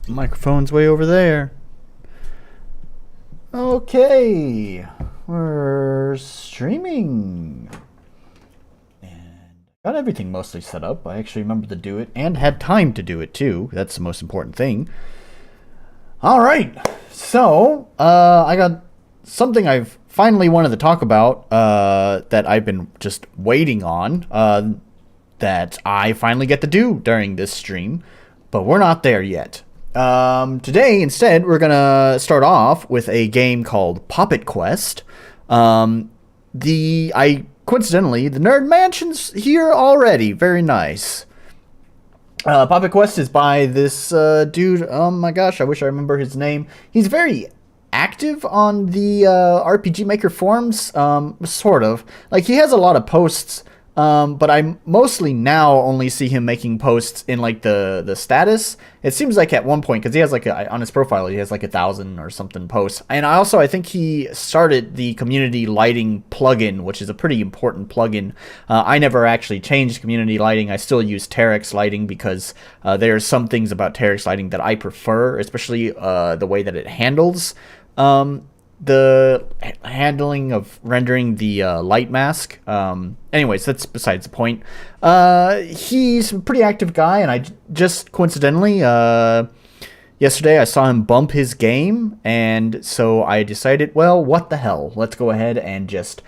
Microphone's way over there. Okay, we're streaming. And got everything mostly set up. I actually remembered to do it and had time to do it too. That's the most important thing. Alright, so I got something I've finally wanted to talk about that I've been just waiting on that I finally get to do during this stream, but we're not there yet. Today, instead, we're gonna start off with a game called Poppet Quest. Coincidentally, the Nerd Mansion's here already. Very nice. Poppet Quest is by this dude. Oh my gosh, I wish I remember his name. He's very active on the RPG Maker forums, sort of. Like, he has a lot of posts, but I mostly now only see him making posts in, like, the status. It seems like at one point, because he has, like, on his profile, he has, like, 1,000 or something posts. And I think he started the community lighting plugin, which is a pretty important plugin. I never actually changed community lighting. I still use Terex lighting because there are some things about Terex lighting that I prefer, especially the way that it handles the handling of rendering the light mask. Anyways, that's besides the point. He's a pretty active guy, and I just coincidentally yesterday I saw him bump his game, and so I decided, well, what the hell, let's go ahead and just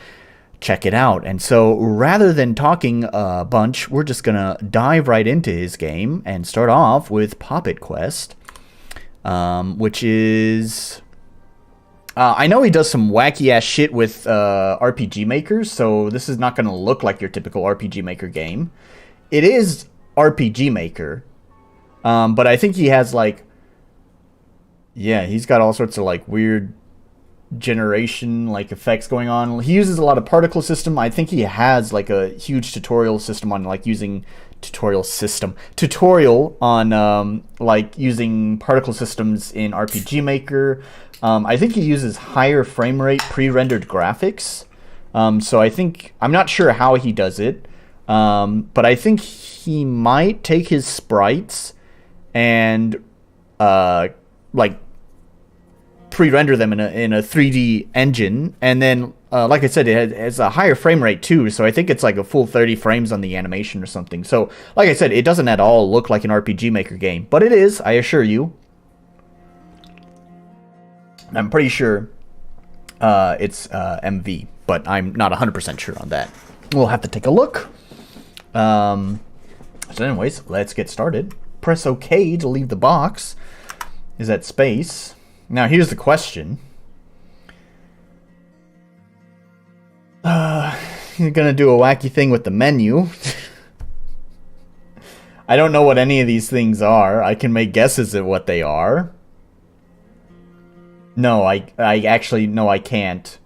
check it out. And so rather than talking a bunch, we're just gonna dive right into his game and start off with Poppet Quest, which is I know he does some wacky ass shit with RPG makers, so this is not going to look like your typical RPG Maker game. It is RPG Maker, but I think he has, like, yeah, he's got all sorts of, like, weird generation, like, effects going on. He uses a lot of particle system. I think he has, like, a huge tutorial system on, like, using tutorial on like using particle systems in RPG Maker. I think he uses higher frame rate pre-rendered graphics. So I'm not sure how he does it, but I think he might take his sprites and like pre-render them in a 3D engine, and then like I said, it has a higher frame rate too, so I think it's like a full 30 frames on the animation or something. So like I said, it doesn't at all look like an RPG Maker game, but it is, I assure you. I'm pretty sure it's MV, but I'm not 100% sure on that. We'll have to take a look. So anyways, let's get started. Press OK to leave the box. Is that space? Now here's the question. You're gonna do a wacky thing with the menu. I don't know what any of these things are. I can make guesses at what they are. No, I actually, no, I can't.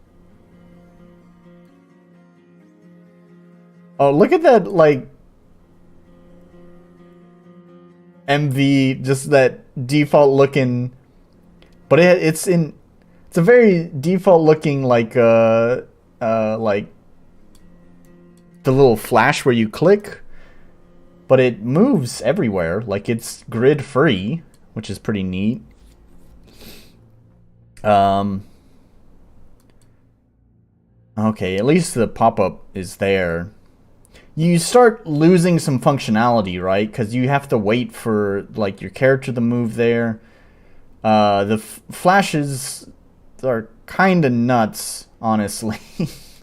Oh, look at that, like, MV, just that default looking, but it's a very default looking, like the little flash where you click, but it moves everywhere, like it's grid free, which is pretty neat. Okay, at least the pop-up is there. You start losing some functionality, right? Because you have to wait for, like, your character to move there. The flashes are kind of nuts, honestly.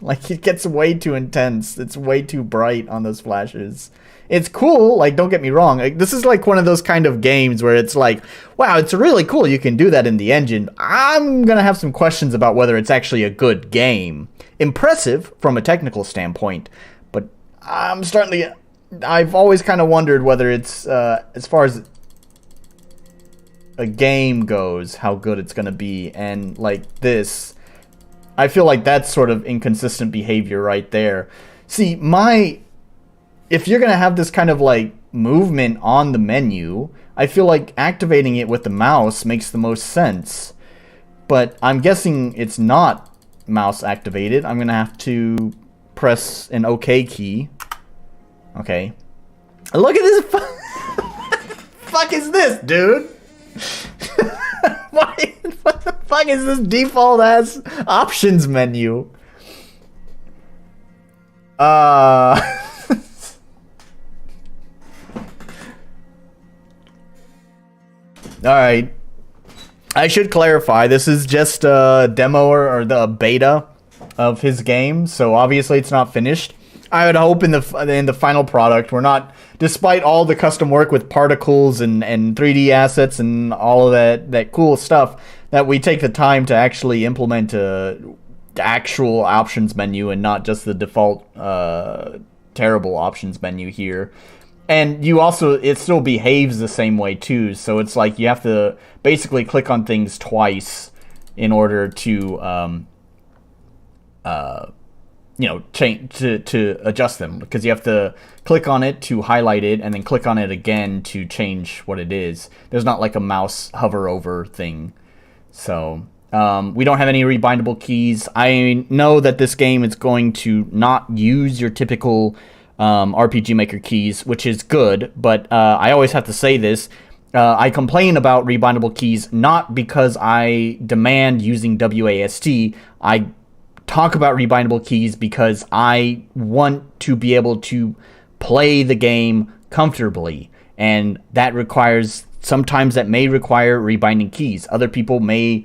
Like, it gets way too intense. It's way too bright on those flashes. It's cool, like, don't get me wrong. Like, this is like one of those kind of games where it's like, wow, it's really cool you can do that in the engine. I'm gonna have some questions about whether it's actually a good game. Impressive from a technical standpoint, but I'm starting to get, I've always kind of wondered whether it's, as far as a game goes, how good it's gonna be. And like this, I feel like that's sort of inconsistent behavior right there. See, if you're gonna have this kind of like movement on the menu, I feel like activating it with the mouse makes the most sense. But I'm guessing it's not mouse activated. I'm gonna have to press an OK key. Okay. Look at this. Fuck is this, dude? fuck is this default ass options menu? Alright. I should clarify, this is just a demo or the beta of his game, so obviously it's not finished. I would hope in the final product, we're not, despite all the custom work with particles and 3D assets and all of that cool stuff, that we take the time to actually implement the actual options menu and not just the default terrible options menu here. And you also, it still behaves the same way too, so it's like you have to basically click on things twice in order to you know, change to adjust them, because you have to click on it to highlight it and then click on it again to change what it is. There's not like a mouse hover over thing. So we don't have any rebindable keys. I know that this game is going to not use your typical RPG Maker keys, which is good, but I always have to say this. I complain about rebindable keys not because I demand using WASD. I talk about rebindable keys because I want to be able to play the game comfortably, and that requires, sometimes that may require rebinding keys. Other people may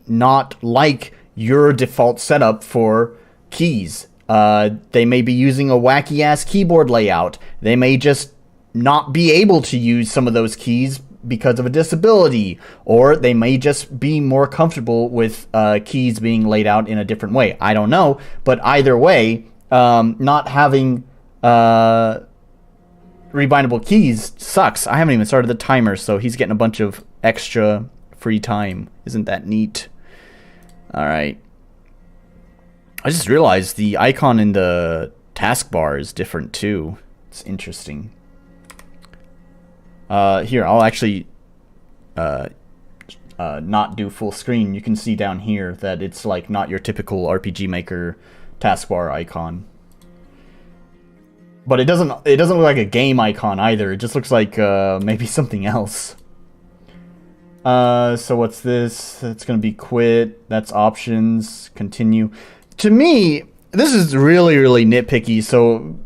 not like your default setup for keys. They may be using a wacky ass keyboard layout. They may just not be able to use some of those keys because of a disability, or they may just be more comfortable with keys being laid out in a different way. I don't know, but either way, not having rebindable keys sucks. I haven't even started the timer, so he's getting a bunch of extra free time. Isn't that neat? Alright. I just realized the icon in the taskbar is different too. It's interesting. Here, I'll actually not do full screen. You can see down here that it's like not your typical RPG Maker taskbar icon. But it doesn't look like a game icon either. It just looks like maybe something else. So what's this? That's gonna be quit. That's options. Continue. To me, this is really, really nitpicky, so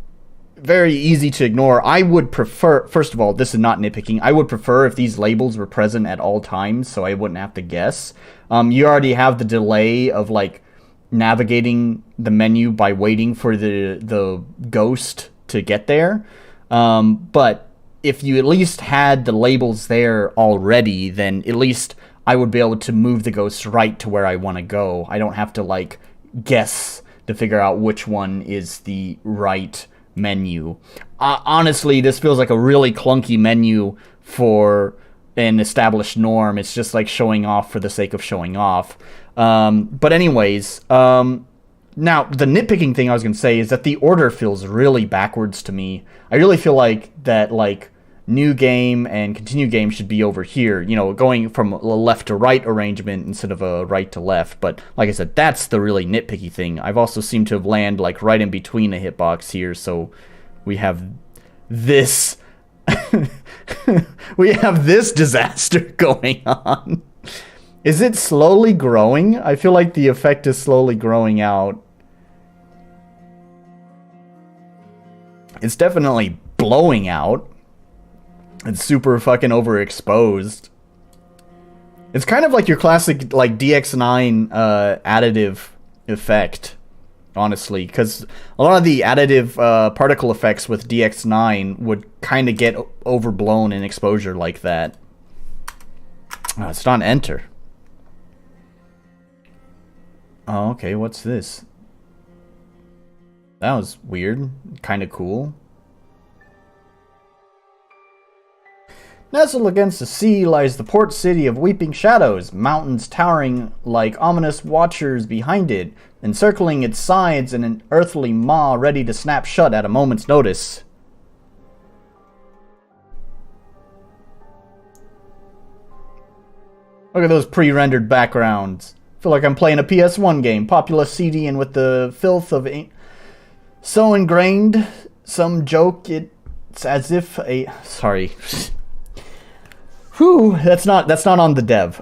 very easy to ignore. I would prefer, first of all, this is not nitpicking. I would prefer if these labels were present at all times, so I wouldn't have to guess. You already have the delay of like navigating the menu by waiting for the ghost to get there. But if you at least had the labels there already, then at least I would be able to move the ghost right to where I want to go. I don't have to like guess to figure out which one is the right menu. Honestly, this feels like a really clunky menu for an established norm. It's just like showing off for the sake of showing off. But anyways, now the nitpicking thing I was going to say is that the order feels really backwards to me. I really feel like that like new game and continue game should be over here, you know, going from a left to right arrangement instead of a right to left. But like I said, that's the really nitpicky thing. I've also seemed to have landed like right in between a hitbox here, so we have this we have this disaster going on. Is it slowly growing? I feel like the effect is slowly growing out. It's definitely blowing out. It's super fucking overexposed. It's kind of like your classic like DX9 additive effect, honestly, because a lot of the additive particle effects with DX9 would kind of get overblown in exposure like that. Oh, it's not enter. Oh, okay, what's this? That was weird. Kind of cool. Nestled against the sea lies the port city of Weeping Shadows, mountains towering like ominous watchers behind it, encircling its sides and an earthly maw ready to snap shut at a moment's notice. Look at those pre-rendered backgrounds. I feel like I'm playing a PS1 game, populous CD, and with the filth of so ingrained, some joke it's as if a... Sorry. Whew, that's not on the dev.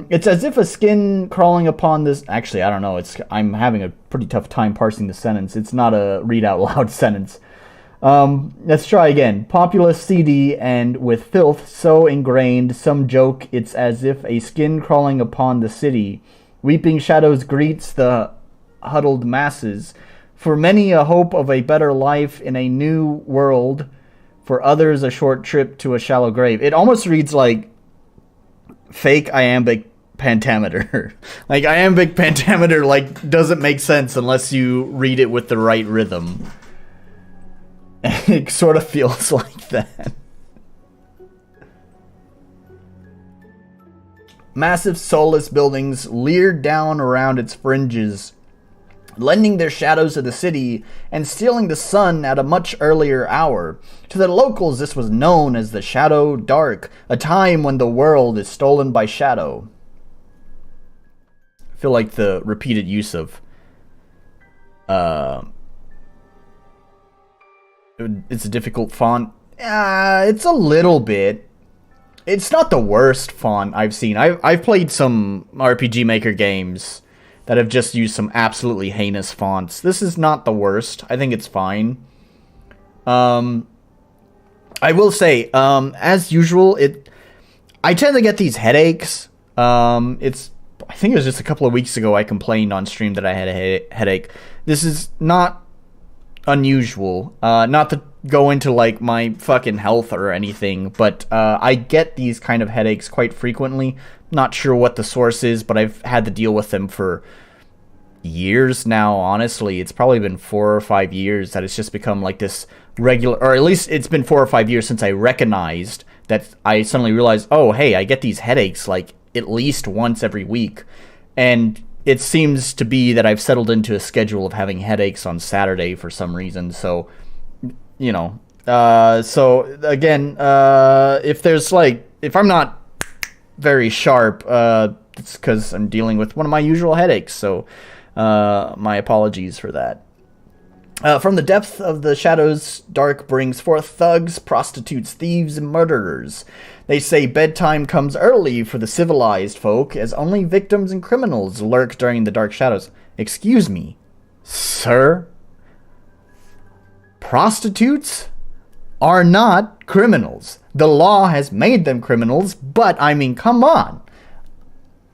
It's as if a skin crawling upon this. Actually, I don't know. I'm having a pretty tough time parsing the sentence. It's not a read out loud sentence. Let's try again. Populous, seedy, and with filth so ingrained, some joke it's as if a skin crawling upon the city. Weeping shadows greets the huddled masses. For many, a hope of a better life in a new world. For others, a short trip to a shallow grave. It almost reads like fake iambic pentameter. Like, iambic pentameter, like, doesn't make sense unless you read it with the right rhythm. It sort of feels like that. Massive soulless buildings leered down around its fringes, lending their shadows to the city and stealing the sun at a much earlier hour. To the locals, this was known as the Shadow Dark, a time when the world is stolen by shadow. I feel like the repeated use of it's a difficult font. It's a little bit. It's not the worst font I've seen. I've played some RPG Maker games that have just used some absolutely heinous fonts. This is not the worst. I think it's fine. I will say, as usual, I tend to get these headaches. I think it was just a couple of weeks ago I complained on stream that I had a headache. This is not unusual. Not to go into like my fucking health or anything, but I get these kind of headaches quite frequently. Not sure what the source is, but I've had to deal with them for years now, honestly. It's probably been 4 or 5 years that it's just become like this regular, or at least it's been 4 or 5 years since I recognized that. I suddenly realized, oh, hey, I get these headaches like at least once every week. And it seems to be that I've settled into a schedule of having headaches on Saturday for some reason. So, you know, so again, if I'm not very sharp, it's because I'm dealing with one of my usual headaches. So, my apologies for that. From the depth of the shadows, dark brings forth thugs, prostitutes, thieves, and murderers. They say bedtime comes early for the civilized folk, as only victims and criminals lurk during the dark shadows. Excuse me, sir? Prostitutes are not criminals. The law has made them criminals, but, I mean, come on.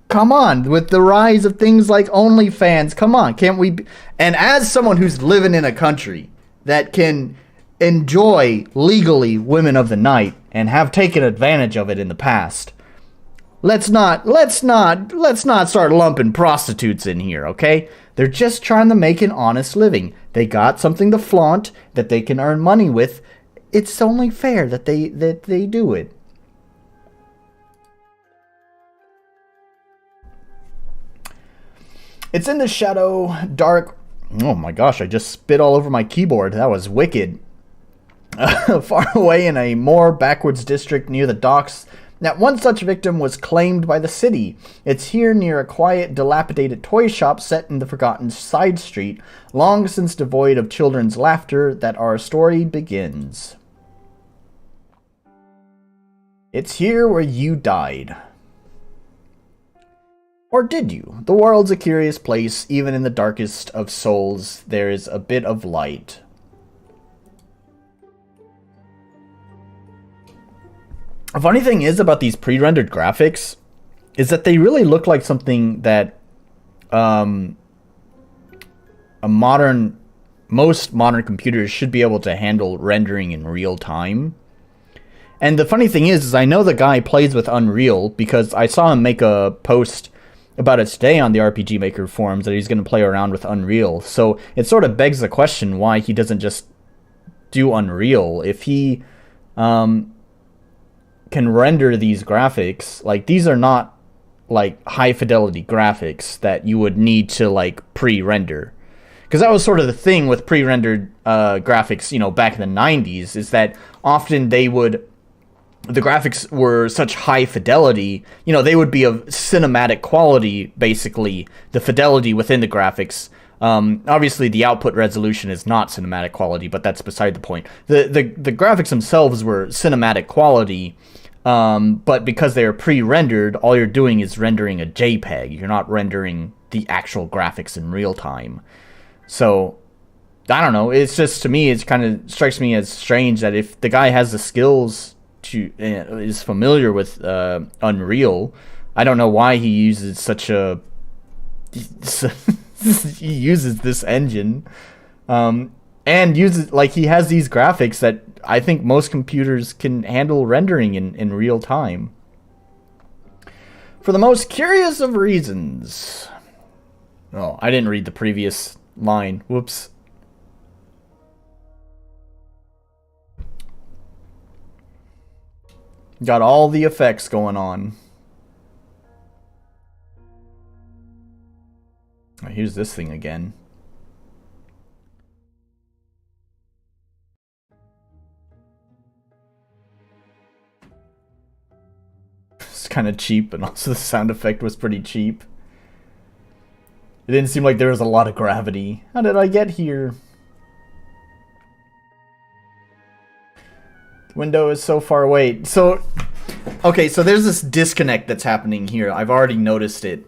Come on, with the rise of things like OnlyFans, come on, can't we be... And as someone who's living in a country that can enjoy legally women of the night and have taken advantage of it in the past, let's not start lumping prostitutes in here, okay? They're just trying to make an honest living. They got something to flaunt that they can earn money with. It's only fair that they do it. It's in the shadow, dark... Oh my gosh, I just spit all over my keyboard. That was wicked. Far away in a more backwards district near the docks, that one such victim was claimed by the city. It's here near a quiet, dilapidated toy shop set in the forgotten side street, long since devoid of children's laughter, that our story begins. It's here where you died. Or did you? The world's a curious place. Even in the darkest of souls, there is a bit of light. A funny thing is about these pre-rendered graphics is that they really look like something that most modern computers should be able to handle rendering in real time. And the funny thing is I know the guy plays with Unreal because I saw him make a post about it today on the RPG Maker forums that he's going to play around with Unreal. So it sort of begs the question why he doesn't just do Unreal. If he can render these graphics, like these are not like high fidelity graphics that you would need to like pre-render. Because that was sort of the thing with pre-rendered graphics, you know, back in the 90s, is that often the graphics were such high fidelity, you know, they would be of cinematic quality, basically, the fidelity within the graphics. Obviously, the output resolution is not cinematic quality, but that's beside the point. The graphics themselves were cinematic quality, But because they are pre-rendered, all you're doing is rendering a JPEG. You're not rendering the actual graphics in real time. So, I don't know. It's just, to me, it kind of strikes me as strange that if the guy has the skills to, is familiar with Unreal, I don't know why he uses such a... he uses this engine. And uses, like, he has these graphics that I think most computers can handle rendering in real time. For the most curious of reasons. Oh, I didn't read the previous line. Whoops. Got all the effects going on. Oh, here's this thing again. It's kind of cheap, and also the sound effect was pretty cheap. It didn't seem like there was a lot of gravity. How did I get here? The window is so far away. So, okay, so there's this disconnect that's happening here. I've already noticed it.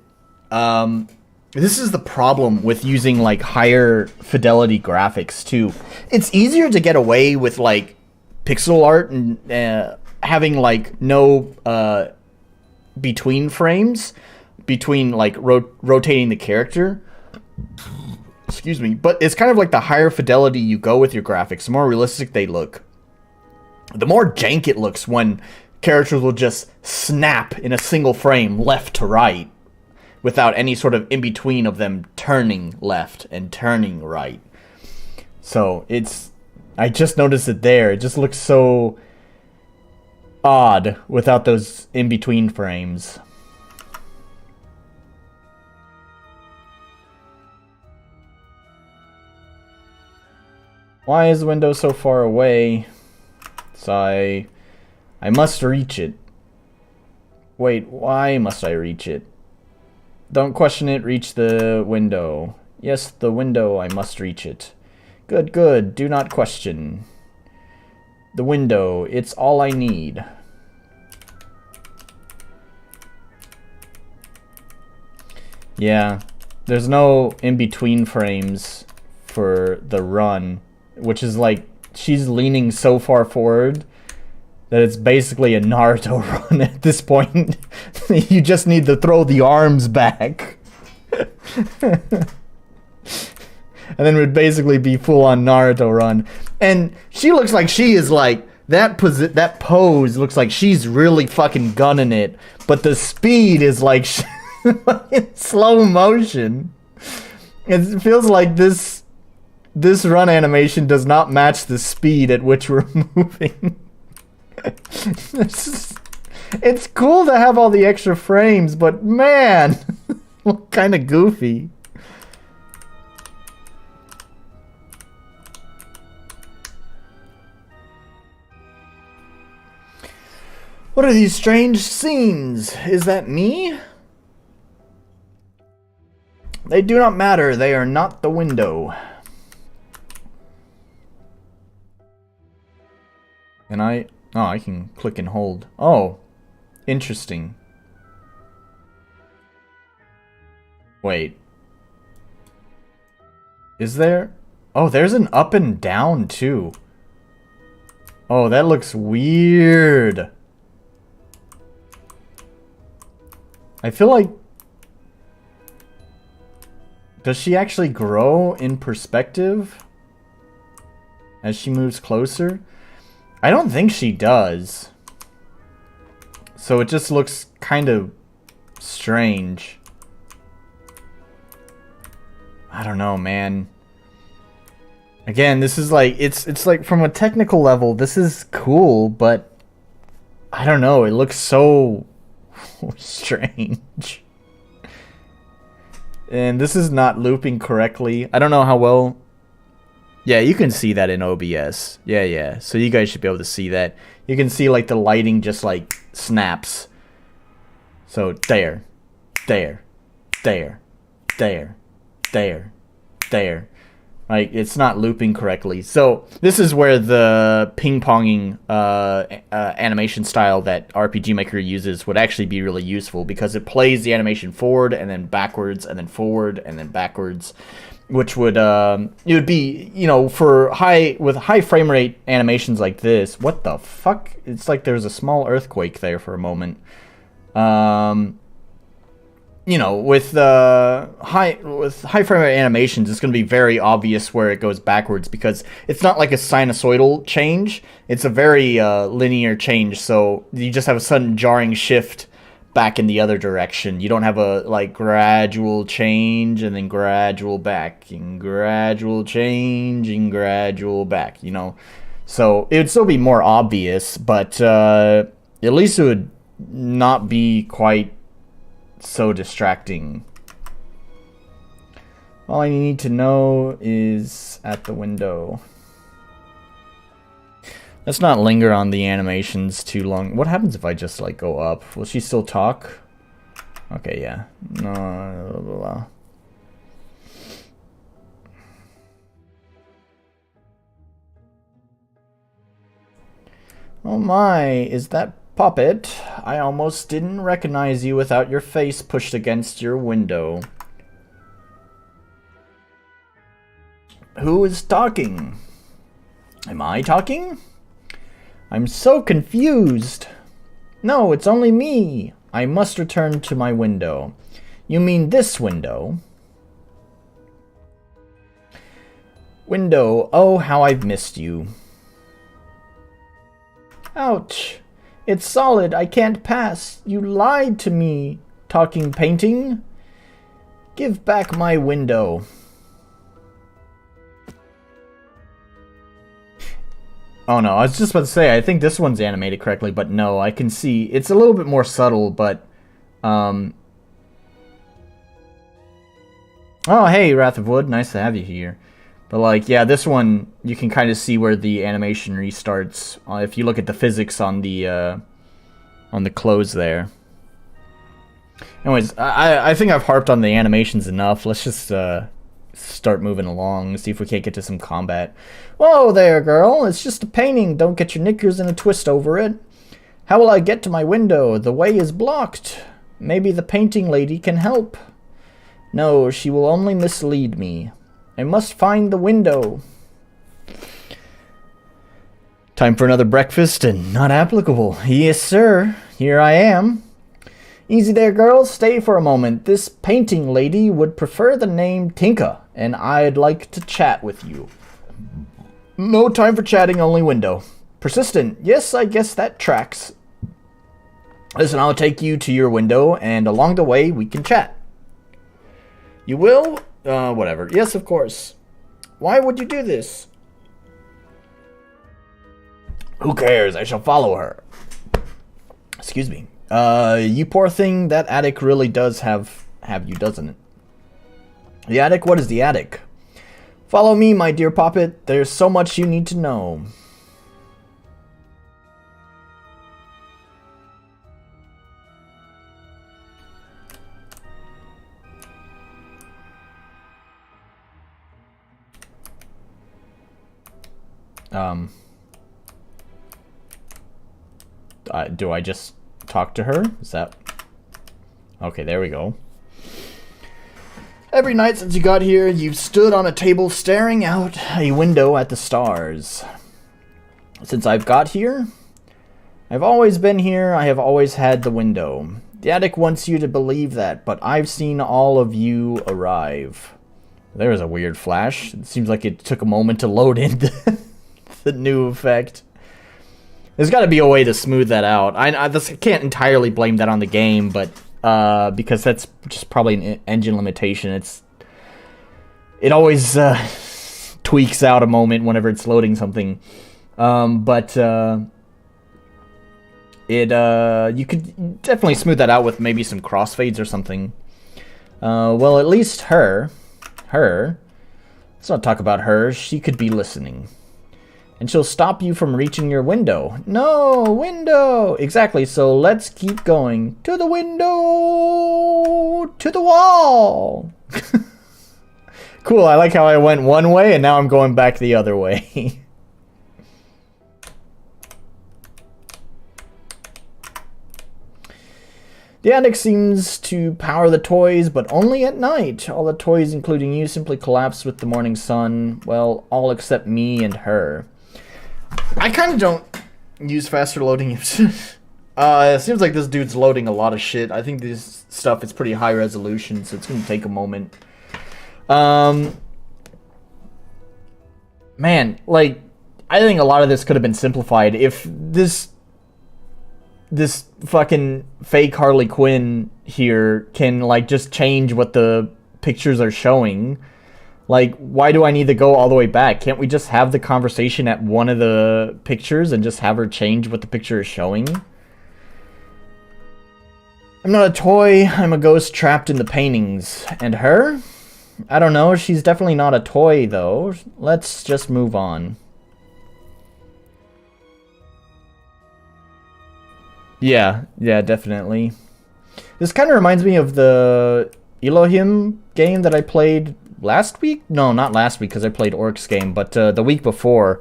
This is the problem with using, like, higher fidelity graphics, too. It's easier to get away with, like, pixel art and having, like, no between frames between, like, rotating the character. Excuse me. But it's kind of like the higher fidelity you go with your graphics, the more realistic they look. The more jank it looks when characters will just snap in a single frame left to right without any sort of in-between of them turning left and turning right. So it's... I just noticed it there. It just looks so odd without those in-between frames. Why is the window so far away? So I must reach it. Wait, why must I reach it? Don't question it, reach the window. Yes, the window, I must reach it. Good, good, do not question. The window, it's all I need. Yeah, there's no in-between frames for the run, which is like, she's leaning so far forward that it's basically a Naruto run at this point. You just need to throw the arms back. And then it would basically be full-on Naruto run. And she looks like she is like, that pose looks like she's really fucking gunning it. But the speed is like in slow motion. It feels like this run animation does not match the speed at which we're moving. It's cool to have all the extra frames, but man, kind of goofy. What are these strange scenes? Is that me? They do not matter. They are not the window. And I can click and hold. Oh, interesting. Wait. Is there? Oh, there's an up and down too. Oh, that looks weird. I feel like... Does she actually grow in perspective as she moves closer? I don't think she does. So it just looks kind of strange. I don't know, man. Again, this is like, it's like from a technical level, this is cool, but I don't know, it looks so strange. And this is not looping correctly. I don't know how well... Yeah, you can see that in OBS. Yeah. So you guys should be able to see that. You can see, like, the lighting just, like, snaps. So, there. Like, it's not looping correctly. So this is where the ping-ponging animation style that RPG Maker uses would actually be really useful, because it plays the animation forward and then backwards and then forward and then backwards, which would it would be, you know, for high frame rate animations like this. What the fuck? It's like there's a small earthquake there for a moment. You know, with high frame rate animations, it's going to be very obvious where it goes backwards, because it's not like a sinusoidal change. It's a very linear change, so you just have a sudden jarring shift back in the other direction. You don't have a like gradual change and then gradual back and gradual change and gradual back, you know. So it would still be more obvious, but at least it would not be quite so distracting. All I need to know is at the window. Let's not linger on the animations too long. What happens if I just like go up? Will she still talk? Okay, yeah. No, blah, blah, blah. Oh my, is that Poppet? I almost didn't recognize you without your face pushed against your window. Who is talking? Am I talking? I'm so confused. No, it's only me. I must return to my window. You mean this window? Window, oh how I've missed you. Ouch. It's solid, I can't pass. You lied to me, talking painting. Give back my window. Oh no, I was just about to say, I think this one's animated correctly, but no, I can see, it's a little bit more subtle, but, Oh, hey, Wrath of Wood, nice to have you here. But like, yeah, this one, you can kind of see where the animation restarts, if you look at the physics on the close there. Anyways, I think I've harped on the animations enough. Let's just, start moving along, see if we can't get to some combat. Whoa there, girl, it's just a painting. Don't get your knickers in a twist over it. How will I get to my window? The way is blocked. Maybe the painting lady can help. No, she will only mislead me. I must find the window. Time for another breakfast and not applicable. Yes, sir. Here I am. Easy there, girls. Stay for a moment. This painting lady would prefer the name Tinka, and I'd like to chat with you. No time for chatting, only window. Persistent. Yes, I guess that tracks. Listen, I'll take you to your window, and along the way, we can chat. You will? Whatever. Yes, of course. Why would you do this? Who cares? I shall follow her. Excuse me. You poor thing, that attic really does have you, doesn't it? The attic? What is the attic? Follow me, my dear Poppet. There's so much you need to know. Do I just talk to her? Is that... Okay, there we go. Every night since you got here, you've stood on a table staring out a window at the stars. Since I've got here, I've always been here, I have always had the window. The attic wants you to believe that, but I've seen all of you arrive. There was a weird flash. It seems like it took a moment to load in the new effect. There's got to be a way to smooth that out. I can't entirely blame that on the game, but because that's just probably an engine limitation. It always tweaks out a moment whenever it's loading something. But you could definitely smooth that out with maybe some crossfades or something. Well, at least her. Let's not talk about her. She could be listening. And she'll stop you from reaching your window. No, window! Exactly, so let's keep going. To the window! To the wall! Cool, I like how I went one way and now I'm going back the other way. The attic seems to power the toys, but only at night. All the toys, including you, simply collapse with the morning sun. Well, all except me and her. I kind of don't use faster loading. It seems like this dude's loading a lot of shit. I think this stuff is pretty high resolution, so it's going to take a moment. Man, like, I think a lot of this could have been simplified if this fucking fake Harley Quinn here can, like, just change what the pictures are showing. Like, why do I need to go all the way back? Can't we just have the conversation at one of the pictures and just have her change what the picture is showing? I'm not a toy, I'm a ghost trapped in the paintings. And her? I don't know, she's definitely not a toy, though. Let's just move on. Yeah, definitely. This kind of reminds me of the Elohim game that I played last week? No, not last week, because I played Orc's game, but the week before.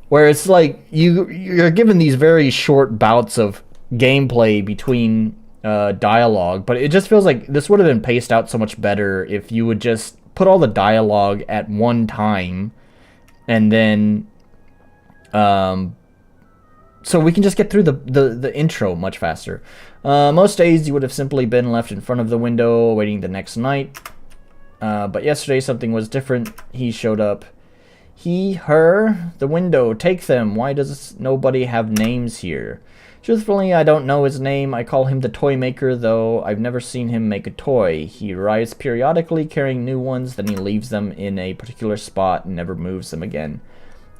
Where it's like, you're given these very short bouts of gameplay between dialogue, but it just feels like this would have been paced out so much better if you would just put all the dialogue at one time, and then so we can just get through the intro much faster. Most days you would have simply been left in front of the window waiting the next night, but yesterday something was different. He showed up. He, her, the window, take them. Why does nobody have names here? Truthfully, I don't know his name. I call him the toy maker, though I've never seen him make a toy. He arrives periodically carrying new ones, then he leaves them in a particular spot and never moves them again.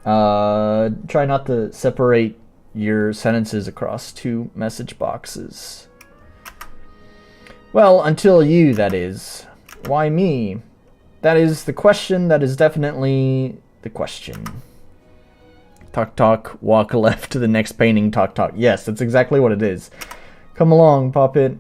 Try not to separate your sentences across two message boxes. Well, until you, that is. Why me? That is the question. That is definitely the question. Talk, talk, walk left to the next painting, talk, talk. Yes, that's exactly what it is. Come along, Poppet.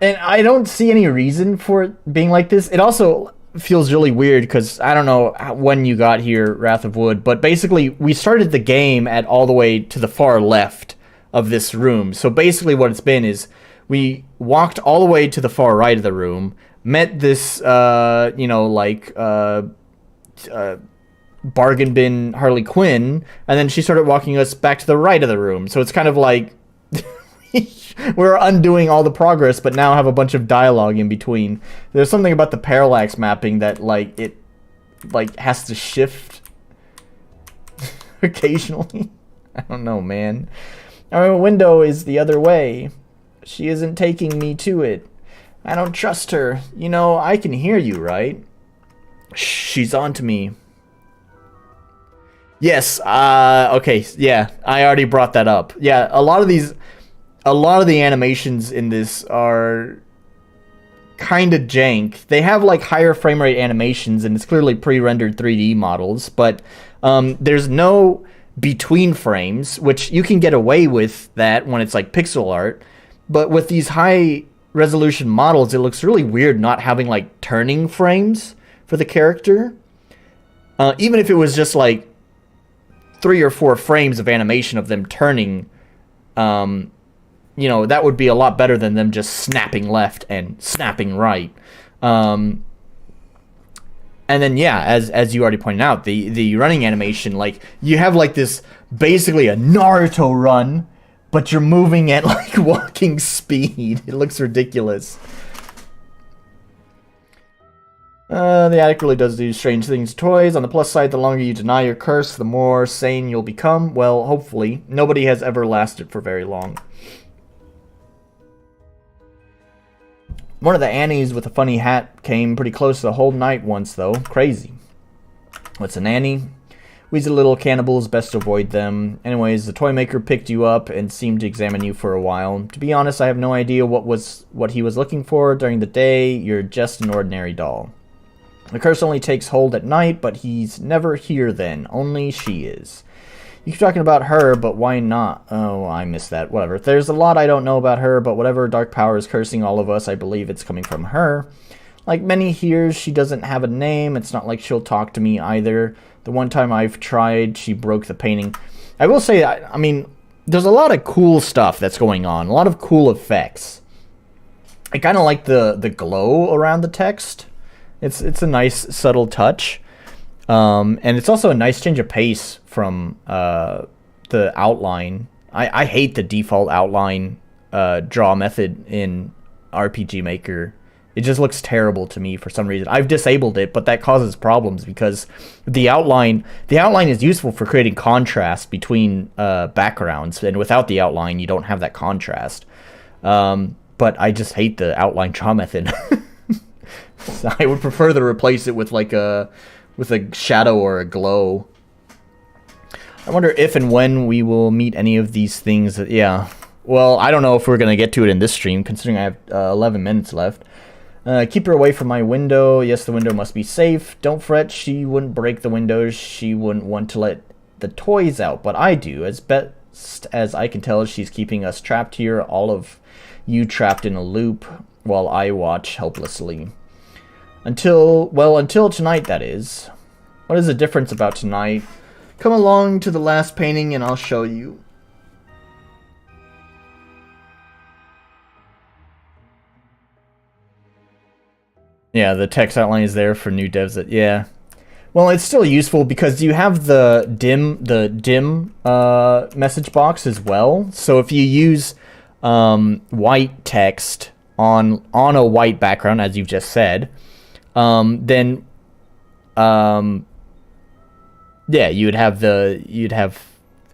And I don't see any reason for it being like this. It also feels really weird because I don't know when you got here, Wrath of Wood, but basically we started the game at all the way to the far left of this room. So basically what it's been is we walked all the way to the far right of the room, met this, bargain bin Harley Quinn, and then she started walking us back to the right of the room. So it's kind of like we're undoing all the progress, but now have a bunch of dialogue in between. There's something about the parallax mapping that, like, it, like, has to shift occasionally. I don't know, man. Our window is the other way. She isn't taking me to it. I don't trust her. You know, I can hear you, right? She's on to me. Yes, okay, yeah, I already brought that up. Yeah, a lot of the animations in this are kind of jank. They have, like, higher frame rate animations, and it's clearly pre-rendered 3D models, but there's no between frames, which you can get away with that when it's, like, pixel art, but with these high resolution models, it looks really weird not having, like, turning frames for the character. Even if it was just, like, 3 or 4 frames of animation of them turning, you know, that would be a lot better than them just snapping left and snapping right. And then, yeah, as you already pointed out, the running animation, like, you have, like, this, basically a Naruto run, but you're moving at, like, walking speed. It looks ridiculous. The attic really does do strange things to toys. On the plus side, the longer you deny your curse, the more sane you'll become. Well, hopefully. Nobody has ever lasted for very long. One of the Annies with a funny hat came pretty close the whole night once, though. Crazy. What's an Annie? We's a little cannibals, best to avoid them. Anyways, the toy maker picked you up and seemed to examine you for a while. To be honest, I have no idea what he was looking for during the day. You're just an ordinary doll. The curse only takes hold at night, but he's never here then. Only she is. You keep talking about her, but why not? Oh, I missed that. Whatever. There's a lot I don't know about her, but whatever dark power is cursing all of us, I believe it's coming from her. Like many here, she doesn't have a name. It's not like she'll talk to me either. The one time I've tried, she broke the painting. I will say, I mean, there's a lot of cool stuff that's going on. A lot of cool effects. I kind of like the glow around the text. It's a nice, subtle touch. And it's also a nice change of pace from the outline. I hate the default outline draw method in RPG Maker. It just looks terrible to me for some reason. I've disabled it, but that causes problems because the outline is useful for creating contrast between backgrounds, and without the outline, you don't have that contrast. But I just hate the outline draw method. So I would prefer to replace it with like a shadow or a glow. I wonder if and when we will meet any of these things. Yeah. Well, I don't know if we're gonna get to it in this stream, considering I have 11 minutes left. Keep her away from my window. Yes, the window must be safe. Don't fret, she wouldn't break the windows. She wouldn't want to let the toys out, but I do. As best as I can tell, she's keeping us trapped here, all of you trapped in a loop, while I watch helplessly. Until tonight, that is. What is the difference about tonight? Come along to the last painting and I'll show you. Yeah, the text outline is there for new devs. Yeah. Well, it's still useful because you have the dim message box as well. So if you use white text on a white background, as you've just said, then yeah,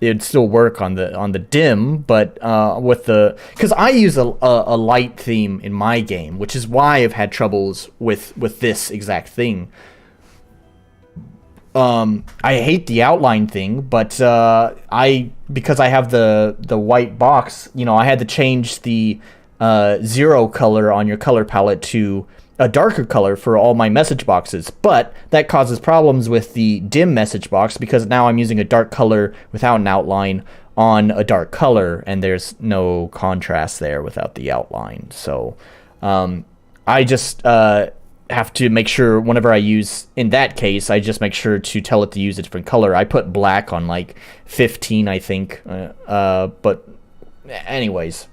it'd still work on the dim, but with because I use a light theme in my game, which is why I've had troubles with this exact thing. I hate the outline thing, but because I have the white box, you know, I had to change the 0 color on your color palette to a darker color for all my message boxes, but that causes problems with the dim message box because now I'm using a dark color without an outline on a dark color, and there's no contrast there without the outline. So I just have to make sure whenever I use, in that case, I just make sure to tell it to use a different color. I put black on like 15, I think, but anyways.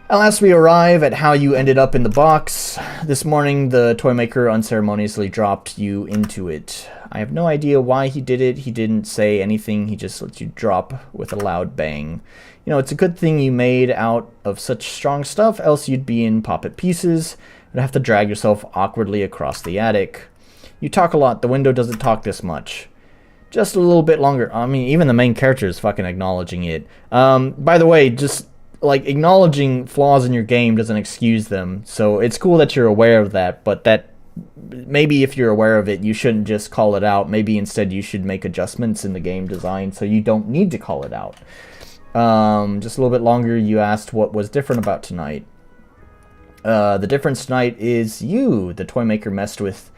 At last we arrive at how you ended up in the box. This morning, the toy maker unceremoniously dropped you into it. I have no idea why he did it. He didn't say anything. He just let you drop with a loud bang. You know, it's a good thing you made out of such strong stuff, else you'd be in Poppet pieces. You'd have to drag yourself awkwardly across the attic. You talk a lot. The window doesn't talk this much. Just a little bit longer. I mean, even the main character is fucking acknowledging it. By the way, just like acknowledging flaws in your game doesn't excuse them, so it's cool that you're aware of that, but that maybe if you're aware of it, you shouldn't just call it out. Maybe instead you should make adjustments in the game design so you don't need to call it out. Just a little bit longer. You asked what was different about tonight. The difference tonight is you. The toy maker messed with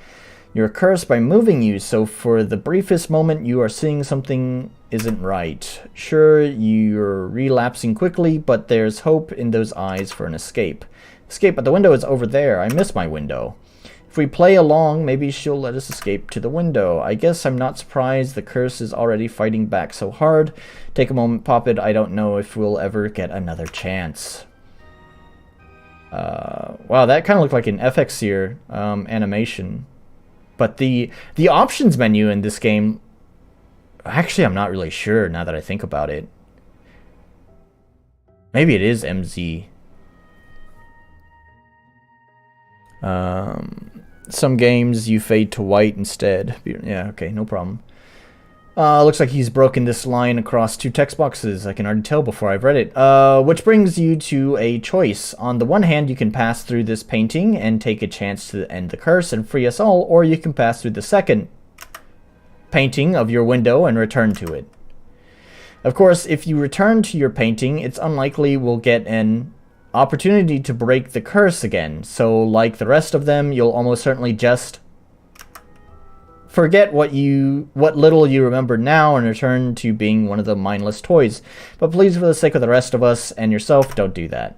your curse by moving you, so for the briefest moment you are seeing something isn't right. Sure, you're relapsing quickly, but there's hope in those eyes for an escape. Escape, but the window is over there. I miss my window. If we play along, maybe she'll let us escape to the window. I guess I'm not surprised the curse is already fighting back so hard. Take a moment, Poppet. I don't know if we'll ever get another chance. Wow, that kind of looked like an FXear animation. But the options menu in this game, actually, I'm not really sure now that I think about it. Maybe it is MZ. Some games you fade to white instead. Yeah, okay, no problem. Looks like he's broken this line across 2 text boxes. I can already tell before I've read it. Which brings you to a choice. On the one hand, you can pass through this painting and take a chance to end the curse and free us all, or you can pass through the second painting of your window and return to it. Of course, if you return to your painting, it's unlikely we'll get an opportunity to break the curse again. So, like the rest of them, you'll almost certainly just forget what little you remember now and return to being one of the mindless toys. But please, for the sake of the rest of us and yourself, don't do that.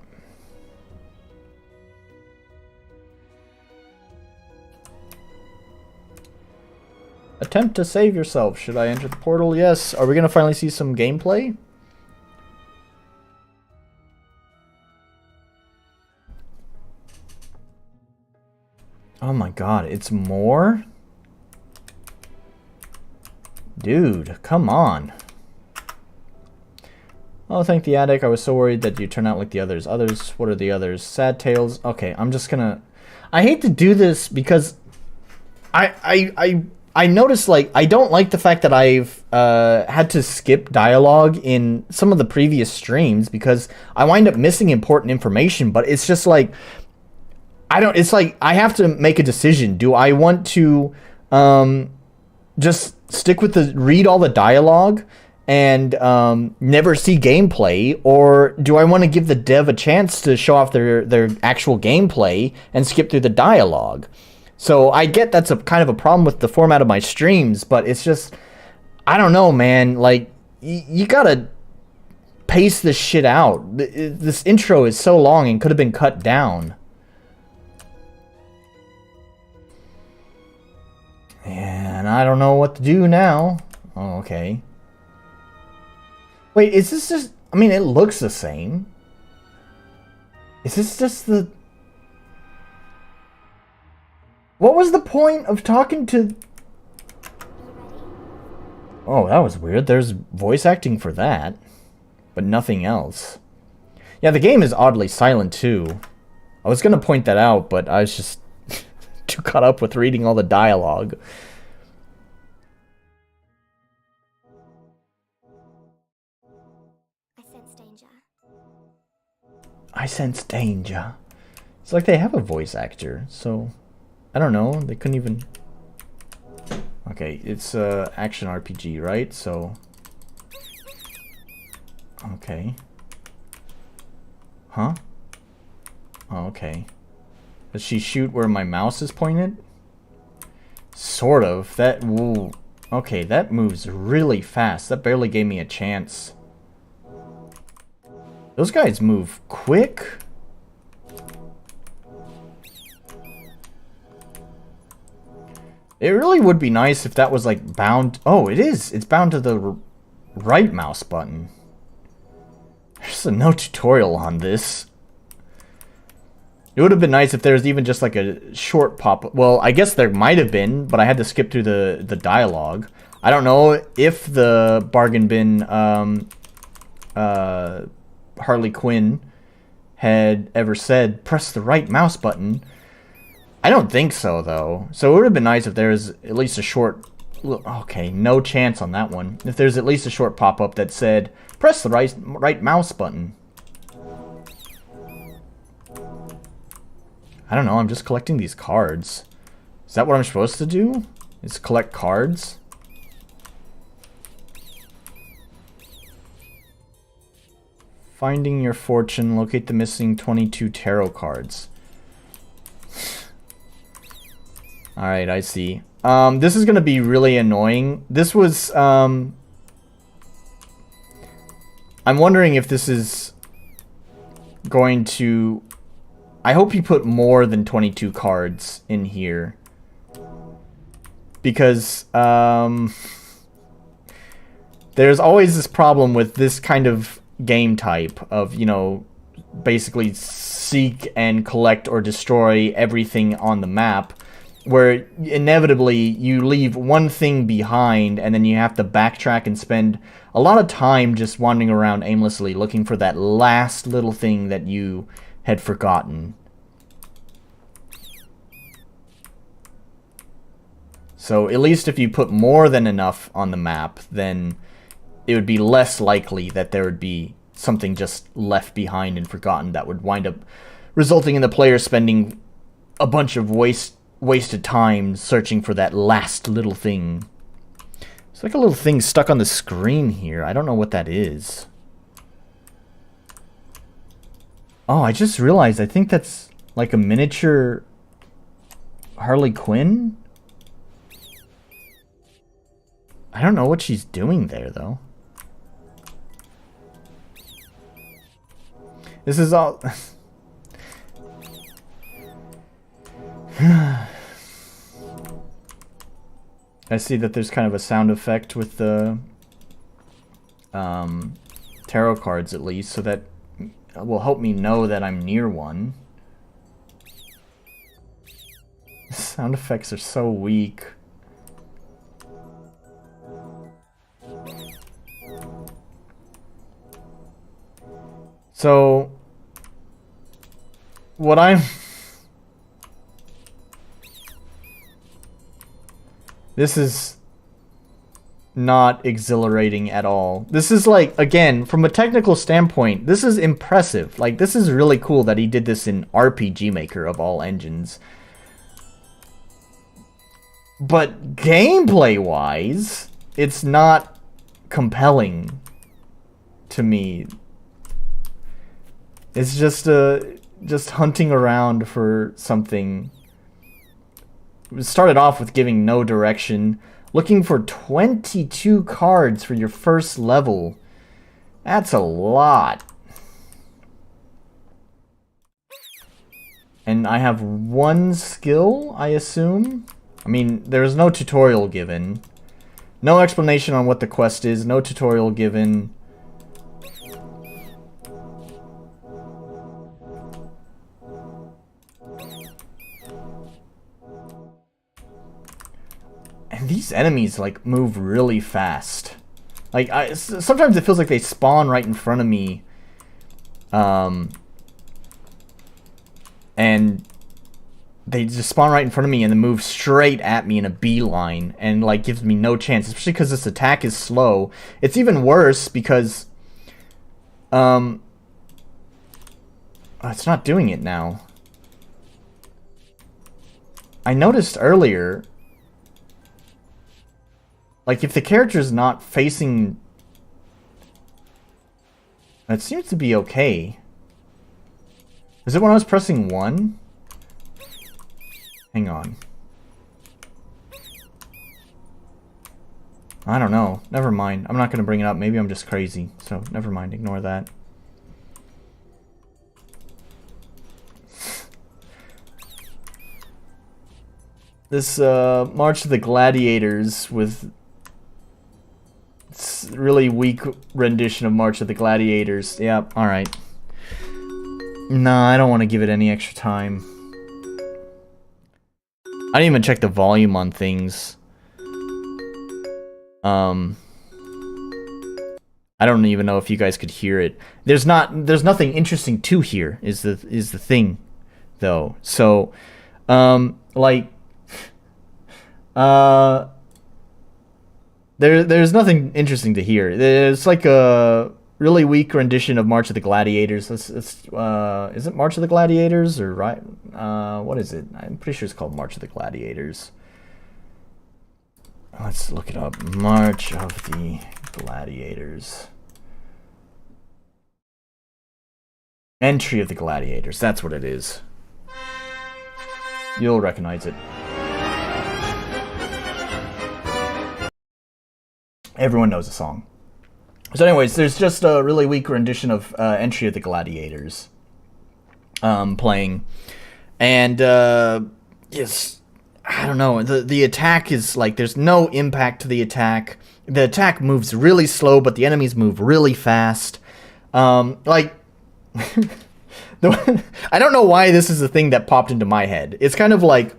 Attempt to save yourself. Should I enter the portal? Yes. Are we going to finally see some gameplay? Oh my god, it's more? Dude, come on. Oh, thank the attic. I was so worried that you turn out like the others. Others? What are the others? Sad tales. Okay, I'm just gonna... I hate to do this because I noticed, like, I don't like the fact that I've had to skip dialogue in some of the previous streams because I wind up missing important information, but it's just like... it's like I have to make a decision. Do I want to just stick with read all the dialogue and never see gameplay, or do I want to give the dev a chance to show off their actual gameplay and skip through the dialogue? So I get that's a kind of a problem with the format of my streams, but it's just, I don't know, man. Like, you gotta pace this shit out. This intro is so long and could have been cut down. And I don't know what to do now. Oh, okay. Wait, is this just... I mean, it looks the same. Is this just the... What was the point of talking to... Oh, that was weird. There's voice acting for that. But nothing else. Yeah, the game is oddly silent, too. I was going to point that out, but I was just... too caught up with reading all the dialogue. I sense danger. It's like they have a voice actor, so I don't know. They couldn't even. Okay, it's action RPG, right? So okay. Huh? Oh, okay. Does she shoot where my mouse is pointed? Sort of. That... Ooh. Okay, that moves really fast. That barely gave me a chance. Those guys move quick. It really would be nice if that was, like, bound... Oh, it is! It's bound to the right mouse button. There's no tutorial on this. It would have been nice if there was even just like a short pop... Well, I guess there might have been, but I had to skip through the dialogue. I don't know if the bargain bin Harley Quinn had ever said, press the right mouse button. I don't think so, though. So it would have been nice if there was at least a short... Okay, no chance on that one. If there's at least a short pop-up that said, press the right mouse button. I don't know, I'm just collecting these cards. Is that what I'm supposed to do? Is collect cards? Finding your fortune, locate the missing 22 tarot cards. Alright, I see. This is gonna be really annoying. This was, I'm wondering if this is going to... I hope you put more than 22 cards in here. Because, there's always this problem with this kind of game type of, you know, basically seek and collect or destroy everything on the map, where inevitably you leave one thing behind and then you have to backtrack and spend a lot of time just wandering around aimlessly looking for that last little thing that you had forgotten. So at least if you put more than enough on the map, then it would be less likely that there would be something just left behind and forgotten that would wind up resulting in the player spending a bunch of wasted time searching for that last little thing. It's like a little thing stuck on the screen here. I don't know what that is. Oh, I just realized, I think that's like a miniature Harley Quinn? I don't know what she's doing there, though. This is all... I see that there's kind of a sound effect with the tarot cards, at least, so that will help me know that I'm near one. Sound effects are so weak. So, what I'm... This is not exhilarating at all. This is like, again, from a technical standpoint, this is impressive. Like, this is really cool that he did this in RPG Maker of all engines. But gameplay-wise, it's not compelling to me. It's just hunting around for something. It started off with giving no direction. Looking for 22 cards for your first level. That's a lot. And I have one skill, I assume? I mean, there's no tutorial given. No explanation on what the quest is. No tutorial given. And these enemies, like, move really fast. Like, sometimes it feels like they spawn right in front of me. And they just spawn right in front of me and then move straight at me in a beeline. And, like, gives me no chance. Especially because this attack is slow. It's even worse because... oh, it's not doing it now. I noticed earlier... Like, if the character's not facing... It seems to be okay. Is it when I was pressing 1? Hang on. I don't know. Never mind. I'm not going to bring it up. Maybe I'm just crazy. So, never mind. Ignore that. This March of the Gladiators with... really weak rendition of March of the Gladiators. Yep, alright. No, I don't want to give it any extra time. I didn't even check the volume on things. I don't even know if you guys could hear it. There's nothing interesting to hear is the thing, though. So, There's nothing interesting to hear. It's like a really weak rendition of March of the Gladiators. Is it March of the Gladiators or right? What is it? I'm pretty sure it's called March of the Gladiators. Let's look it up. March of the Gladiators. Entry of the Gladiators. That's what it is. You'll recognize it. Everyone knows the song. So anyways, there's just a really weak rendition of Entry of the Gladiators playing. And, yes, I don't know. The attack is, like, there's no impact to the attack. The attack moves really slow, but the enemies move really fast. Like, I don't know why this is the thing that popped into my head. It's kind of like,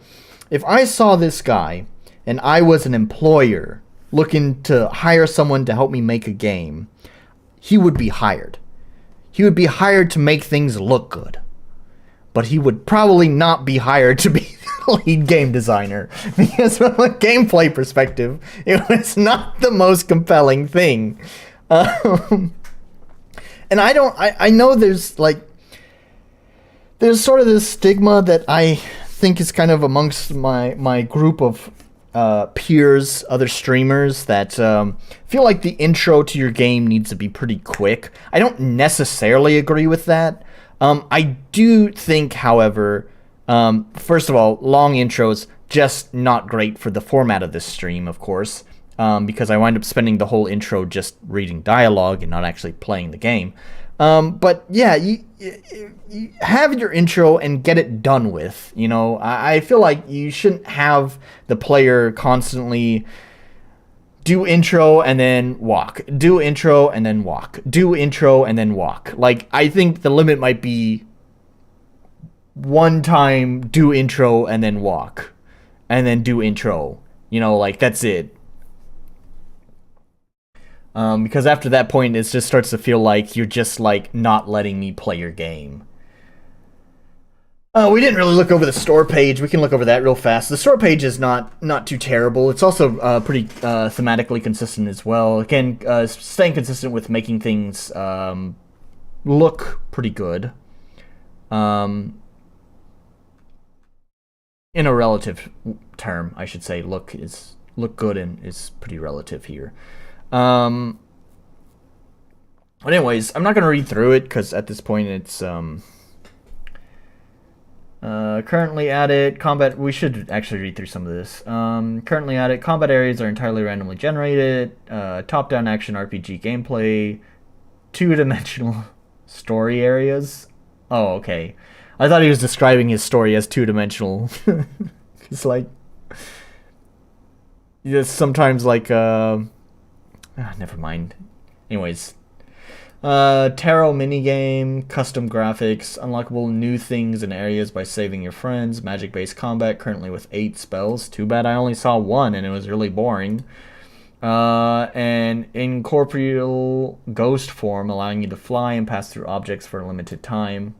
if I saw this guy, and I was an employer... looking to hire someone to help me make a game, he would be hired. He would be hired to make things look good. But he would probably not be hired to be the lead game designer. Because from a gameplay perspective, it was not the most compelling thing. And I know there's like... There's sort of this stigma that I think is kind of amongst my group of... peers, other streamers that feel like the intro to your game needs to be pretty quick. I don't necessarily agree with that. I do think, however, first of all, long intros just not great for the format of this stream, of course, because I wind up spending the whole intro just reading dialogue and not actually playing the game. But yeah, you have your intro and get it done with. You know, I feel like you shouldn't have the player constantly do intro and then walk, do intro and then walk, do intro and then walk. Like, I think the limit might be one time do intro and then walk, and then do intro. You know, like, that's it. Because after that point, it just starts to feel like you're just, like, not letting me play your game. We didn't really look over the store page. We can look over that real fast. The store page is not too terrible. It's also pretty thematically consistent as well. Again, staying consistent with making things look pretty good. In a relative term, I should say, look good and is pretty relative here. But anyways, I'm not going to read through it because at this point it's currently at it. Combat. We should actually read through some of this. Currently at it. Combat areas are entirely randomly generated. Top-down action RPG gameplay. Two-dimensional story areas. Oh, okay. I thought he was describing his story as two-dimensional. It's like, sometimes like never mind. Anyways, tarot minigame, custom graphics, unlockable new things and areas by saving your friends, magic-based combat, currently with 8 spells. Too bad I only saw 1 and it was really boring. And incorporeal ghost form, allowing you to fly and pass through objects for a limited time.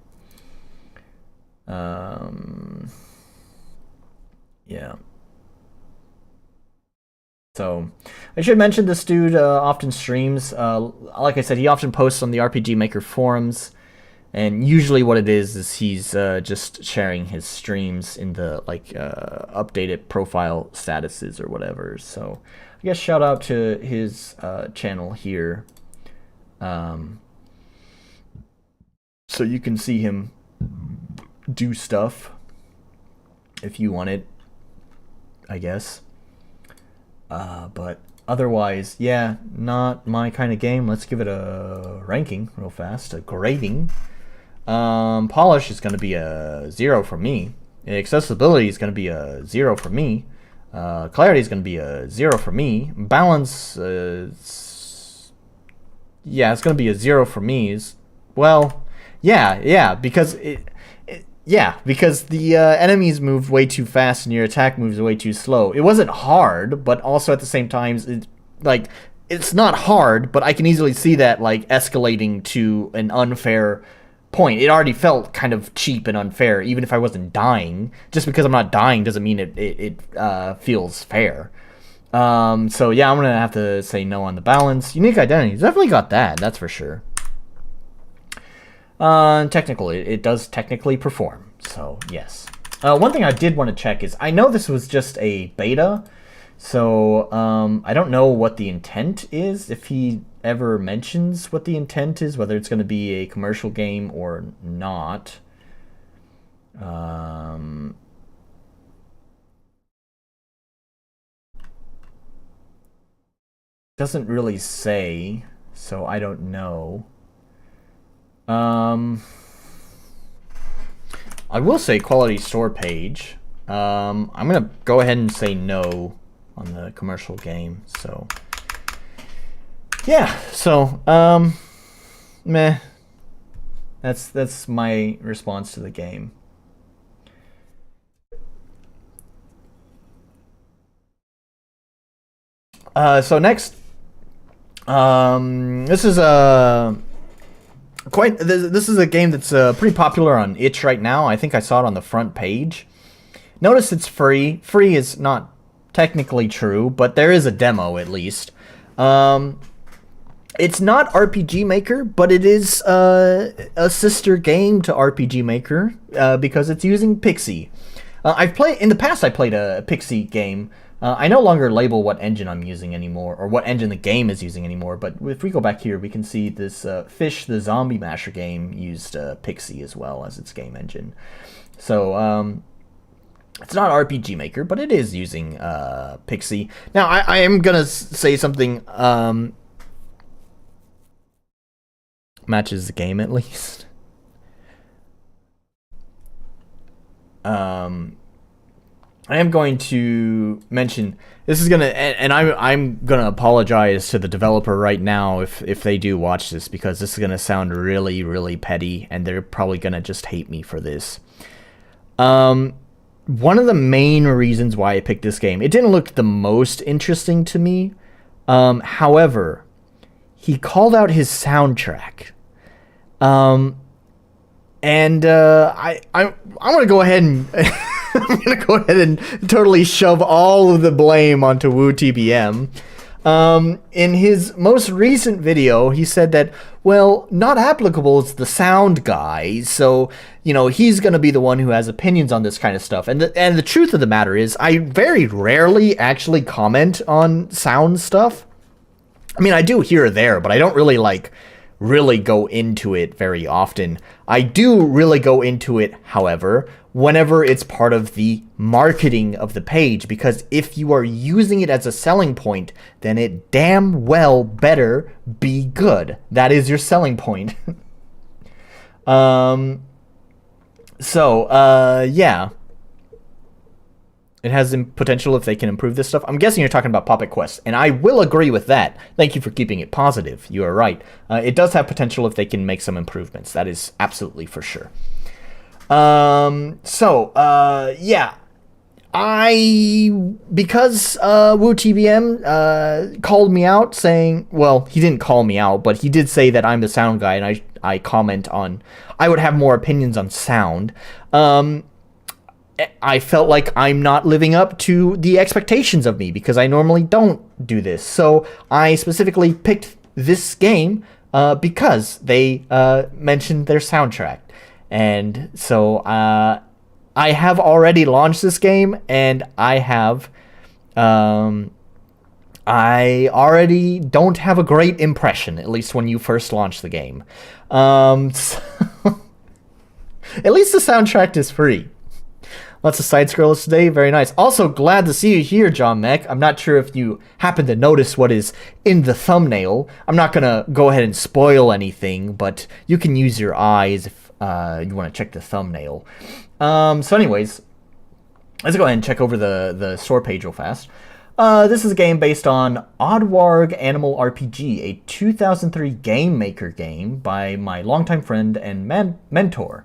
Yeah. So, I should mention this dude often streams. Like I said, he often posts on the RPG Maker forums, and usually what it is he's just sharing his streams in the updated profile statuses or whatever. So, I guess shout out to his channel here, so you can see him do stuff if you want it, I guess. But otherwise, yeah, not my kind of game. Let's give it a ranking real fast, a grading. Polish is going to be a 0 for me. Accessibility is going to be a 0 for me. Clarity is going to be a 0 for me. Balance, yeah, it's going to be a 0 for me. Well, yeah, because because the enemies moved way too fast and your attack moves way too slow. It wasn't hard, but also at the same time, it's not hard, but I can easily see that escalating to an unfair point. It already felt kind of cheap and unfair, even if I wasn't dying. Just because I'm not dying doesn't mean it feels fair. So yeah, I'm gonna have to say no on the balance. Unique identity, definitely got that. That's for sure. Technical, it does technically perform, so yes. One thing I did want to check is, I know this was just a beta, so I don't know what the intent is, if he ever mentions what the intent is, whether it's going to be a commercial game or not. Doesn't really say, so I don't know. I will say quality store page. I'm gonna go ahead and say no on the commercial game. So yeah, so meh. That's my response to the game. So next, this is a this is a game that's pretty popular on itch right now. I think I saw it on the front page. Notice it's free. Free is not technically true, but there is a demo at least. It's not RPG Maker, but it is a sister game to RPG Maker because it's using Pixie. In the past I played a Pixie game. I no longer label what engine I'm using anymore, or what engine the game is using anymore, but if we go back here, we can see this Fish the Zombie Masher game used Pixie as well as its game engine. So, it's not RPG Maker, but it is using Pixie. Now, I am going to say something matches the game at least. I am going to mention this is gonna, and I'm gonna apologize to the developer right now if they do watch this, because this is gonna sound really, really petty, and they're probably gonna just hate me for this. One of the main reasons why I picked this game, it didn't look the most interesting to me. However, he called out his soundtrack. I want to go ahead and I'm gonna go ahead and totally shove all of the blame onto WooTBM. In his most recent video, he said that, well, not applicable is the sound guy, so, you know, he's gonna be the one who has opinions on this kind of stuff. And the truth of the matter is, I very rarely actually comment on sound stuff. I mean, I do here or there, but I don't really, really go into it very often. I do really go into it, however, whenever it's part of the marketing of the page, because if you are using it as a selling point, then it damn well better be good. That is your selling point. Yeah. It has potential if they can improve this stuff. I'm guessing you're talking about Poppet Quest, and I will agree with that. Thank you for keeping it positive. You are right. It does have potential if they can make some improvements. That is absolutely for sure. Yeah. Because WooTBM called me out saying, well, he didn't call me out, but he did say that I'm the sound guy, and I comment on, I would have more opinions on sound. I felt like I'm not living up to the expectations of me, because I normally don't do this. So I specifically picked this game because they mentioned their soundtrack. And so I have already launched this game, and I already don't have a great impression, at least when you first launch the game. At least the soundtrack is free. Lots of side scrollers today. Very nice. Also, glad to see you here, John Mech. I'm not sure if you happen to notice what is in the thumbnail. I'm not going to go ahead and spoil anything, but you can use your eyes if you want to check the thumbnail. So anyways, let's go ahead and check over the store page real fast. This is a game based on Oddwarg Animal RPG, a 2003 Game Maker game by my longtime friend and mentor.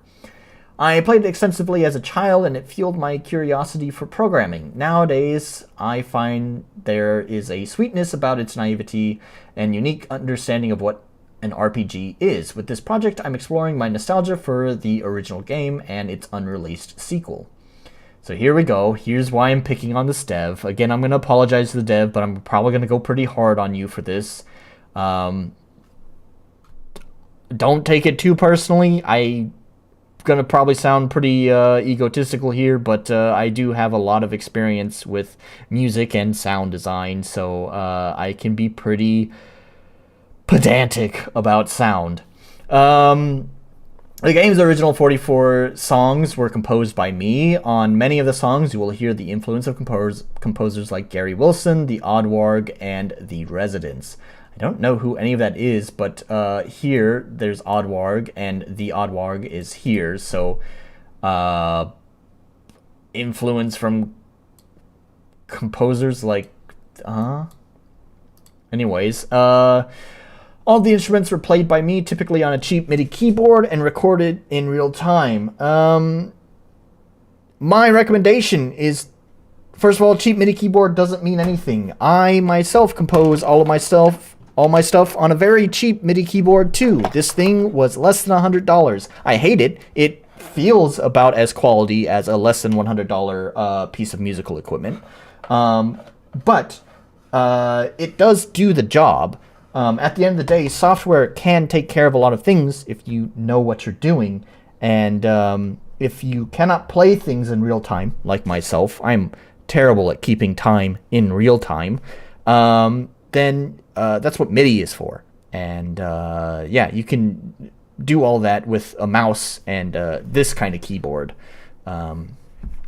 I played it extensively as a child, and it fueled my curiosity for programming. Nowadays, I find there is a sweetness about its naivety and unique understanding of what an RPG is. With this project, I'm exploring my nostalgia for the original game and its unreleased sequel. So here we go. Here's why I'm picking on this dev. Again, I'm going to apologize to the dev, but I'm probably going to go pretty hard on you for this. Don't take it too personally. I'm going to probably sound pretty egotistical here, but I do have a lot of experience with music and sound design, so I can be pretty pedantic about sound. The game's original 44 songs were composed by me. On many of the songs, you will hear the influence of composers like Gary Wilson, the Oddwarg, and the Residents. I don't know who any of that is, but here there's Oddwarg, and the Oddwarg is here, so influence from composers like... Anyways, all the instruments were played by me, typically on a cheap MIDI keyboard, and recorded in real time. My recommendation is, first of all, cheap MIDI keyboard doesn't mean anything. I myself compose all my stuff on a very cheap MIDI keyboard too. This thing was less than $100. I hate it. It feels about as quality as a less than $100 piece of musical equipment. But it does do the job. At the end of the day, software can take care of a lot of things if you know what you're doing. And if you cannot play things in real time, like myself, I'm terrible at keeping time in real time, then that's what MIDI is for. And yeah, you can do all that with a mouse and this kind of keyboard,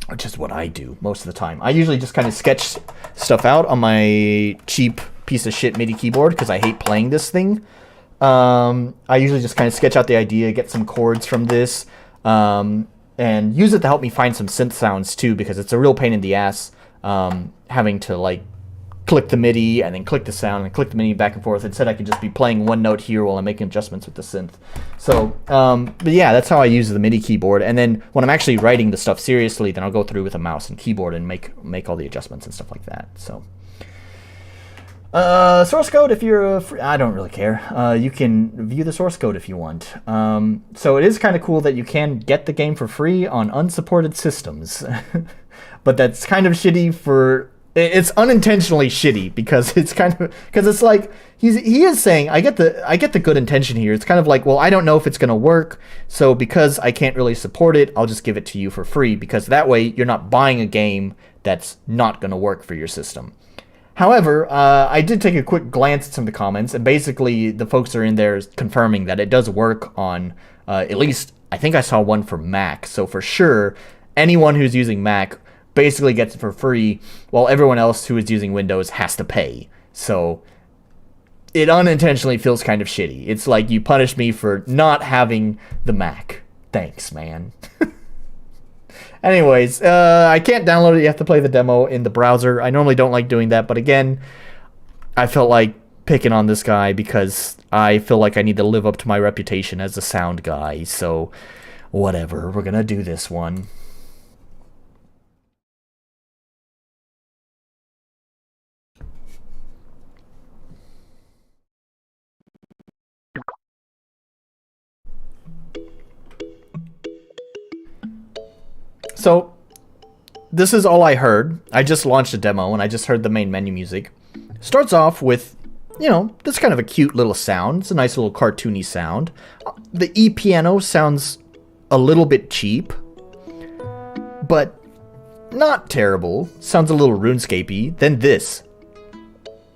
which is what I do most of the time. I usually just kind of sketch stuff out on my cheap piece of shit MIDI keyboard because I hate playing this thing. I usually just kind of sketch out the idea, get some chords from this, and use it to help me find some synth sounds too, because it's a real pain in the ass having to like click the MIDI and then click the sound and click the MIDI back and forth. Instead, I could just be playing one note here while I'm making adjustments with the synth. So, but yeah, that's how I use the MIDI keyboard. And then when I'm actually writing the stuff seriously, then I'll go through with a mouse and keyboard and make all the adjustments and stuff like that. So, source code, if you're I don't really care. You can view the source code if you want. So it is kind of cool that you can get the game for free on unsupported systems. But that's kind of shitty for... It's unintentionally shitty because it's kind of... Because it's like, he is saying, I get the good intention here. It's kind of like, well, I don't know if it's going to work, so because I can't really support it, I'll just give it to you for free, because that way you're not buying a game that's not going to work for your system. However, I did take a quick glance at some of the comments, and basically the folks are in there confirming that it does work on, at least, I think I saw one for Mac, so for sure, anyone who's using Mac basically gets it for free, while everyone else who is using Windows has to pay. So it unintentionally feels kind of shitty. It's like you punish me for not having the Mac. Thanks, man. Anyways, I can't download it. You have to play the demo in the browser. I normally don't like doing that, but again, I felt like picking on this guy because I feel like I need to live up to my reputation as a sound guy. So whatever, we're gonna do this one. So, this is all I heard. I just launched a demo, and I just heard the main menu music. Starts off with, you know, this kind of a cute little sound. It's a nice little cartoony sound. The E-piano sounds a little bit cheap, but not terrible. Sounds a little RuneScape-y. Then this.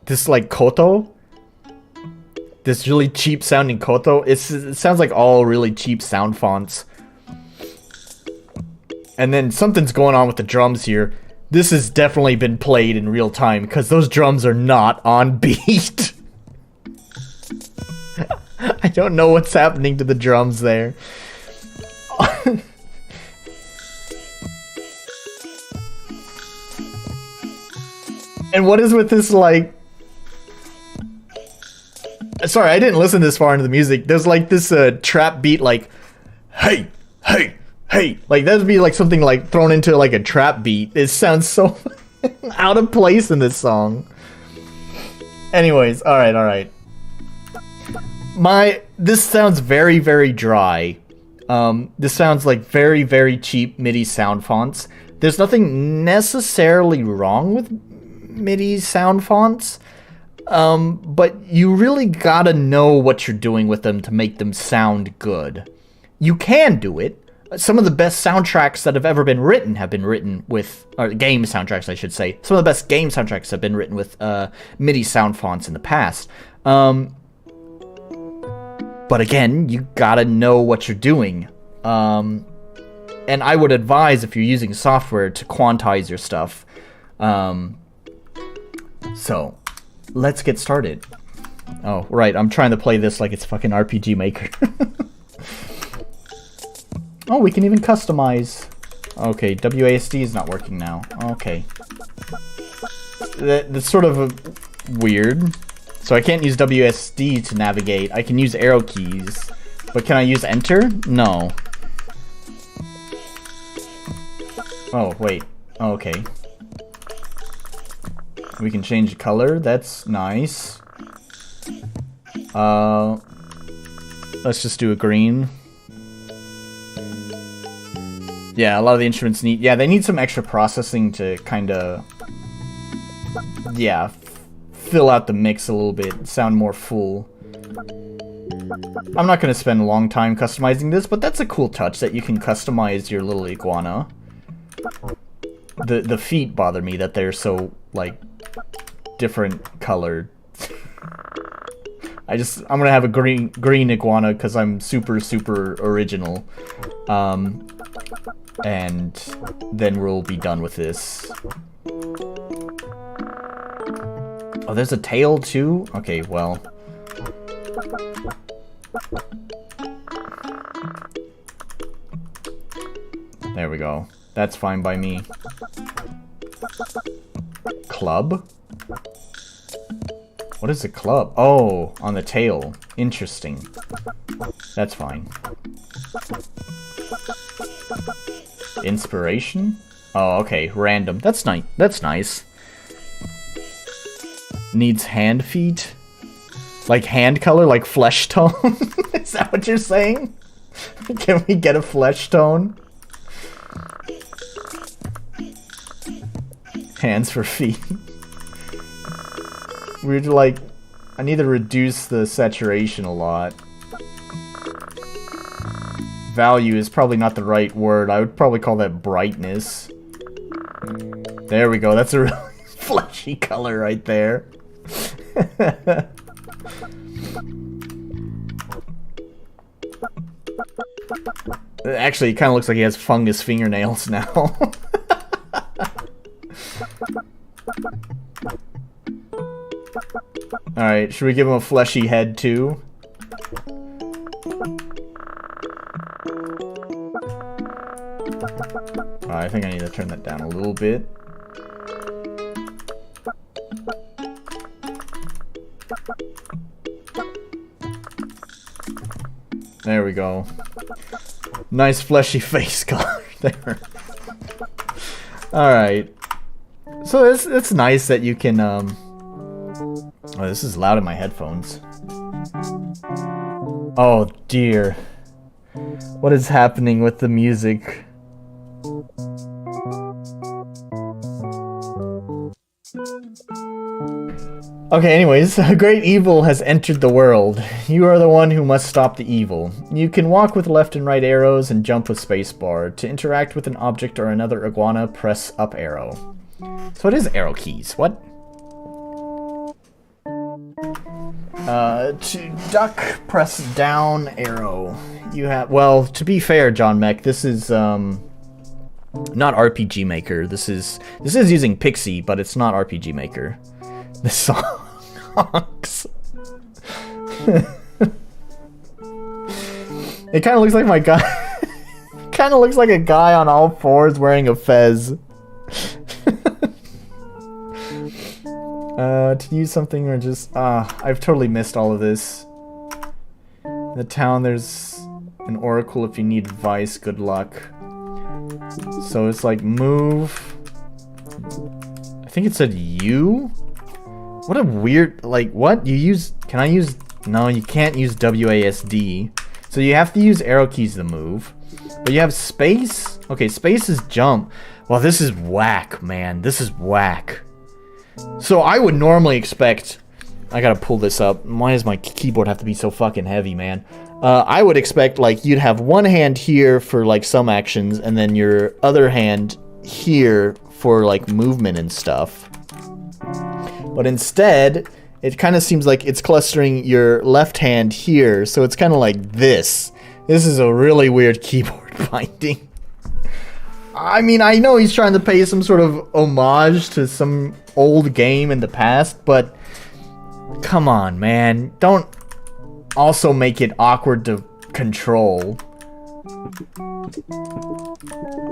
This, like, koto. This really cheap sounding koto. It sounds like all really cheap sound fonts. And then something's going on with the drums here. This has definitely been played in real time, because those drums are not on beat. I don't know what's happening to the drums there. And what is with this, like... Sorry, I didn't listen this far into the music. There's like this trap beat, like... Hey! Hey! Hey, like that'd be like something like thrown into like a trap beat. It sounds so out of place in this song. Anyways, all right. This sounds very, very dry. This sounds like very, very cheap MIDI sound fonts. There's nothing necessarily wrong with MIDI sound fonts, but you really gotta know what you're doing with them to make them sound good. You can do it. Some of the best soundtracks that have ever been written have been written with, or game soundtracks, I should say. Some of the best game soundtracks have been written with MIDI sound fonts in the past. But again, you gotta know what you're doing. And I would advise, if you're using software, to quantize your stuff. So, let's get started. Oh, right, I'm trying to play this like it's fucking RPG Maker. Oh, we can even customize. Okay, WASD is not working now. Okay. That's sort of weird. So I can't use WASD to navigate. I can use arrow keys. But can I use enter? No. Oh, wait. Oh, okay. We can change the color. That's nice. Let's just do a green. Yeah, a lot of the instruments need... Yeah, they need some extra processing to kind of... Yeah, fill out the mix a little bit, sound more full. I'm not going to spend a long time customizing this, but that's a cool touch that you can customize your little iguana. The feet bother me that they're so, like, different colored. I'm going to have a green iguana because I'm super, super original. And then we'll be done with this. Oh, there's a tail too? Okay, well. There we go. That's fine by me. Club? What is a club? Oh, on the tail. Interesting. That's fine. Inspiration? Oh, okay. Random. That's nice. That's nice. Needs hand feet? Like hand color? Like flesh tone? Is that what you're saying? Can we get a flesh tone? Hands for feet. We're like, I need to reduce the saturation a lot. Value is probably not the right word. I would probably call that brightness. There we go. That's a really fleshy color right there. Actually, it kind of looks like he has fungus fingernails now. Alright, should we give him a fleshy head too? I think I need to turn that down a little bit. There we go. Nice fleshy face color there. Alright. So it's nice that you can, oh, this is loud in my headphones. Oh dear. What is happening with the music? Okay, anyways, a great evil has entered the world. You are the one who must stop the evil. You can walk with left and right arrows and jump with spacebar. To interact with an object or another iguana, press up arrow. So it is arrow keys. What? To duck, press down arrow. You have, well, to be fair, John Mech, this is not RPG Maker. This is using Pixie, but it's not RPG Maker. The songs. It kind of looks like my guy. Kind of looks like a guy on all fours wearing a fez. To use something or just I've totally missed all of this. In the town, there's an oracle if you need advice. Good luck. So it's like move. I think it said you. What a weird, like, what? You use, can I use, no, you can't use WASD. So you have to use arrow keys to move. But you have space? Okay, space is jump. Well, this is whack, man. This is whack. So I would normally expect, I gotta pull this up. Why does my keyboard have to be so fucking heavy, man? I would expect, like, you'd have one hand here for, like, some actions, and then your other hand here for, like, movement and stuff. But instead, it kind of seems like it's clustering your left hand here, so it's kind of like this. This is a really weird keyboard binding. I mean, I know he's trying to pay some sort of homage to some old game in the past, but come on, man. Don't also make it awkward to control.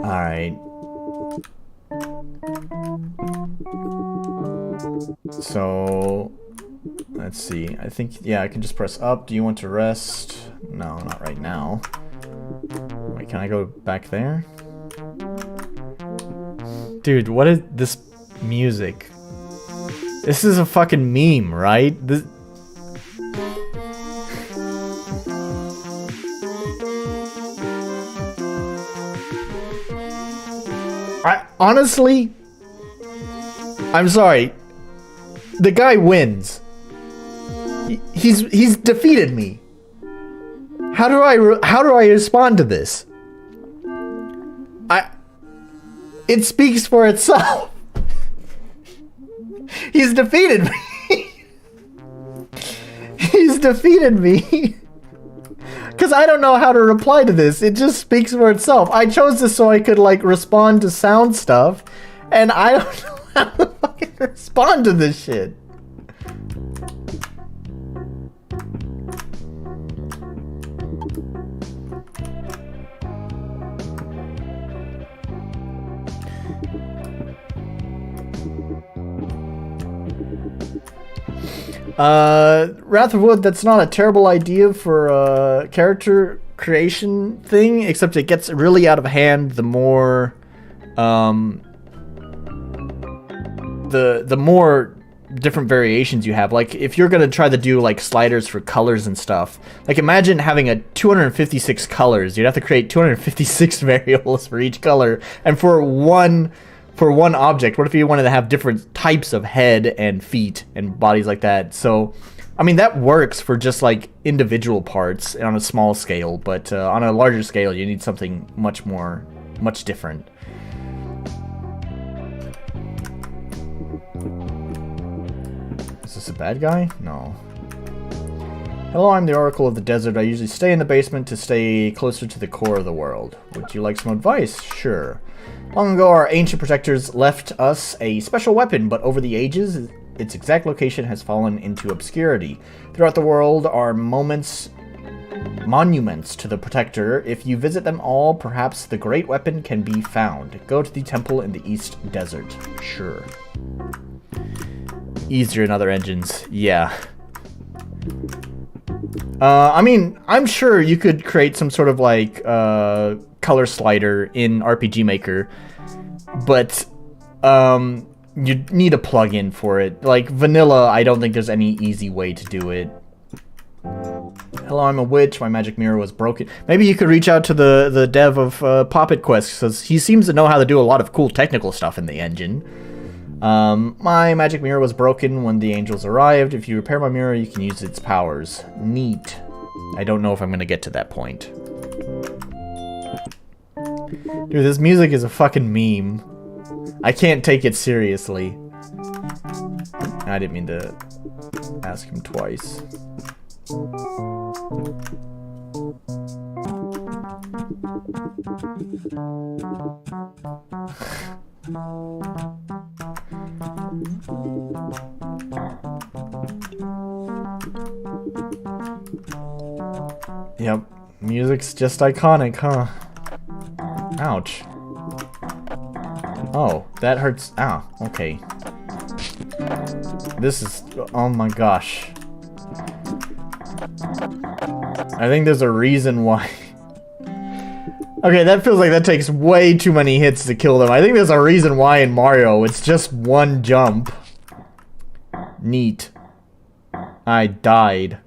Alright. So, let's see. I think, yeah, I can just press up. Do you want to rest? No, not right now. Wait, can I go back there? Dude, what is this music? This is a fucking meme, right? This... honestly, I'm sorry. The guy wins. He's defeated me. How do I respond to this? It speaks for itself. He's defeated me. He's defeated me. Because I don't know how to reply to this. It just speaks for itself. I chose this so I could, like, respond to sound stuff. And I don't know how to fucking respond to this shit. Wrath of Wood, that's not a terrible idea for a character creation thing, except it gets really out of hand the more, the more different variations you have. Like, if you're gonna try to do, like, sliders for colors and stuff, like, imagine having a 256 colors. You'd have to create 256 variables for each color, and for one object, what if you wanted to have different types of head and feet and bodies like that? So, I mean, that works for just, like, individual parts on a small scale, but on a larger scale, you need something much different. Is this a bad guy? No. Hello, I'm the Oracle of the Desert. I usually stay in the basement to stay closer to the core of the world. Would you like some advice? Sure. Long ago, our ancient protectors left us a special weapon, but over the ages, its exact location has fallen into obscurity. Throughout the world are monuments to the protector. If you visit them all, perhaps the great weapon can be found. Go to the temple in the East Desert. Sure. Easier in other engines. Yeah. I mean, I'm sure you could create some sort of, like, color slider in RPG Maker, but you need a plugin for it. Like, vanilla, I don't think there's any easy way to do it. Hello, I'm a witch. My magic mirror was broken. Maybe you could reach out to the dev of Poppet Quest, because he seems to know how to do a lot of cool technical stuff in the engine. My magic mirror was broken when the angels arrived. If you repair my mirror, you can use its powers. Neat. I don't know if I'm going to get to that point. Dude, this music is a fucking meme. I can't take it seriously. I didn't mean to ask him twice. Yep, music's just iconic, huh? Ouch. Oh, that hurts. Ow, okay. This is... oh my gosh. I think there's a reason why... okay, that feels like that takes way too many hits to kill them. I think there's a reason why in Mario it's just one jump. Neat. I died.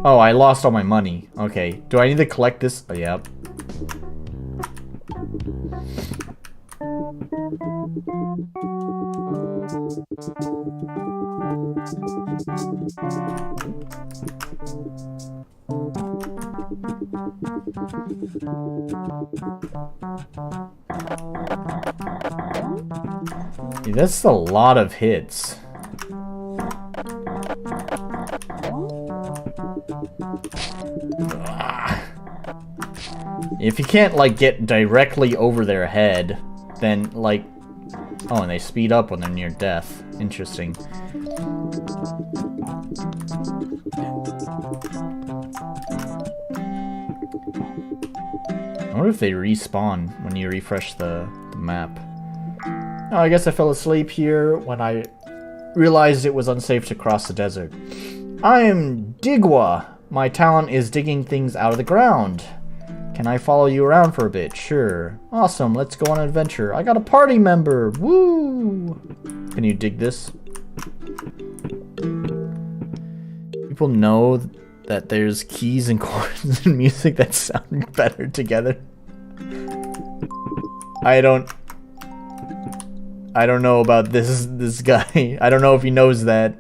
Oh, I lost all my money. Okay. Do I need to collect this? Oh, yep. Dude, that's a lot of hits. If you can't, like, get directly over their head, then, like... oh, and they speed up when they're near death. Interesting. I wonder if they respawn when you refresh the map. Oh, I guess I fell asleep here when I realized it was unsafe to cross the desert. I am Digwa. My talent is digging things out of the ground. Can I follow you around for a bit? Sure. Awesome, let's go on an adventure. I got a party member! Woo! Can you dig this? People know that there's keys and chords in music that sound better together. I don't know about this guy. I don't know if he knows that.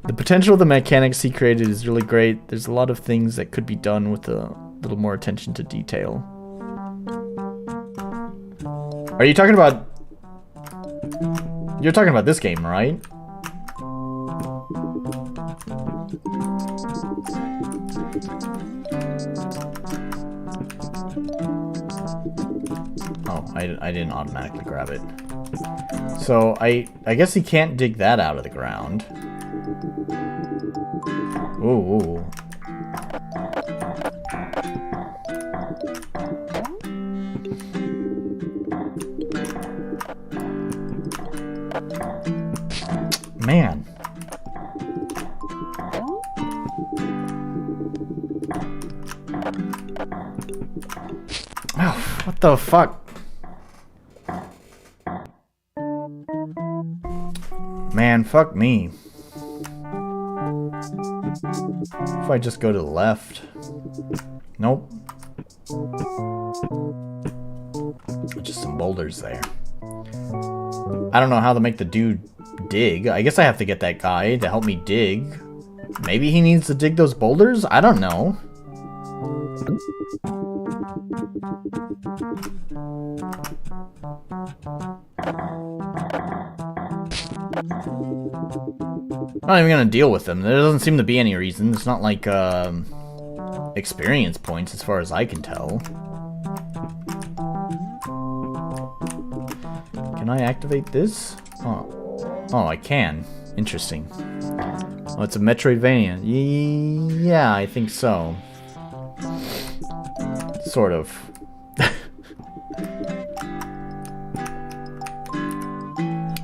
The potential of the mechanics he created is really great. There's a lot of things that could be done with a little more attention to detail. Are you talking about... you're talking about this game, right? Oh, I didn't automatically grab it. So, I guess he can't dig that out of the ground. Ooh. the fuck? Man, fuck me. If I just go to the left. Nope. Just some boulders there. I don't know how to make the dude dig. I guess I have to get that guy to help me dig. Maybe he needs to dig those boulders? I don't know. I'm not even gonna deal with them. There doesn't seem to be any reason. It's not like experience points as far as I can tell. Can I activate this? Oh, I can. Interesting. Oh, it's a Metroidvania. Yeah, I think so. Sort of.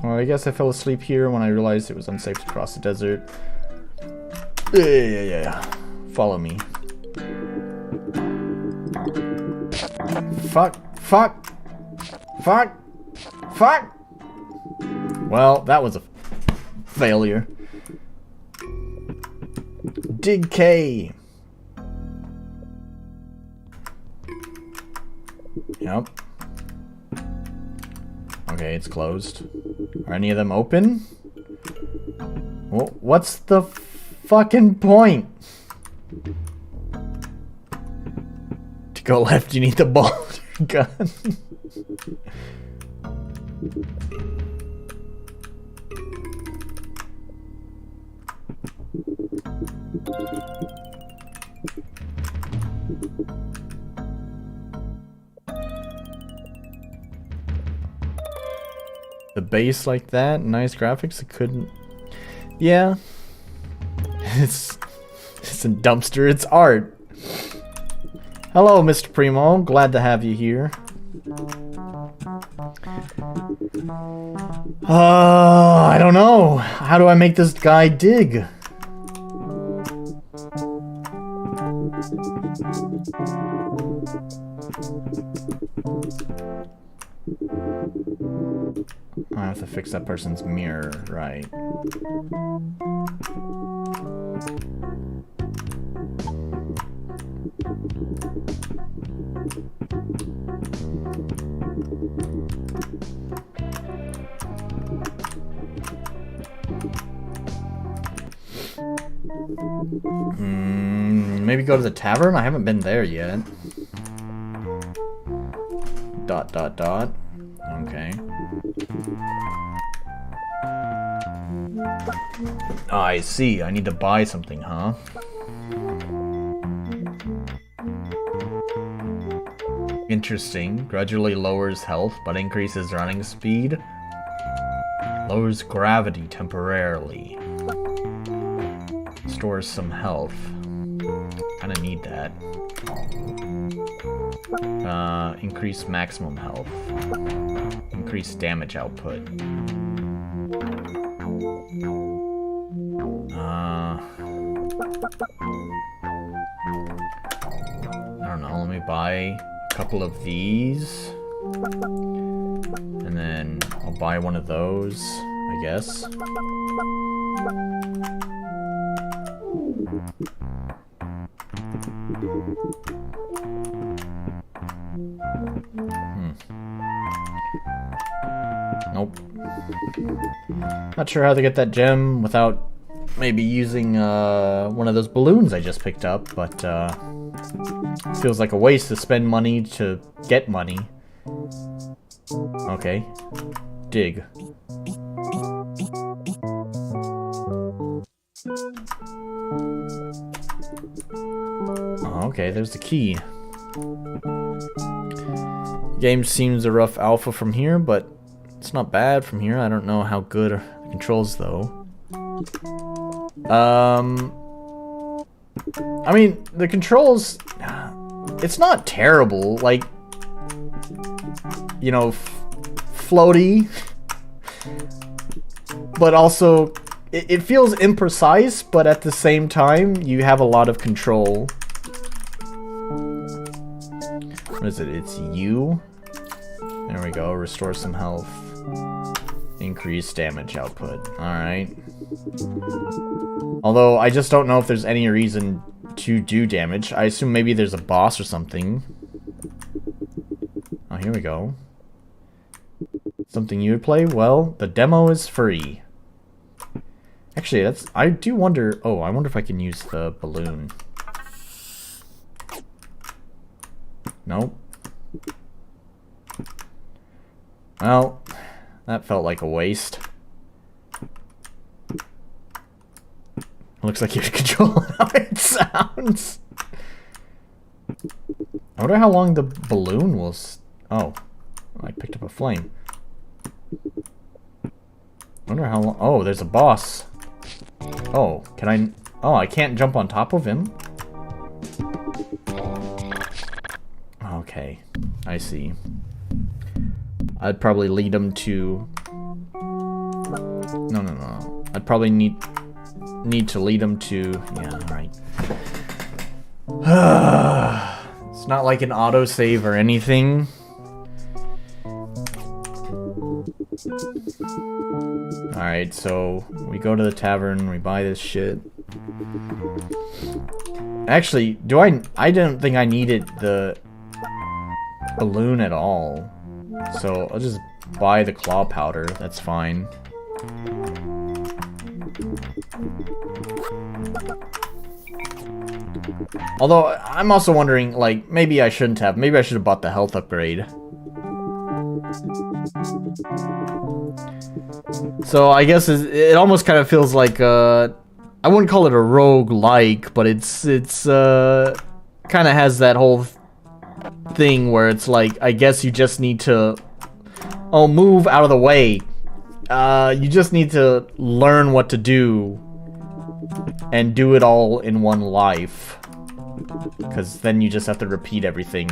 Well, I guess I fell asleep here when I realized it was unsafe to cross the desert. Yeah. Follow me. Fuck. Well, that was a failure. Dig K. Yep. Okay, it's closed. Are any of them open? Well, what's the fucking point? To go left, you need the boulder gun. The base like that, nice graphics. It couldn't. Yeah, it's a dumpster. It's art. Hello, Mr. Primo. Glad to have you here. I don't know. How do I make this guy dig? I have to fix that person's mirror, right? Maybe go to the tavern? I haven't been there yet. ... Okay. Oh, I see. I need to buy something, huh? Interesting. Gradually lowers health, but increases running speed. Lowers gravity temporarily. Stores some health. Kinda need that. Increase maximum health. Increase damage output. I don't know, let me buy a couple of these. And then I'll buy one of those, I guess. Nope. Not sure how to get that gem without maybe using one of those balloons I just picked up, but feels like a waste to spend money to get money. Okay. Dig. Oh, okay, there's the key. Game seems a rough alpha from here, but it's not bad from here. I don't know how good are the controls, though. I mean, the controls, it's not terrible. Like, you know, floaty, but also it feels imprecise, but at the same time, you have a lot of control. What is it? It's you. There we go. Restore some health. Increase damage output. Alright. Although, I just don't know if there's any reason to do damage. I assume maybe there's a boss or something. Oh, here we go. Something you would play? Well, the demo is free. Actually, that's... I do wonder... Oh, I wonder if I can use the balloon. Nope. Well, that felt like a waste. Looks like you have control how it sounds. I wonder how long the balloon will... Oh. I picked up a flame. I wonder how long... Oh, there's a boss. Oh, can I... Oh, I can't jump on top of him? Okay, I see. I'd probably lead him to... No. I'd probably need to lead him to... Yeah, alright. It's not like an autosave or anything. Alright, so we go to the tavern, we buy this shit. Actually, I didn't think I needed the balloon at all. So I'll just buy the claw powder, that's fine. Although, I'm also wondering, like, maybe I shouldn't have. Maybe I should have bought the health upgrade. So I guess it almost kind of feels like, I wouldn't call it a rogue-like, but it's kind of has that whole thing where it's like, I guess you just need to, oh, move out of the way. You just need to learn what to do and do it all in one life. Because then you just have to repeat everything.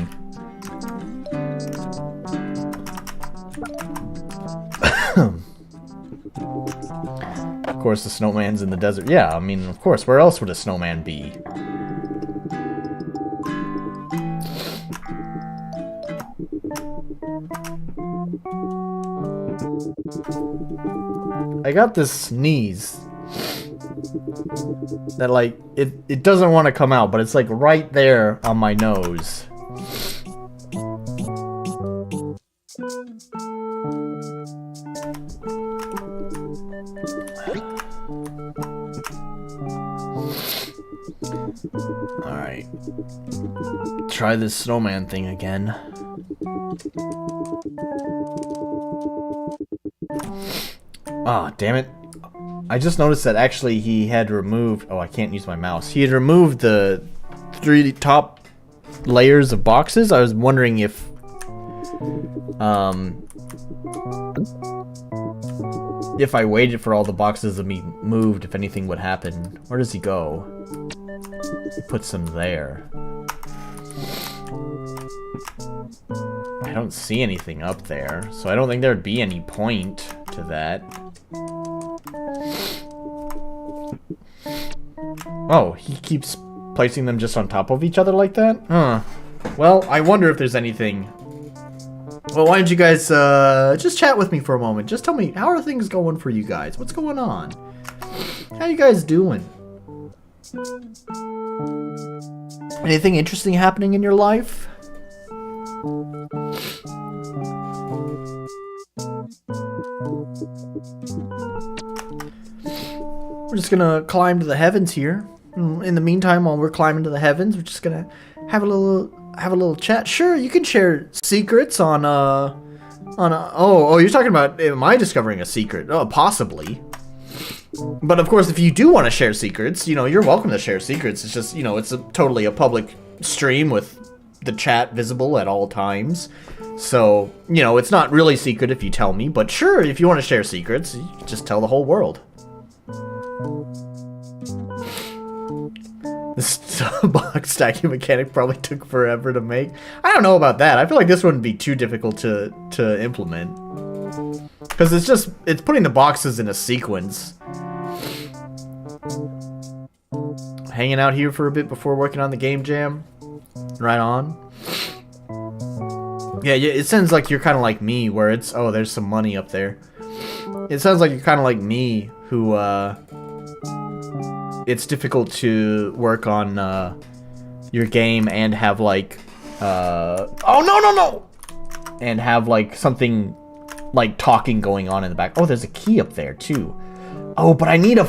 Of course, the snowman's in the desert. Yeah, I mean, of course. Where else would a snowman be? I got this sneeze that, like, it doesn't want to come out, but it's like right there on my nose. Alright. Try this snowman thing again. Ah, damn it. I just noticed that actually he had removed... Oh, I can't use my mouse. He had removed the 3 top layers of boxes. I was wondering if... if I waited for all the boxes to be moved, if anything would happen. Where does he go? He puts them there. I don't see anything up there, so I don't think there'd be any point to that. Oh, he keeps placing them just on top of each other like that? Huh. Well, I wonder if there's anything... Well, why don't you guys just chat with me for a moment. Just tell me, how are things going for you guys? What's going on? How you guys doing? Anything interesting happening in your life? We're just gonna climb to the heavens here. In the meantime, while we're climbing to the heavens, we're just gonna have a little chat. Sure, you can share secrets on oh, you're talking about, am I discovering a secret? Oh, possibly. But of course, if you do want to share secrets, you know, you're welcome to share secrets. It's just, you know, it's totally a public stream with the chat visible at all times. So, you know, it's not really secret if you tell me, but sure, if you want to share secrets, you just tell the whole world. This box stacking mechanic probably took forever to make. I don't know about that. I feel like this wouldn't be too difficult to implement. Because it's putting the boxes in a sequence. Hanging out here for a bit before working on the game jam. Right on. Yeah, it sounds like you're kind of like me, where it's, oh, there's some money up there. It sounds like you're kind of like me, who, it's difficult to work on, your game and have, like, oh, no! And have, like, something, like, talking going on in the back. Oh, there's a key up there, too. Oh, but I need a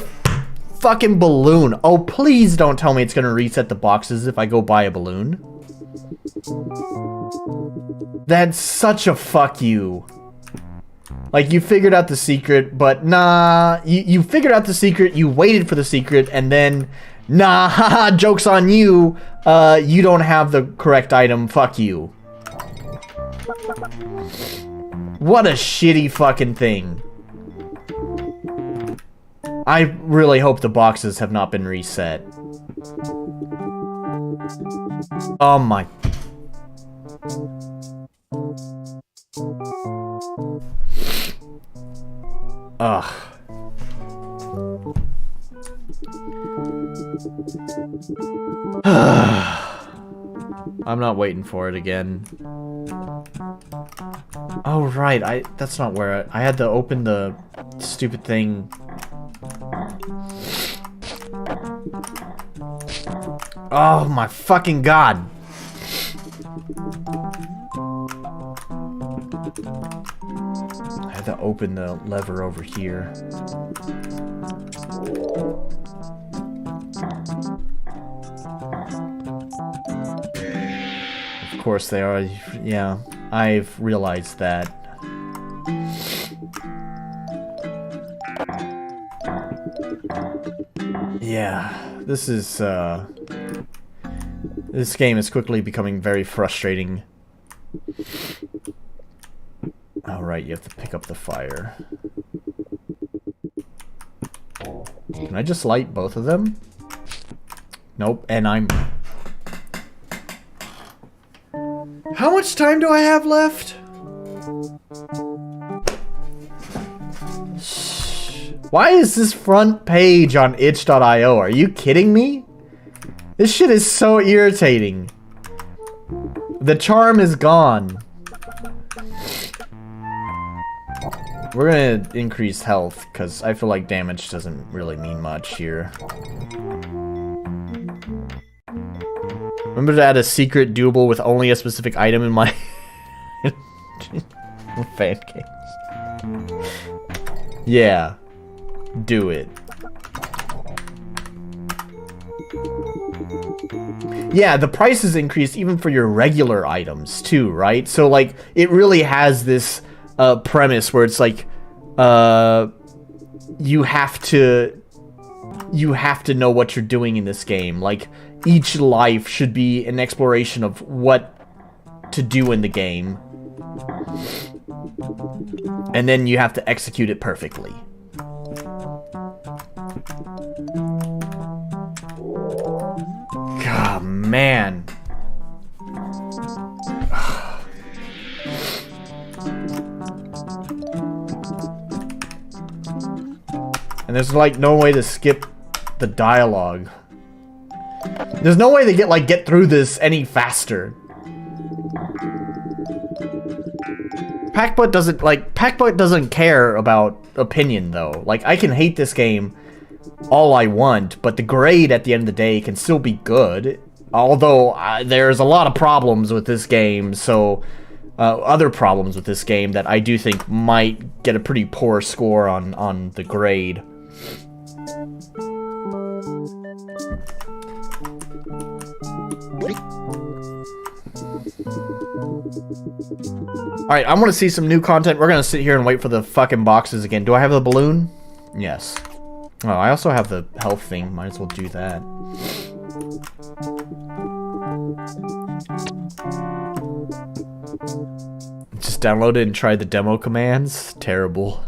fucking balloon. Oh, please don't tell me it's gonna reset the boxes if I go buy a balloon. That's such a fuck you. Like, you figured out the secret, but nah. You figured out the secret, you waited for the secret, and then, nah, haha, joke's on you. You don't have the correct item, fuck you. What a shitty fucking thing. I really hope the boxes have not been reset. Oh my... Ugh. I'm not waiting for it again. Oh, right. That's not where I had to open the stupid thing. Oh my fucking god. I had to open the lever over here. Of course they are. Yeah, I've realized that. Yeah, this is, this game is quickly becoming very frustrating. Alright, you have to pick up the fire. Can I just light both of them? Nope, and I'm... How much time do I have left? Why is this front page on itch.io? Are you kidding me? This shit is so irritating. The charm is gone. We're gonna increase health, because I feel like damage doesn't really mean much here. Remember to add a secret doable with only a specific item in my fan games. Yeah. Do it. Yeah, the price is increased even for your regular items too, right? So like it really has this premise where it's like you have to know what you're doing in this game. Like each life should be an exploration of what to do in the game. And then you have to execute it perfectly. God, man. And there's like no way to skip the dialogue. There's no way to get through this any faster. PACBUT doesn't care about opinion though. Like I can hate this game all I want, but the grade at the end of the day can still be good. Although there's a lot of problems with this game, so other problems with this game that I do think might get a pretty poor score on the grade. Alright, I want to see some new content. We're going to sit here and wait for the fucking boxes again. Do I have the balloon? Yes. Oh, I also have the health thing. Might as well do that. Just download it and try the demo commands. Terrible.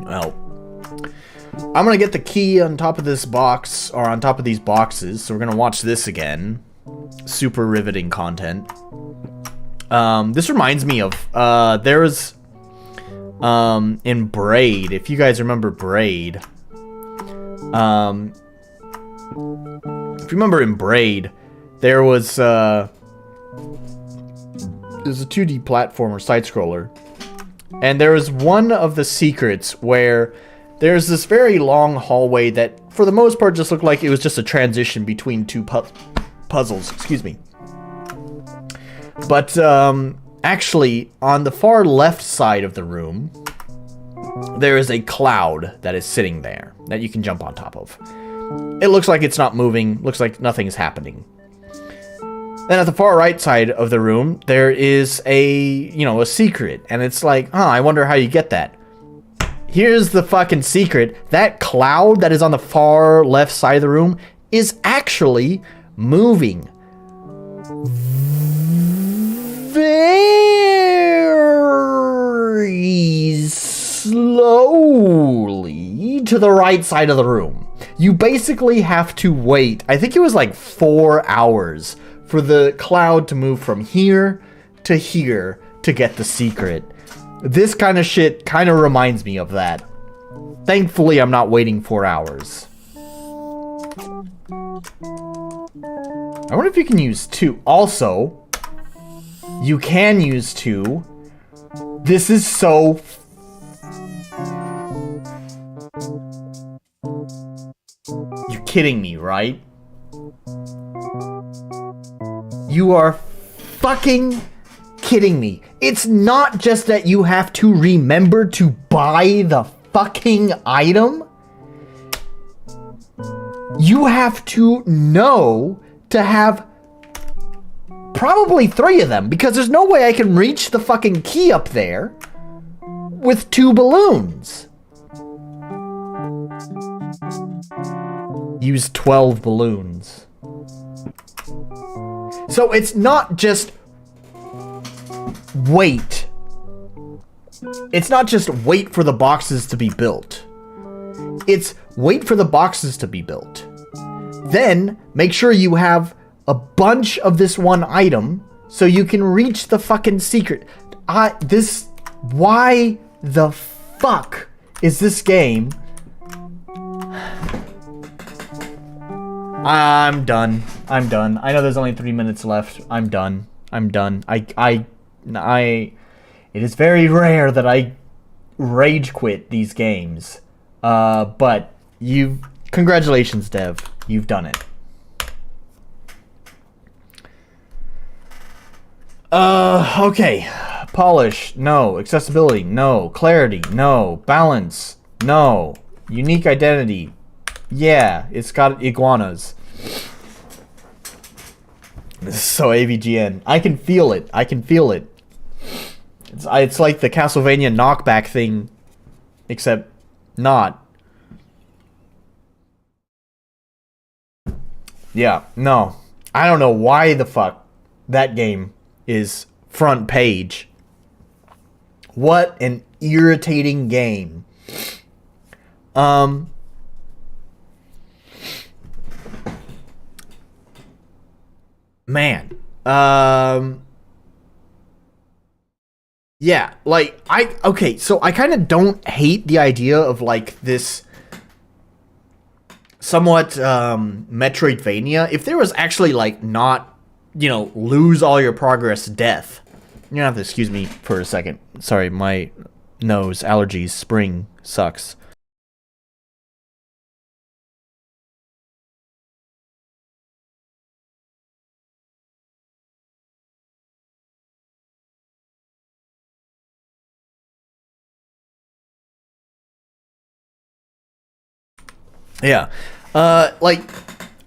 Well, I'm gonna get the key on top of this box, or on top of these boxes, so we're gonna watch this again. Super riveting content. This reminds me of, there was, in Braid, if you guys remember Braid, if you remember in Braid, there was, there's a 2D platformer, side-scroller, and there was one of the secrets where there's this very long hallway that, for the most part, just looked like it was just a transition between two puzzles, excuse me. But, actually, on the far left side of the room, there is a cloud that is sitting there that you can jump on top of. It looks like it's not moving, looks like nothing's happening. Then at the far right side of the room, there is a secret, and it's like, I wonder how you get that. Here's the fucking secret. That cloud that is on the far left side of the room is actually moving very slowly to the right side of the room. You basically have to wait, I think it was like 4 hours, for the cloud to move from here to here to get the secret. This kind of shit kind of reminds me of that. Thankfully, I'm not waiting 4 hours. I wonder if you can use 2. Also, you can use 2. This is so... You're kidding me, right? You are fucking kidding me. It's not just that you have to remember to buy the fucking item. You have to know to have probably 3 of them, because there's no way I can reach the fucking key up there with 2 balloons. Use 12 balloons. So it's not just wait. It's not just wait for the boxes to be built. It's wait for the boxes to be built. Then make sure you have a bunch of this one item so you can reach the fucking secret. Why the fuck is this game? I'm done. I'm done. I know there's only 3 minutes left. I'm done. I'm done. It is very rare that I rage quit these games. But congratulations, Dev. You've done it. Okay. Polish, no. Accessibility, no. Clarity, no. Balance, no. Unique identity, yeah. It's got iguanas. This is so AVGN. I can feel it. I can feel it. It's like the Castlevania knockback thing, except not. Yeah, no. I don't know why the fuck that game is front page. What an irritating game. Man. Yeah, like, okay, so I kind of don't hate the idea of, like, this somewhat, Metroidvania. If there was actually, like, not, lose all your progress death. You're gonna have to excuse me for a second. Sorry, my nose, allergies, spring sucks. Yeah. Like,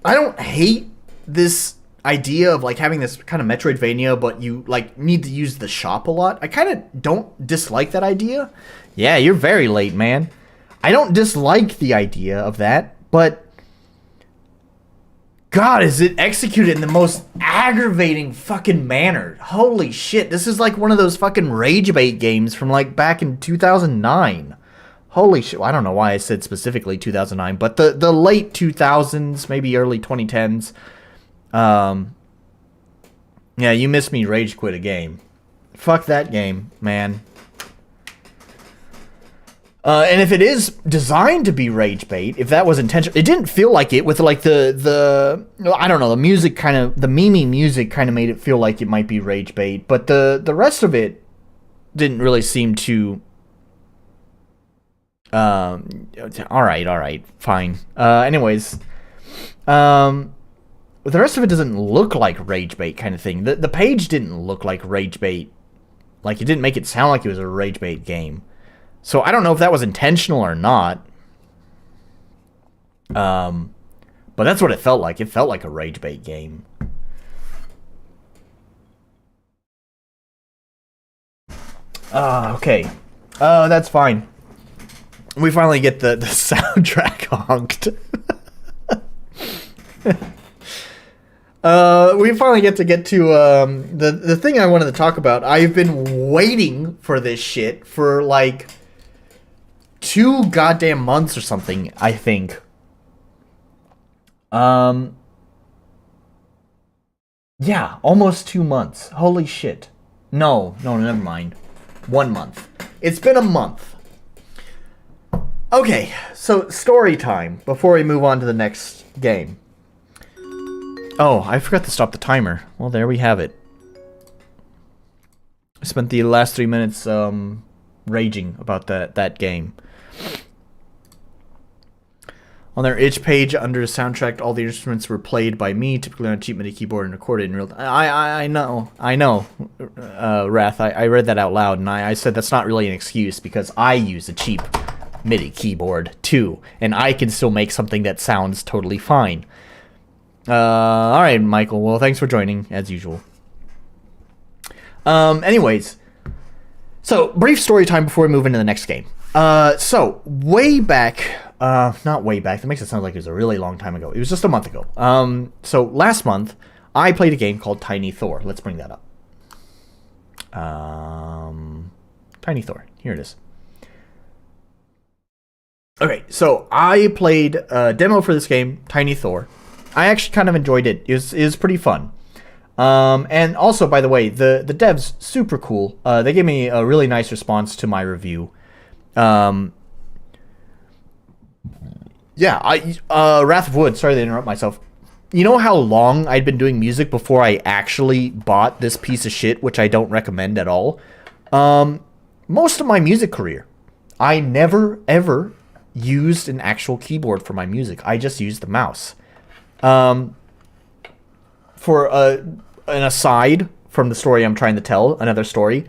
I don't hate this idea of, like, having this kind of Metroidvania, but you, like, need to use the shop a lot. I kind of don't dislike that idea. Yeah, you're very late, man. I don't dislike the idea of that, but God, is it executed in the most aggravating fucking manner. Holy shit, this is like one of those fucking rage bait games from, like, back in 2009. Holy shit. I don't know why I said specifically 2009, but the late 2000s, maybe early 2010s. Yeah, you missed me rage quit a game. Fuck that game, man. And if it is designed to be rage bait, if that was intentional, it didn't feel like it with like the I don't know, the music kind of, the meme music kind of made it feel like it might be rage bait, but the rest of it didn't really seem to. All right, fine. Anyways, the rest of it doesn't look like rage bait kind of thing. The page didn't look like rage bait, like it didn't make it sound like it was a rage bait game. So I don't know if that was intentional or not. But that's what it felt like. It felt like a rage bait game. Okay. That's fine. We finally get the soundtrack honked. We finally get to the thing I wanted to talk about. I've been waiting for this shit for like 2 goddamn months or something, I think. Yeah, almost 2 months. Holy shit. No, never mind. 1 month. It's been a month. Okay, so story time before we move on to the next game. Oh, I forgot to stop the timer. Well, there we have it. I spent the last 3 minutes raging about that game. On their itch page, under the soundtrack, all the instruments were played by me, typically on a cheap MIDI keyboard and recorded in real time. I know, Wrath. I read that out loud, and I said that's not really an excuse, because I use a cheap MIDI keyboard, too, and I can still make something that sounds totally fine. Alright, Michael, well, thanks for joining, as usual. Anyways, so, brief story time before we move into the next game. So, way back, not way back, that makes it sound like it was a really long time ago. It was just a month ago. So, last month, I played a game called Tiny Thor. Let's bring that up. Tiny Thor, here it is. Okay, so, I played a demo for this game, Tiny Thor. I actually kind of enjoyed it. It was pretty fun. And also, by the way, the devs, super cool. They gave me a really nice response to my review. Yeah, Wrath of Wood, sorry to interrupt myself. You know how long I'd been doing music before I actually bought this piece of shit, which I don't recommend at all? Most of my music career, I never, ever used an actual keyboard for my music. I just used the mouse. For an aside from the story I'm trying to tell, another story.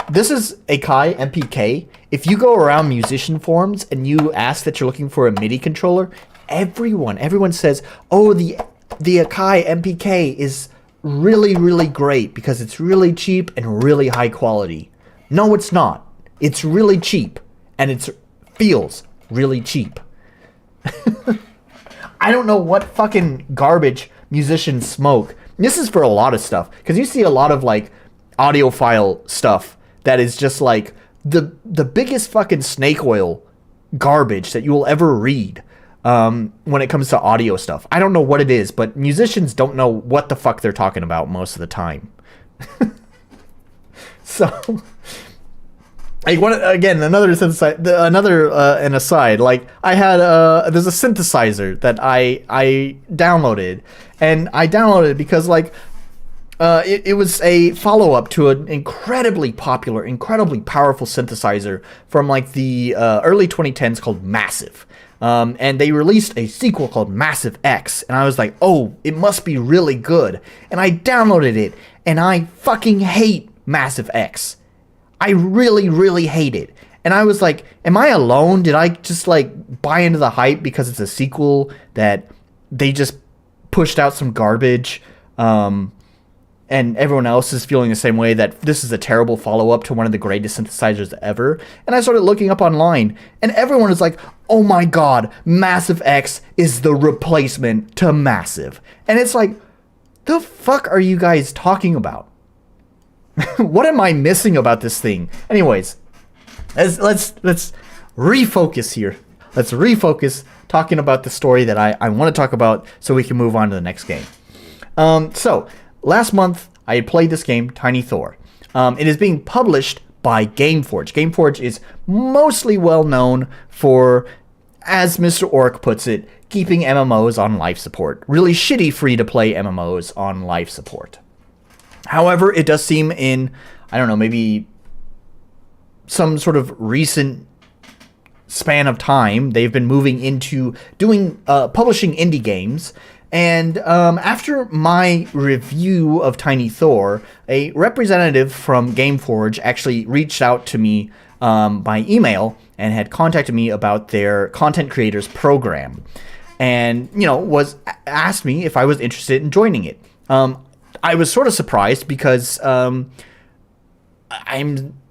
This is Akai MPK. If you go around musician forums and you ask that you're looking for a MIDI controller, everyone says, oh, the Akai MPK is really, really great because it's really cheap and really high quality. No, it's not. It's really cheap and it feels really cheap. I don't know what fucking garbage musicians smoke. This is for a lot of stuff, because you see a lot of like audiophile stuff that is just like the biggest fucking snake oil garbage that you will ever read when it comes to audio stuff. I don't know what it is, but musicians don't know what the fuck they're talking about most of the time. So, like, another synthesizer, an aside. Like, I had there's a synthesizer that I downloaded, and I downloaded it because like it was a follow-up to an incredibly popular, incredibly powerful synthesizer from like the early 2010s called Massive. And they released a sequel called Massive X, and I was like, oh, it must be really good. And I downloaded it, and I fucking hate Massive X. I really, really hate it. And I was like, am I alone? Did I just like buy into the hype because it's a sequel that they just pushed out some garbage? And everyone else is feeling the same way, that this is a terrible follow-up to one of the greatest synthesizers ever. And I started looking up online, and everyone is like, oh my god, Massive X is the replacement to Massive. And it's like, the fuck are you guys talking about? What am I missing about this thing? Anyways, let's refocus here. Let's refocus talking about the story that I want to talk about so we can move on to the next game. So, last month, I had played this game, Tiny Thor. It is being published by Gameforge. Gameforge is mostly well known for, as Mr. Orc puts it, keeping MMOs on life support. Really shitty free-to-play MMOs on life support. However, it does seem in, I don't know, maybe some sort of recent span of time, they've been moving into doing publishing indie games. And after my review of Tiny Thor, a representative from Gameforge actually reached out to me by email and had contacted me about their content creators program, and asked me if I was interested in joining it. I was sort of surprised because I'm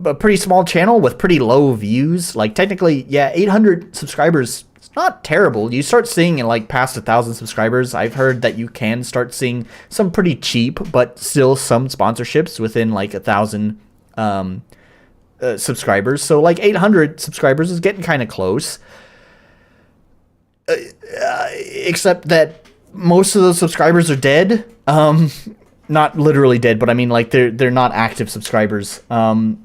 a pretty small channel with pretty low views. Like, technically, yeah, 800 subscribers, it's not terrible. You start seeing in, like, past 1,000 subscribers, I've heard that you can start seeing some pretty cheap, but still some sponsorships within, like, 1,000 subscribers. So, like, 800 subscribers is getting kind of close. Except that most of those subscribers are dead. Not literally dead, but I mean, like, they're not active subscribers. So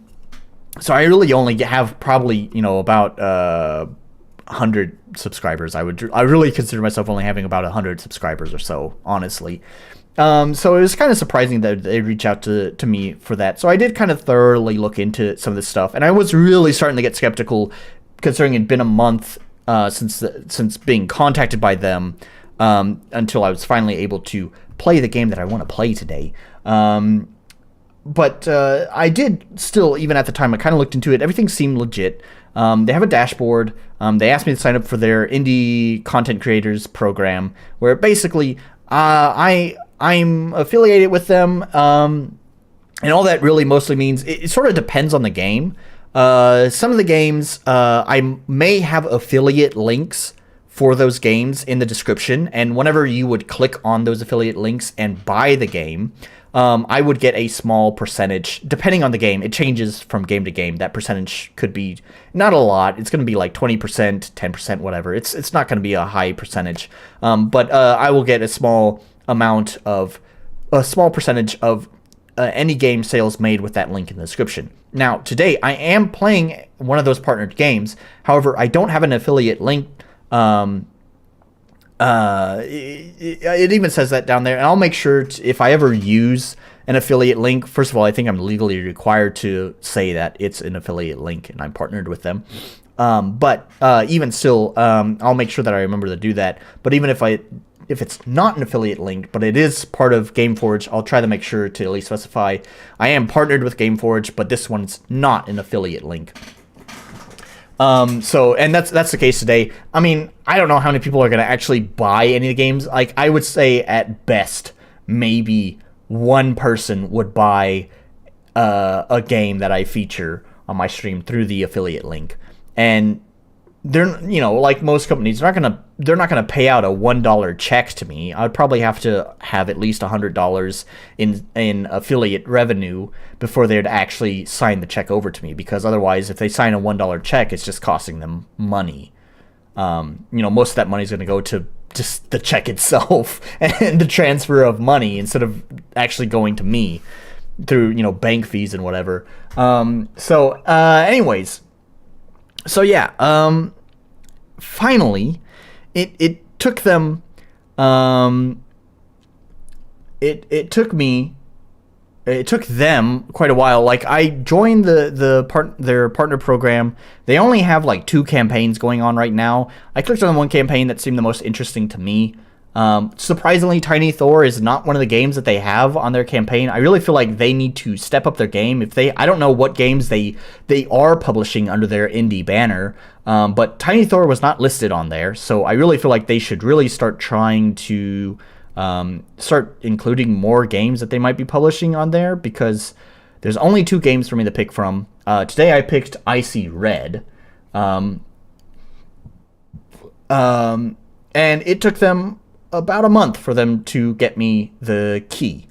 I really only have probably, about 100 subscribers. I really consider myself only having about 100 subscribers or so, honestly. So it was kind of surprising that they reached out to me for that. So I did kind of thoroughly look into some of this stuff, and I was really starting to get skeptical, considering it'd been a month since being contacted by them, until I was finally able to play the game that I want to play today. But I did still, even at the time, I kind of looked into it. Everything seemed legit. They have a dashboard. They asked me to sign up for their indie content creators program, where basically I'm affiliated with them. And all that really mostly means, it sort of depends on the game. Some of the games, I may have affiliate links for those games in the description, and whenever you would click on those affiliate links and buy the game, I would get a small percentage, depending on the game. It changes from game to game. That percentage could be not a lot. It's going to be like 20%, 10%, whatever. It's not going to be a high percentage, but I will get a small percentage of any game sales made with that link in the description. Now, today I am playing one of those partnered games. However, I don't have an affiliate link. It even says that down there, and I'll make sure if I ever use an affiliate link. First of all, I think I'm legally required to say that it's an affiliate link and I'm partnered with them. But even still, I'll make sure that I remember to do that. But even if it's not an affiliate link, but it is part of Gameforge, I'll try to make sure to at least specify I am partnered with Gameforge, but this one's not an affiliate link. And that's the case today. I mean, I don't know how many people are going to actually buy any of the games. Like, I would say at best, maybe one person would buy a game that I feature on my stream through the affiliate link. And they're, like most companies, they're not gonna pay out a $1 check to me. I'd probably have to have at least $100 in affiliate revenue before they'd actually sign the check over to me, because otherwise, if they sign a $1 check, it's just costing them money. Most of that money is going to go to just the check itself and the transfer of money, instead of actually going to me through, bank fees and whatever. Anyways, so yeah, finally, it took them, it took them quite a while. Like, I joined their partner program. They only have like 2 campaigns going on right now. I clicked on the one campaign that seemed the most interesting to me. Surprisingly, Tiny Thor is not one of the games that they have on their campaign. I really feel like they need to step up their game. I don't know what games they are publishing under their indie banner, but Tiny Thor was not listed on there. So I really feel like they should really start trying to start including more games that they might be publishing on there, because there's only 2 games for me to pick from. Today I picked Icy Red. And it took them about a month for them to get me the key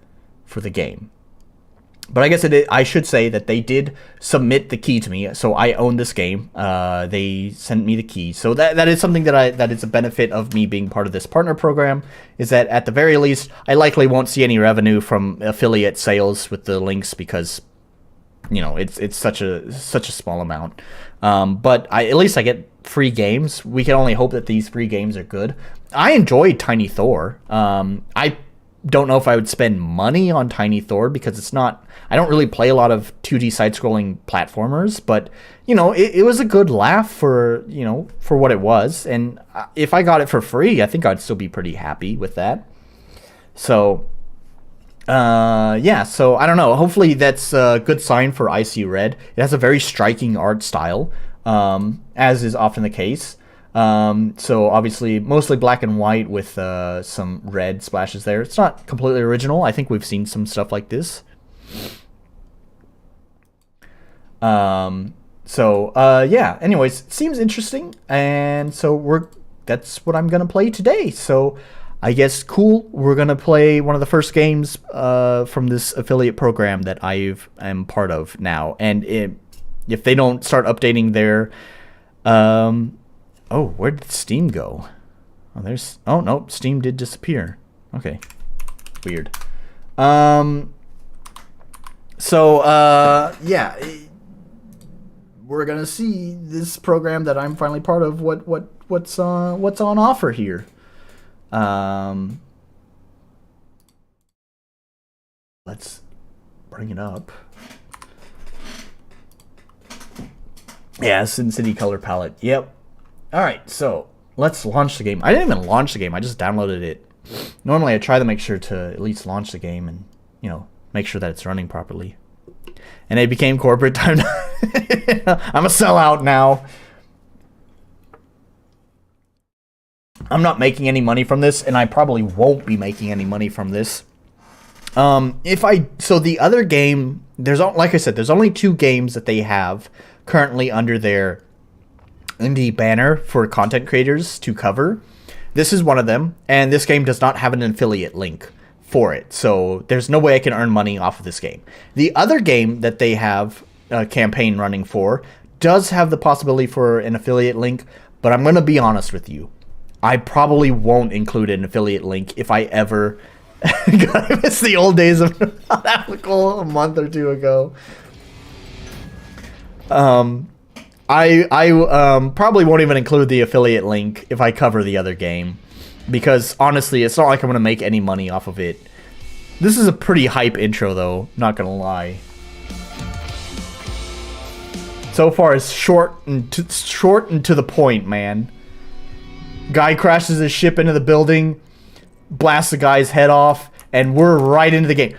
for the game. But I guess I should say that they did submit the key to me, so I own this game. They sent me the key, so that is something that is a benefit of me being part of this partner program. Is that at the very least, I likely won't see any revenue from affiliate sales with the links because, you know, it's such a small amount. But at least I get free games. We can only hope that these free games are good. I enjoyed Tiny Thor. I don't know if I would spend money on Tiny Thor because it's not. I don't really play a lot of 2D side-scrolling platformers, but you know, it was a good laugh for, you know, for what it was. And if I got it for free, I think I'd still be pretty happy with that. So, yeah. So I don't know. Hopefully that's a good sign for Icy Red. It has a very striking art style, as is often the case. So obviously mostly black and white with some red splashes there. It's not completely original. I think we've seen some stuff like this. Yeah, anyways, it seems interesting, and so that's what I'm gonna play today. So I guess cool, we're gonna play one of the first games from this affiliate program that I'm part of now. And if they don't start updating their oh, where did Steam go? Oh no, Steam did disappear. Okay. Weird. Yeah, we're gonna see this program that I'm finally part of. What's on offer here? Let's bring it up. Yeah, Sin City color palette. Yep. All right, so let's launch the game. I didn't even launch the game. I just downloaded it. Normally, I try to make sure to at least launch the game and, you know, make sure that it's running properly. And it became corporate time. I'm a sellout now. I'm not making any money from this, and I probably won't be making any money from this. So the other game, like I said, there's only 2 games that they have currently under their indie banner for content creators to cover. This is one of them, and this game does not have an affiliate link for it, so there's no way I can earn money off of this game. The other game that they have a campaign running for does have the possibility for an affiliate link, but I'm going to be honest with you. I probably won't include an affiliate link if I ever... God, I miss the old days of Applicable a month or 2 ago. I probably won't even include the affiliate link if I cover the other game, because honestly, it's not like I'm gonna make any money off of it. This is a pretty hype intro, though, not gonna lie. So far, it's short and to the point, man. Guy crashes his ship into the building, blasts the guy's head off, and we're right into the game.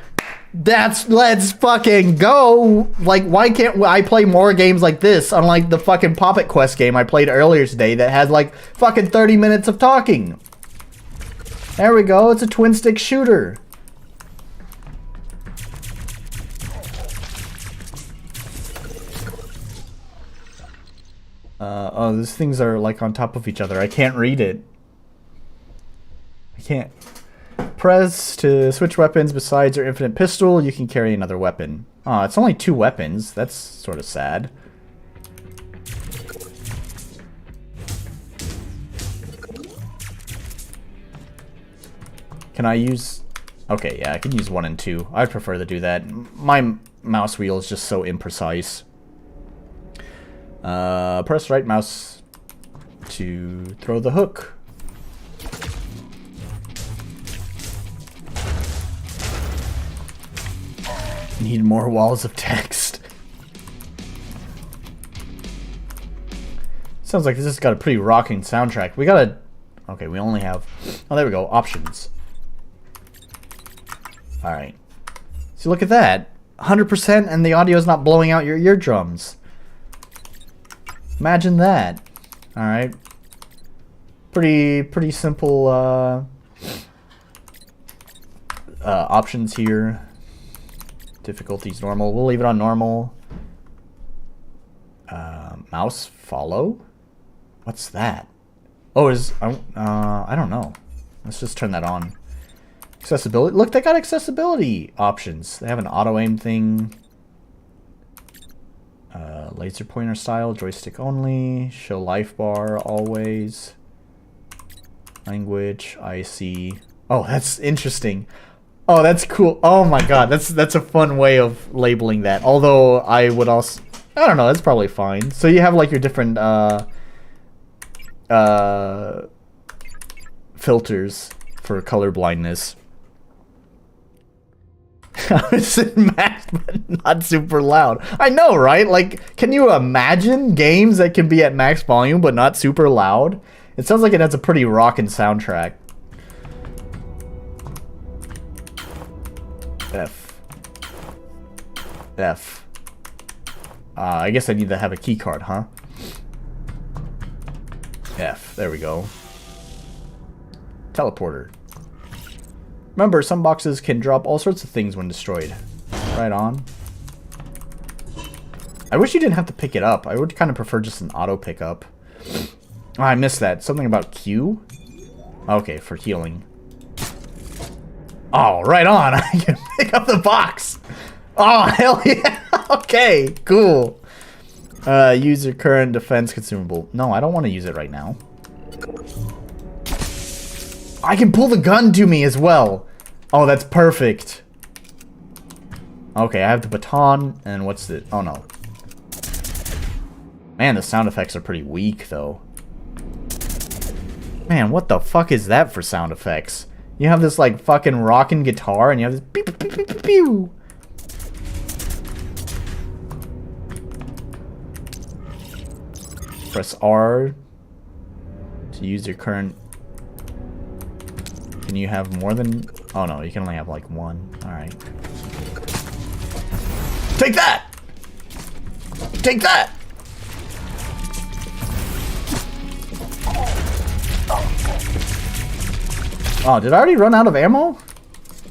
Let's fucking go. Like, why can't I play more games like this, unlike the fucking Poppet Quest game I played earlier today that had like fucking 30 minutes of talking? There we go, it's a twin stick shooter. Oh, these things are like on top of each other. I can't read it. I can't. Press to switch weapons. Besides your infinite pistol, you can carry another weapon. Oh, it's only 2 weapons. That's sort of sad. Can I use... Okay, yeah, I can use 1 and 2. I'd prefer to do that. My mouse wheel is just so imprecise. Press right mouse to throw the hook. Need more walls of text. Sounds like this has got a pretty rocking soundtrack. We gotta... Okay, we only have... Oh, there we go. Options. Alright. So look at that. 100% and the audio is not blowing out your eardrums. Imagine that. Alright. Pretty simple options here. Difficulty's normal. We'll leave it on normal. Mouse follow? What's that? Oh, I don't know. Let's just turn that on. Accessibility. Look, they got accessibility options. They have an auto-aim thing. Laser pointer style, joystick only. Show life bar always. Language, IC. Oh, that's interesting. Oh, that's cool. Oh my god, that's a fun way of labeling that. Although I would also, I don't know, that's probably fine. So you have like your different filters for color blindness. It's in max, but not super loud. I know, right? Like, can you imagine games that can be at max volume but not super loud? It sounds like it has a pretty rockin' soundtrack. F. I guess I need to have a key card, huh? F. There we go. Teleporter. Remember, some boxes can drop all sorts of things when destroyed. Right on. I wish you didn't have to pick it up. I would kind of prefer just an auto pickup. Oh, I missed that. Something about Q? Okay, for healing. Oh, right on. I can pick up the box. Oh, hell yeah. Okay, cool. Use your current defense consumable. No, I don't want to use it right now. I can pull the gun to me as well. Oh, that's perfect. Okay, I have the baton, and what's the... Oh, no. Man, the sound effects are pretty weak, though. Man, what the fuck is that for sound effects? You have this, like, fucking rockin' guitar, and you have this... Pew, pew, pew, pew, pew. Press R to use your current... Can you have more than... Oh no, you can only have like one. Alright. Take that! Take that! Oh, did I already run out of ammo?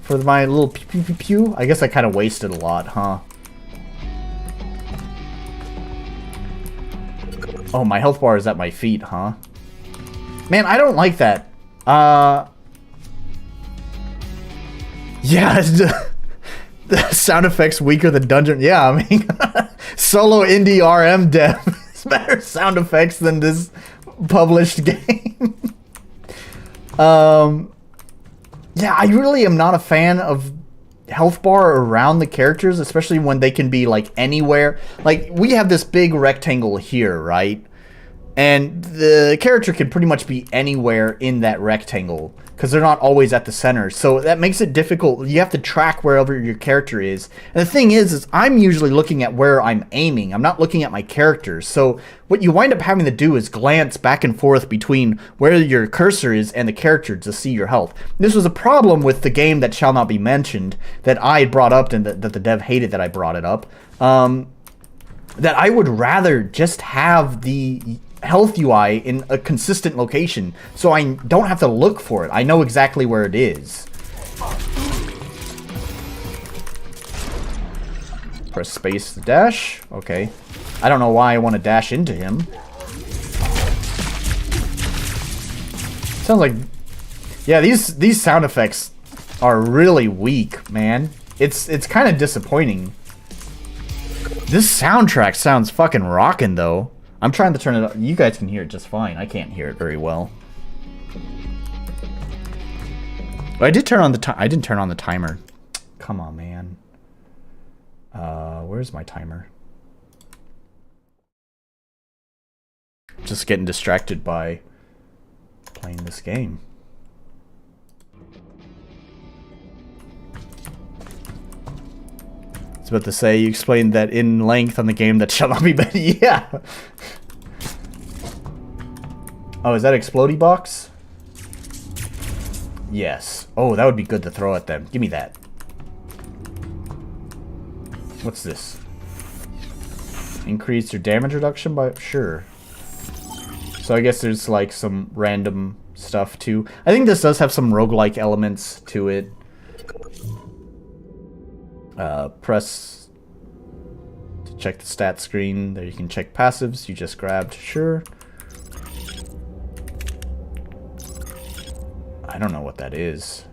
For my little pew pew pew pew? I guess I kind of wasted a lot, huh? Oh, my health bar is at my feet, huh? Man, I don't like that. Yeah, the sound effects weaker than Dungeon. Yeah, I mean, solo indie RM dev has better sound effects than this published game. Yeah, I really am not a fan of health bar around the characters, especially when they can be like anywhere. Like, we have this big rectangle here, right? And the character can pretty much be anywhere in that rectangle because they're not always at the center. So that makes it difficult. You have to track wherever your character is. And the thing is I'm usually looking at where I'm aiming. I'm not looking at my characters. So what you wind up having to do is glance back and forth between where your cursor is and the character to see your health. This was a problem with the game that shall not be mentioned that I had brought up and that the dev hated that I brought it up. That I would rather just have the health UI in a consistent location so I don't have to look for it. I know exactly where it is. Press space to dash. Okay. I don't know why I want to dash into him. Sounds like... Yeah, these sound effects are really weak, man. It's kind of disappointing. This soundtrack sounds fucking rockin' though. I'm trying to turn it up. You guys can hear it just fine. I can't hear it very well. But I did turn on the I didn't turn on the timer. Come on, man. Where's my timer? Just getting distracted by playing this game. I was about to say, you explained that in length on the game that shall not be better. Yeah. Oh, is that explodey box? Yes. Oh, that would be good to throw at them. Give me that. What's this? Increase your damage reduction by... Sure. So I guess there's like some random stuff too. I think this does have some roguelike elements to it. Press to check the stat screen. There you can check passives you just grabbed. Sure. I don't know what that is.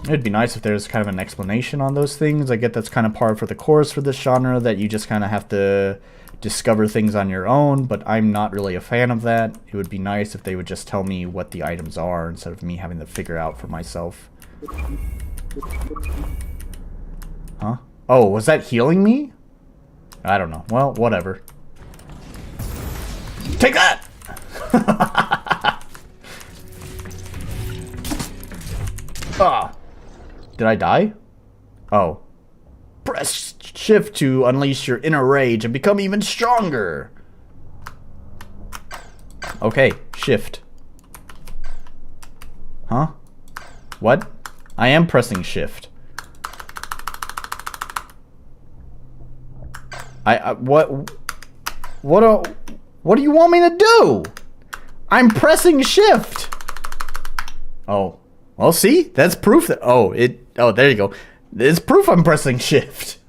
It'd be nice if there's kind of an explanation on those things. I get that's kind of par for the course for this genre, that you just kind of have to discover things on your own, but I'm not really a fan of that. It would be nice if they would just tell me what the items are instead of me having to figure out for myself. Huh? Oh, was that healing me? I don't know. Well, whatever. Take that! Ah! Did I die? Oh. Press shift to unleash your inner rage and become even stronger. Okay, shift. Huh? What? I am pressing shift. What do you want me to do? I'm pressing shift. Oh. Well, see? That's proof that... Oh, there you go. It's proof I'm pressing shift.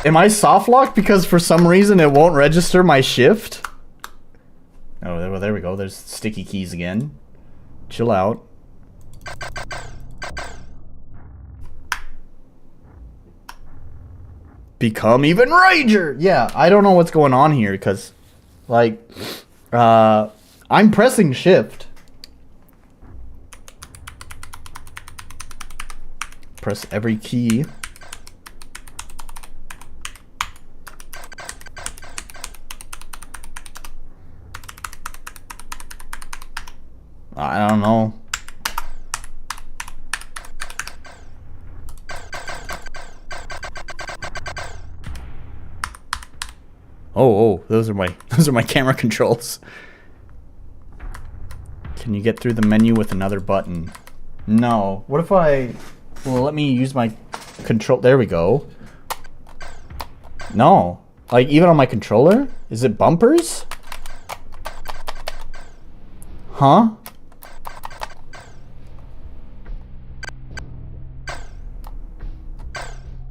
Am I soft locked because for some reason it won't register my shift? Oh, well, there we go. There's sticky keys again. Chill out. Become even rager! Yeah, I don't know what's going on here because, like... I'm pressing shift. Press every key. I don't know. Oh, those are my camera controls. Can you get through the menu with another button? No. What if I... Well, let me use my control... There we go. No. Like, even on my controller? Is it bumpers? Huh?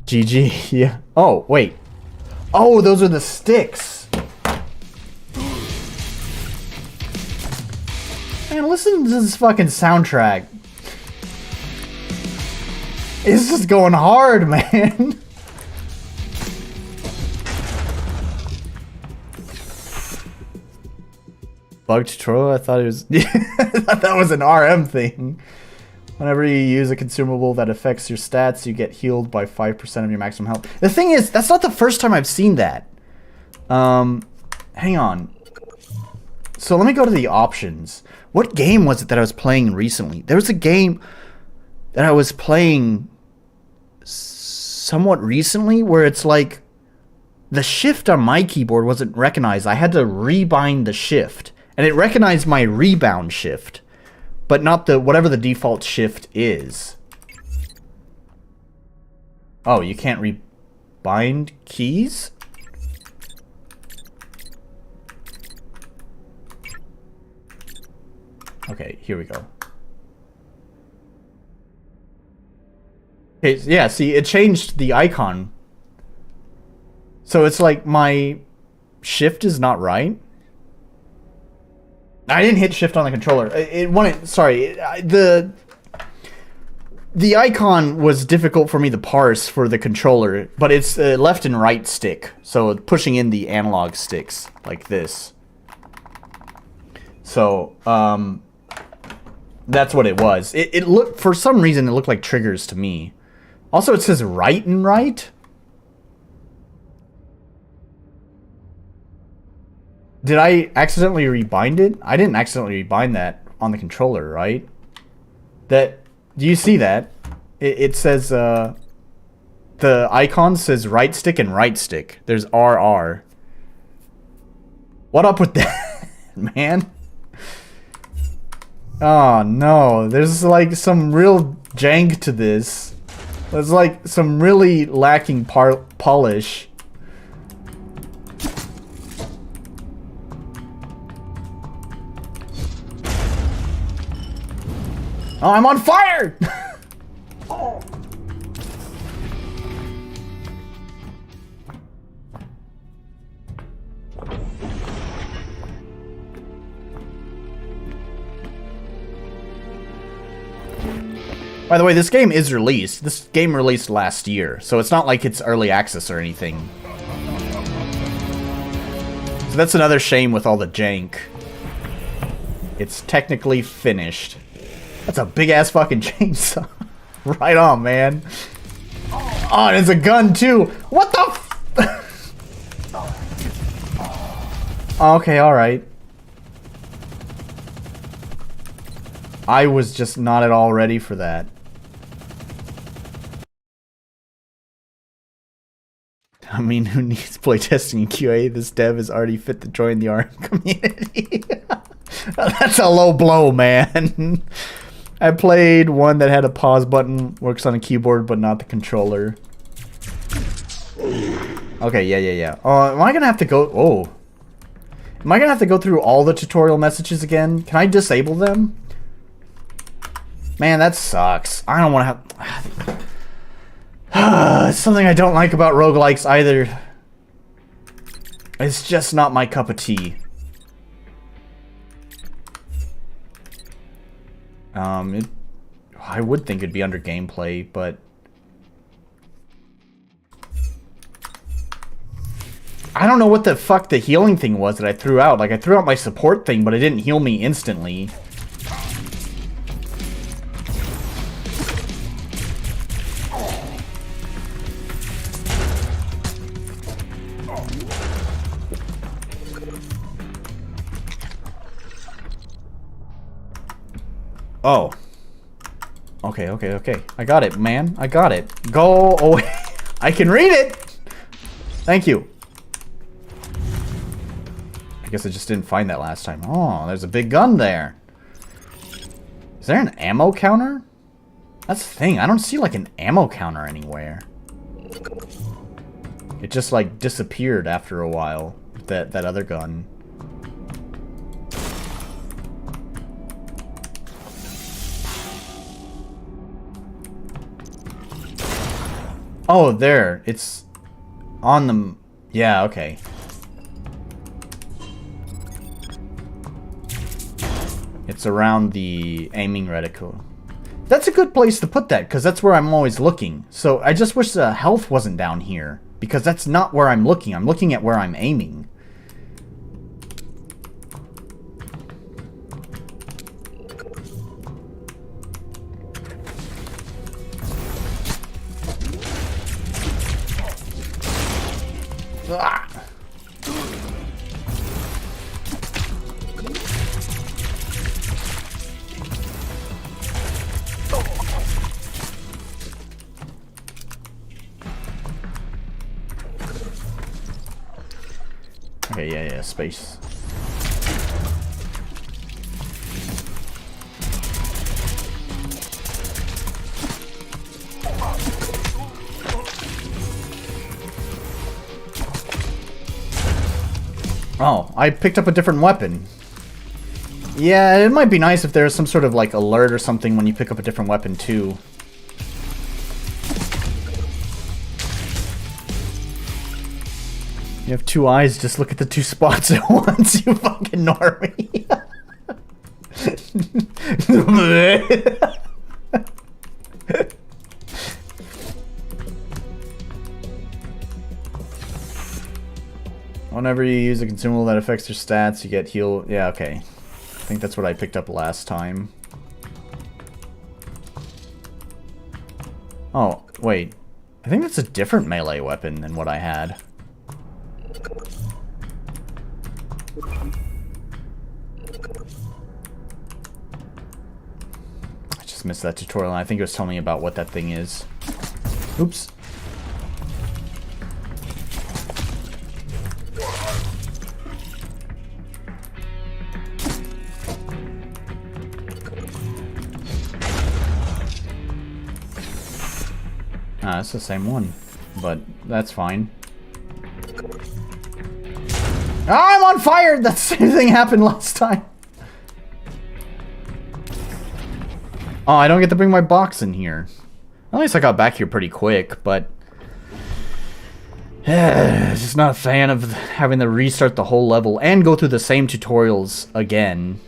GG. Yeah. Oh, wait. Oh, those are the sticks. Man, listen to this fucking soundtrack. It's just going hard, man. Bug tutorial? I thought it was... I thought that was an RM thing. Whenever you use a consumable that affects your stats, you get healed by 5% of your maximum health. The thing is, that's not the first time I've seen that. Hang on. So let me go to the options. What game was it that I was playing recently? There was a game that I was playing somewhat recently where it's like the shift on my keyboard wasn't recognized. I had to rebind the shift, and it recognized my rebound shift, but not the whatever the default shift is. Oh, you can't rebind keys? Okay, here we go. Okay, yeah, see, it changed the icon. So it's like my shift is not right. I didn't hit shift on the controller. It wanted, sorry, the icon was difficult for me to parse for the controller, but it's left and right stick. So pushing in the analog sticks like this. So, that's what it was. It looked, for some reason, it looked like triggers to me. Also, it says right and right. Did I accidentally rebind it? I didn't accidentally rebind that on the controller, right? Do you see that? It says, the icon says right stick and right stick. There's RR. What up with that, man? Oh, no. There's, like, some real jank to this. There's, like, some really lacking polish. Oh, I'm on fire! Oh. By the way, this game is released. This game released last year, so it's not like it's early access or anything. So that's another shame with all the jank. It's technically finished. That's a big-ass fucking chainsaw. Right on, man. Oh, and it's a gun, too. What the f... Okay, alright. I was just not at all ready for that. I mean, who needs playtesting and QA? This dev is already fit to join the RM community. That's a low blow, man. I played one that had a pause button, works on a keyboard, but not the controller. Okay, yeah. Am I gonna have to go... Oh. Am I gonna have to go through all the tutorial messages again? Can I disable them? Man, that sucks. I don't want to have... It's something I don't like about roguelikes either. It's just not my cup of tea. I would think it'd be under gameplay, but... I don't know what the fuck the healing thing was that I threw out. Like, I threw out my support thing, but it didn't heal me instantly. Oh. Okay. I got it, man. I got it. Go away. I can read it! Thank you. I guess I just didn't find that last time. Oh, there's a big gun there. Is there an ammo counter? That's the thing. I don't see, like, an ammo counter anywhere. It just, like, disappeared after a while. That other gun. Oh, there. It's on the... Yeah, okay. It's around the aiming reticle. That's a good place to put that, because that's where I'm always looking. So I just wish the health wasn't down here, because that's not where I'm looking. I'm looking at where I'm aiming. Ah. Okay, yeah, space. Oh, I picked up a different weapon. Yeah, it might be nice if there's some sort of, like, alert or something when you pick up a different weapon, too. You have two eyes, just look at the two spots at once, you fucking normie. Whenever you use a consumable that affects your stats, you get healed. Yeah, okay. I think that's what I picked up last time. Oh, wait. I think that's a different melee weapon than what I had. I just missed that tutorial, and I think it was telling me about what that thing is. Oops. Ah, it's the same one, but that's fine. Ah, I'm on fire! That same thing happened last time. Oh, I don't get to bring my box in here. At least I got back here pretty quick, but... just not a fan of having to restart the whole level and go through the same tutorials again.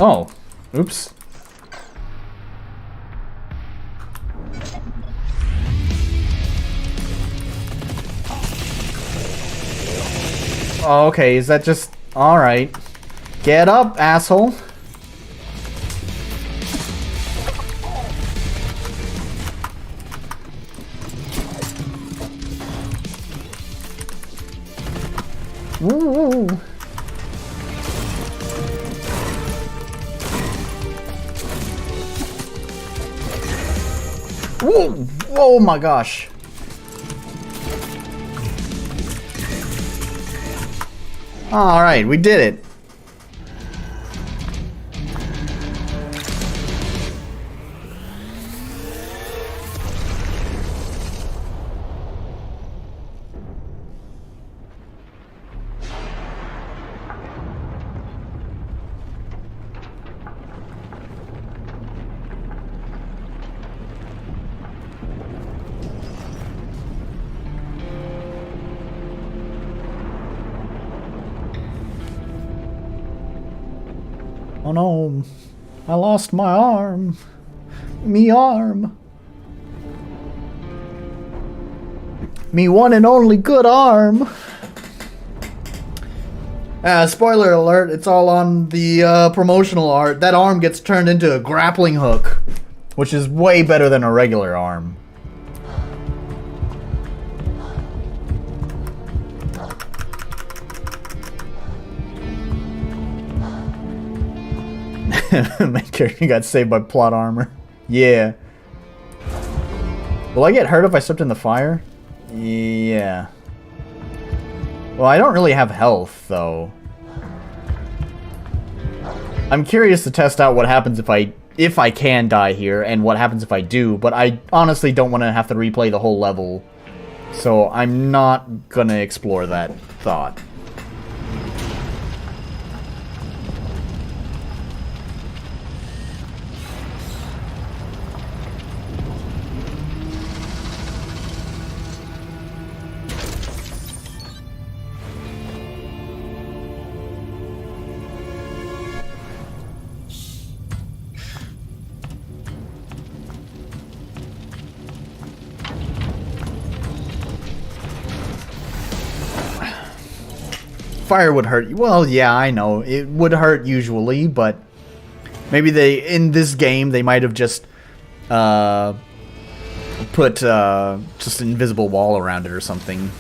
Oh, oops. Oh, okay, is that just... Alright. Get up, asshole. Ooh. Whoa! Oh my gosh. Alright, we did it. Oh no, I lost my arm. Me arm. Me one and only good arm. Spoiler alert, it's all on the promotional art. That arm gets turned into a grappling hook, which is way better than a regular arm. My character got saved by plot armor. Yeah. Will I get hurt if I stepped in the fire? Yeah. Well, I don't really have health, though. I'm curious to test out what happens if I can die here, and what happens if I do, but I honestly don't want to have to replay the whole level. So I'm not gonna explore that thought. Fire would hurt. Well, yeah, I know. It would hurt usually, but maybe in this game, they might have just put just an invisible wall around it or something.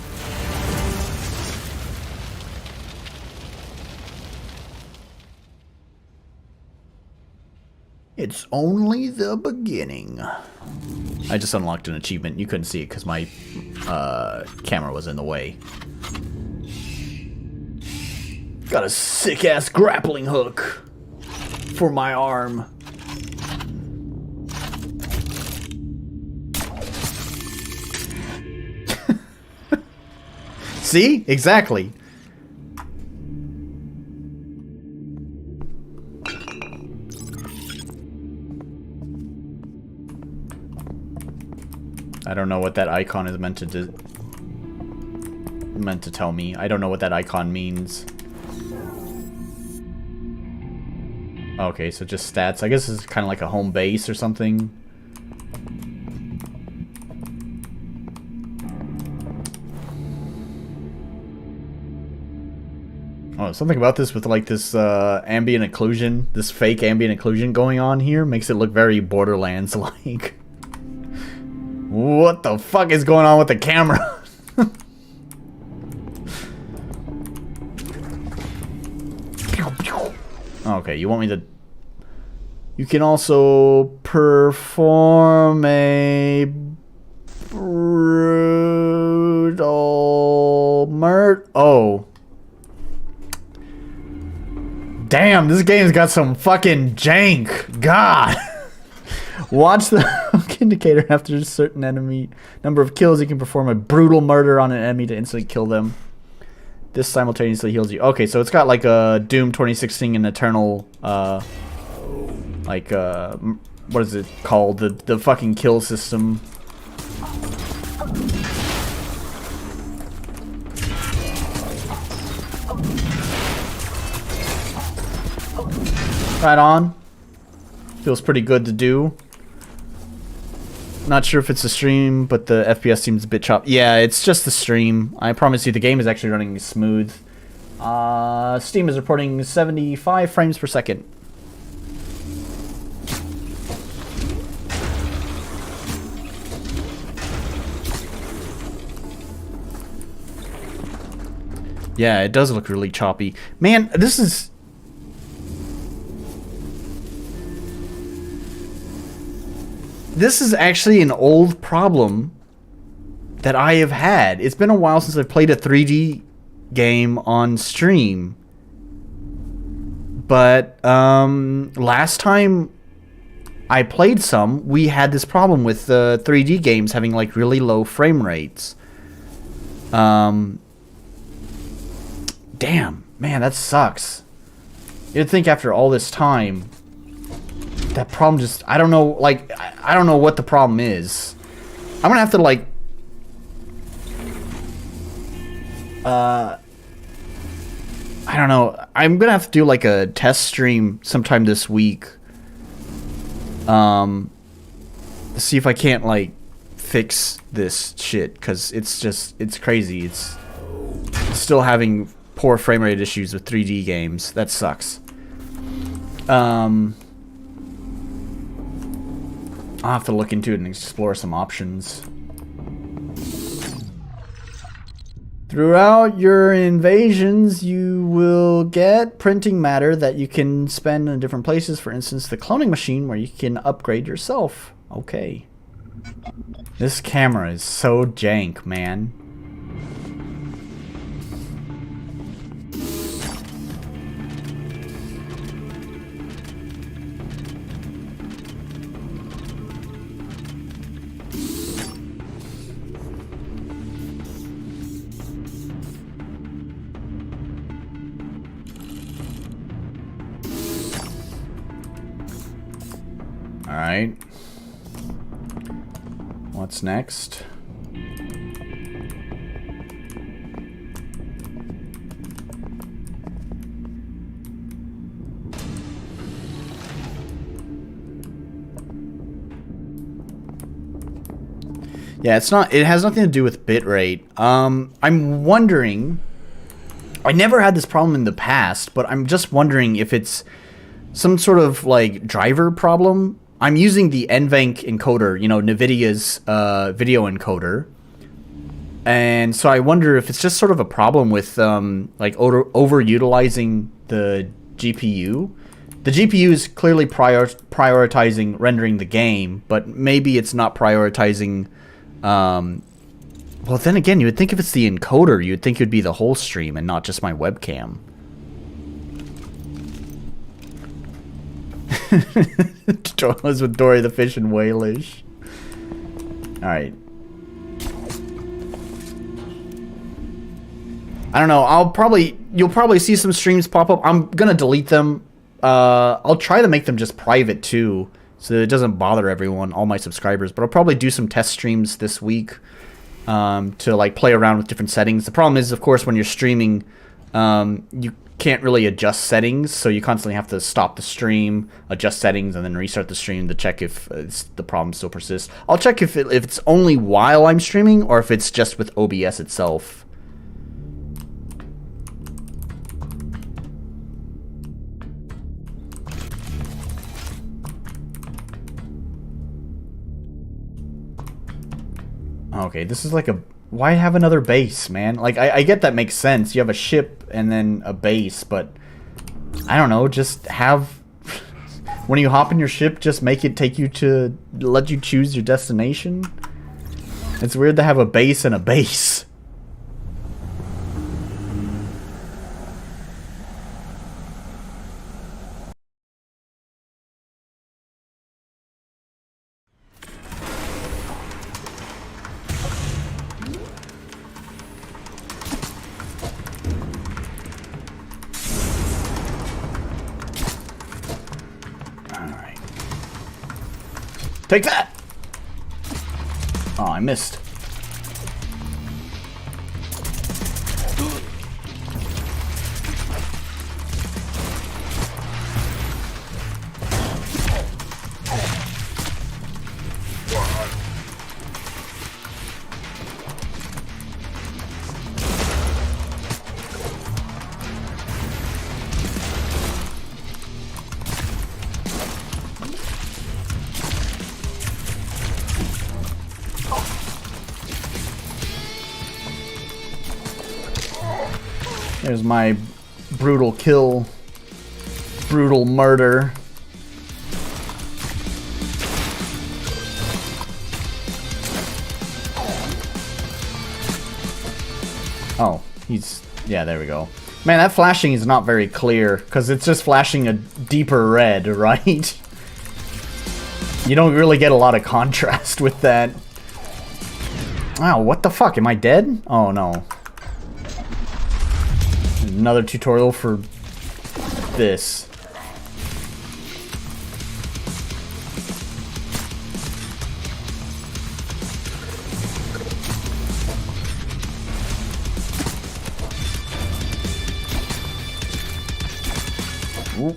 It's only the beginning. I just unlocked an achievement. You couldn't see it because my camera was in the way. Got a sick-ass grappling hook for my arm. See? Exactly. I don't know what that icon is meant to tell me. I don't know what that icon means. Okay, so just stats. I guess it's kind of like a home base or something. Oh, something about this with like this ambient occlusion, this fake ambient occlusion going on here makes it look very Borderlands-like. What the fuck is going on with the camera? Okay, you want me to... You can also perform a brutal murder. Oh. Damn, this game's got some fucking jank. God. Watch the indicator after a certain enemy number of kills. You can perform a brutal murder on an enemy to instantly kill them. This simultaneously heals you. Okay, so it's got like a Doom 2016 and Eternal, like, what is it called? The fucking kill system. Right on. Feels pretty good to do. Not sure if it's the stream, but the FPS seems a bit choppy. Yeah, it's just the stream. I promise you the game is actually running smooth. Steam is reporting 75 frames per second. Yeah, it does look really choppy. Man, this is... This is actually an old problem that I have had. It's been a while since I've played a 3D game on stream. But last time I played some, we had this problem with 3D games having like really low frame rates. Damn, man, that sucks. You'd think after all this time, that problem just, I don't know, like, I don't know what the problem is. I'm gonna have to, like, I don't know. I'm gonna have to do, like, a test stream sometime this week. See if I can't, like, fix this shit, because it's just, it's crazy. It's still having poor frame rate issues with 3D games. That sucks. I'll have to look into it and explore some options. Throughout your invasions, you will get printing matter that you can spend in different places. For instance, the cloning machine where you can upgrade yourself. Okay. This camera is so jank, man. Alright. What's next? Yeah, it's not, it has nothing to do with bitrate. I'm wondering, I never had this problem in the past, but I'm just wondering if it's some sort of like driver problem. I'm using the NVENC encoder, you know, NVIDIA's video encoder. And so I wonder if it's just sort of a problem with like overutilizing the GPU. The GPU is clearly prioritizing rendering the game, but maybe it's not prioritizing... well, then again, you would think if it's the encoder, you would think it would be the whole stream and not just my webcam. Tutorials with Dory the Fish and Whalish. Alright. I don't know, you'll probably see some streams pop up. I'm gonna delete them. I'll try to make them just private too, so that it doesn't bother everyone, all my subscribers. But I'll probably do some test streams this week to like play around with different settings. The problem is, of course, when you're streaming, you can't really adjust settings, so you constantly have to stop the stream, adjust settings, and then restart the stream to check if the problem still persists. I'll check if it's only while I'm streaming or if it's just with OBS itself. Okay, this is like a... Why have another base, man? Like, I get that makes sense. You have a ship and then a base, but... I don't know, just have... when you hop in your ship, just make it take you to... let you choose your destination? It's weird to have a base and a base. Take that! Oh, I missed. There's my brutal kill. Brutal murder. Oh, yeah, there we go. Man, that flashing is not very clear, because it's just flashing a deeper red, right? You don't really get a lot of contrast with that. Wow, what the fuck? Am I dead? Oh, no. Another tutorial for this. Ooh.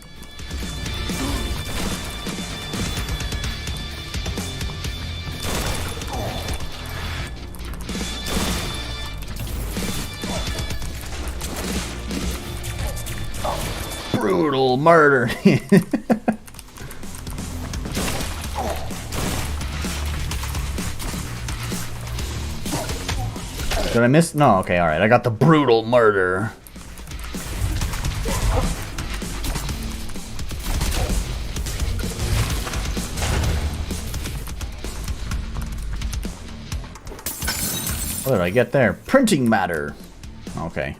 Brutal murder. Did I miss? No, okay, alright. I got the brutal murder. What did I get there? Printing matter. Okay.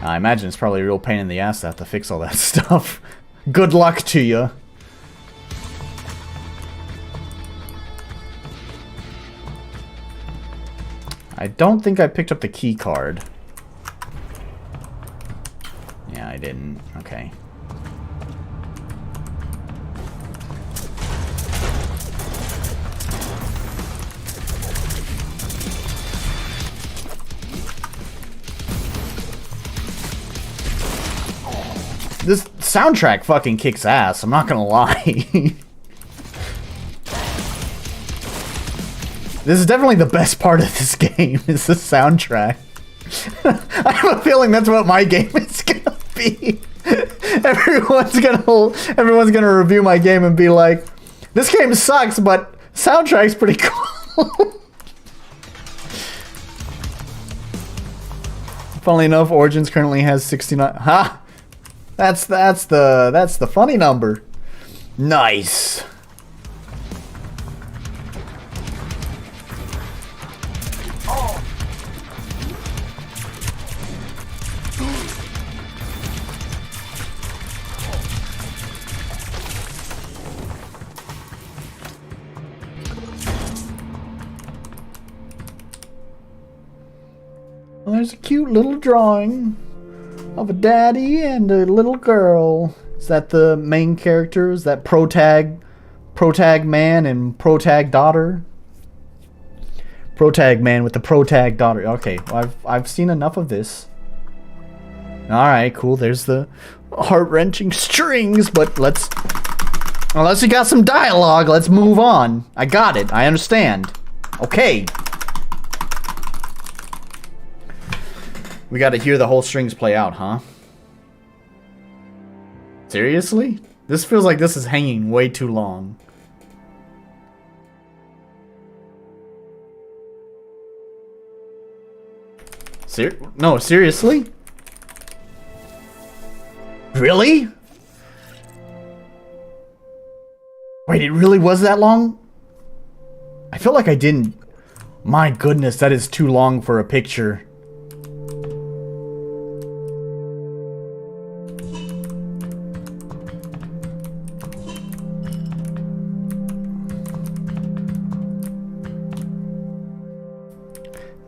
I imagine it's probably a real pain in the ass to have to fix all that stuff. Good luck to you. I don't think I picked up the key card. Yeah, I didn't. Okay. This soundtrack fucking kicks ass, I'm not gonna lie. This is definitely the best part of this game, is the soundtrack. I have a feeling that's what my game is gonna be. Everyone's gonna review my game and be like, this game sucks, but soundtrack's pretty cool. Funnily enough, Origins currently has 69. Ha! That's the funny number. Nice. Well, there's a cute little drawing of a daddy and a little girl. Is that the main character? Is that protag man and protag daughter? Protag man with the protag daughter. Okay, well, I've seen enough of this. Alright, cool. There's the heart-wrenching strings, but unless you got some dialogue, let's move on. I got it. I understand. Okay. We gotta hear the whole strings play out, huh? Seriously? This feels like this is hanging way too long. No, seriously? Really? Wait, it really was that long? I feel like I didn't. My goodness, that is too long for a picture.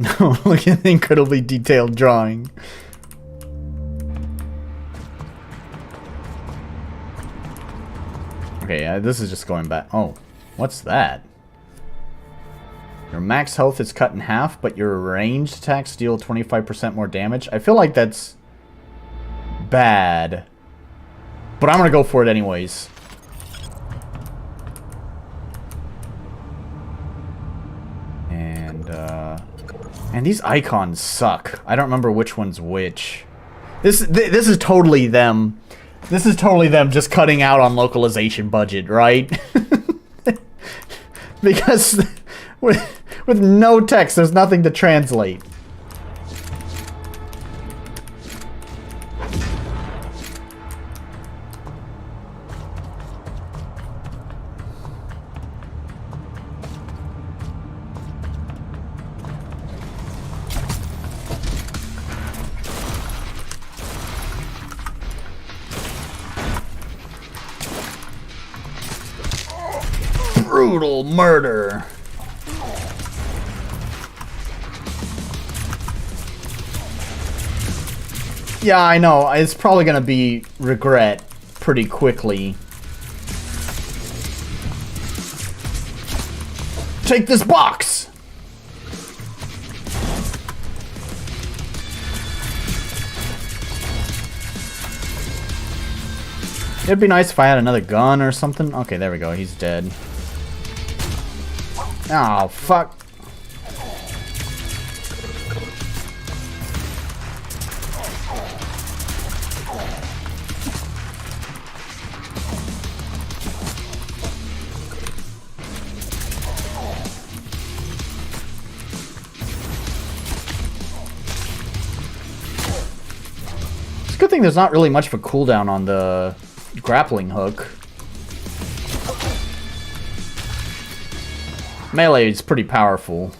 No, look at the incredibly detailed drawing. Okay, this is just going back. Oh, what's that? Your max health is cut in half, but your ranged attacks deal 25% more damage. I feel like that's bad, but I'm gonna go for it anyways. And these icons suck. I don't remember which one's which. This is totally them. This is totally them just cutting out on localization budget, right? Because with With no text, there's nothing to translate. Brutal murder. Yeah, I know. It's probably gonna be regret pretty quickly. Take this box! It'd be nice if I had another gun or something. Okay, there we go. He's dead. Oh, fuck. It's a good thing there's not really much of a cooldown on the grappling hook. Melee is pretty powerful.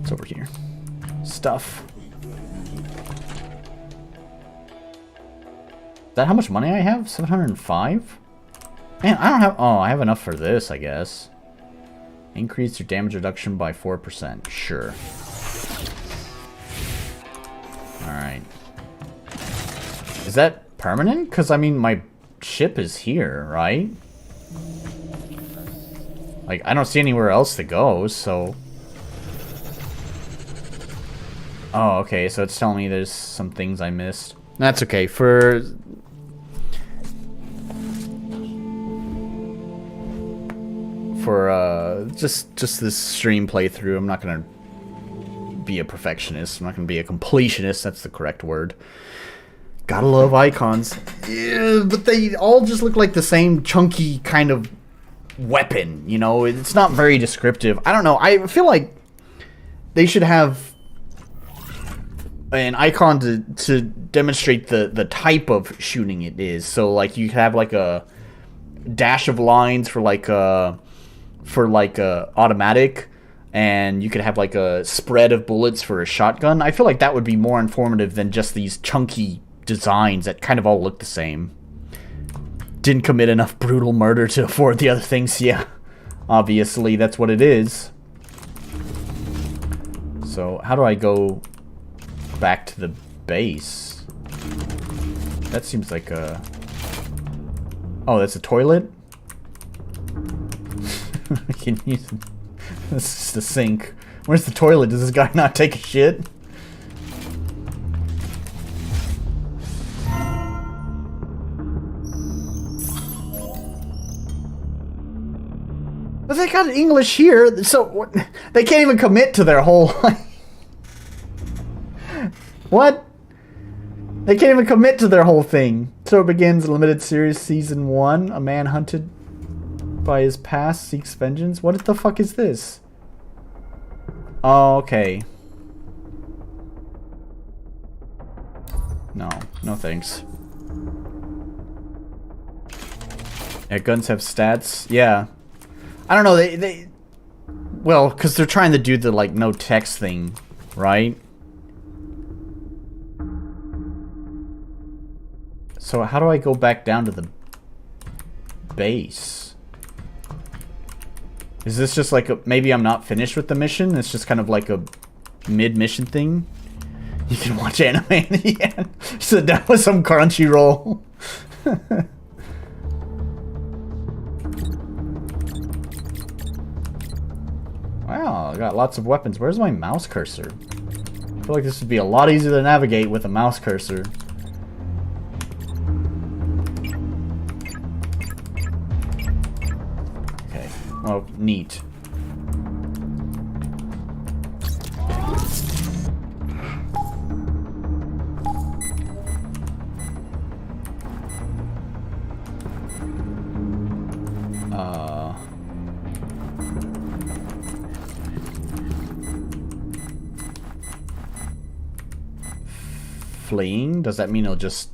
It's over here. Stuff. Is that how much money I have? 705? Man, I don't have... Oh, I have enough for this, I guess. Increase your damage reduction by 4%. Sure. Alright. Is that permanent? Because, I mean, my ship is here, right? Like, I don't see anywhere else to go, so... Oh, okay, so it's telling me there's some things I missed. That's okay. For just this stream playthrough, I'm not gonna be a perfectionist. I'm not gonna be a completionist. That's the correct word. Gotta love icons. Yeah, but they all just look like the same chunky kind of weapon, you know? It's not very descriptive. I don't know. I feel like they should have an icon to demonstrate the type of shooting it is. So, like, you have, like, a dash of lines for, like, a automatic, and you could have, like, a spread of bullets for a shotgun. I feel like that would be more informative than just these chunky designs that kind of all look the same. Didn't commit enough brutal murder to afford the other things. Yeah, obviously that's what it is. So how do I go back to the base? That seems like a... Oh, that's a toilet? I can use it. This is the sink. Where's the toilet? Does this guy not take a shit? But they got English here, so what? They can't even commit to their whole... What? They can't even commit to their whole thing. So it begins limited series season 1. A man hunted by his past seeks vengeance. What the fuck is this? Oh, okay. No, no thanks. Yeah, guns have stats. Yeah. I don't know, they well, because they're trying to do the, like, no text thing, right? So how do I go back down to the base? Is this just like a... Maybe I'm not finished with the mission? It's just kind of like a mid-mission thing? You can watch anime in the end. Sit down with some Crunchyroll. Wow, I got lots of weapons. Where's my mouse cursor? I feel like this would be a lot easier to navigate with a mouse cursor. Okay, well, neat. fleeing, does that mean it'll just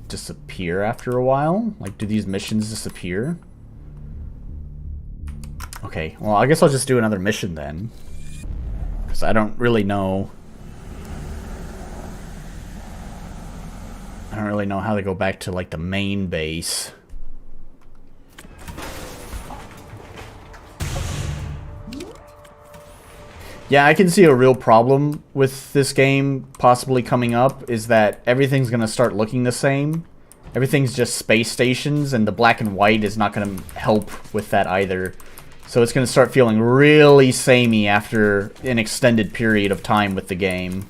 disappear after a while? Like, do these missions disappear? Okay, well, I guess I'll just do another mission then. Because I don't really know... I don't really know how to go back to, like, the main base. Yeah, I can see a real problem with this game possibly coming up, is that everything's going to start looking the same. Everything's just space stations, and the black and white is not going to help with that either. So it's going to start feeling really samey after an extended period of time with the game.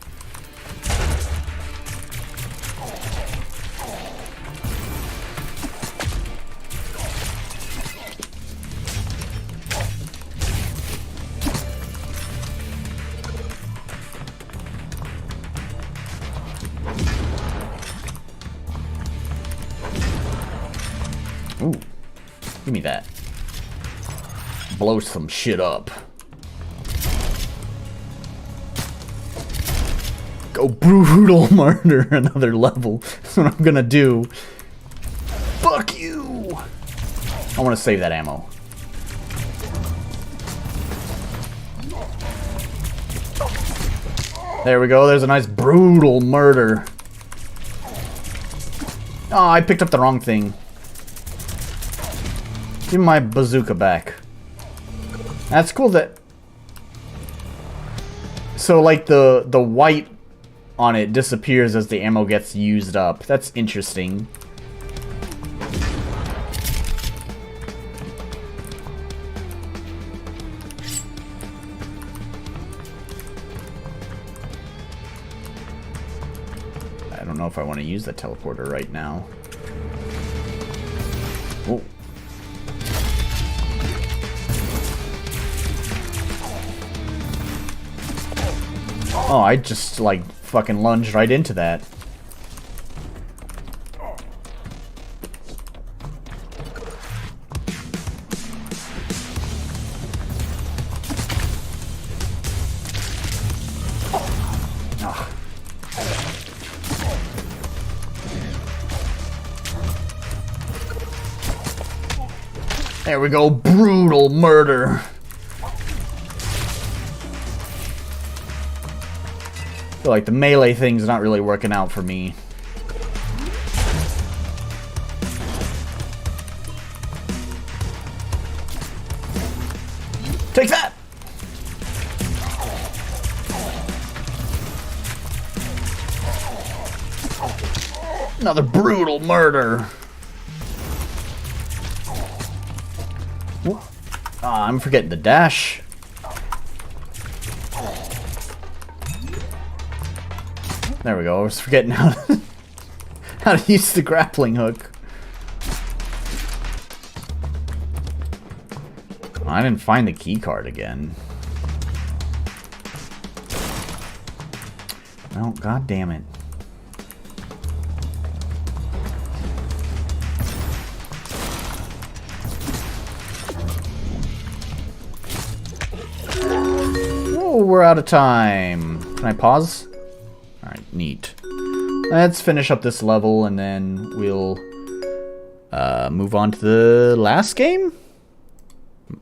Ooh, give me that. Blow some shit up. Go brutal murder another level. That's what I'm gonna do. Fuck you! I want to save that ammo. There we go. There's a nice brutal murder. Oh, I picked up the wrong thing. Give me my bazooka back. That's cool that... So, like, the white on it disappears as the ammo gets used up. That's interesting. I don't know if I want to use the teleporter right now. Oh. Oh, I just, like, fucking lunged right into that. Oh. There we go, brutal murder. I feel like the melee thing's not really working out for me. Take that! Another brutal murder. I'm forgetting the dash. There we go. I was forgetting how to use the grappling hook. I didn't find the key card again. Oh, god damn it. Oh, we're out of time. Can I pause? Alright, neat. Let's finish up this level and then we'll move on to the last game? I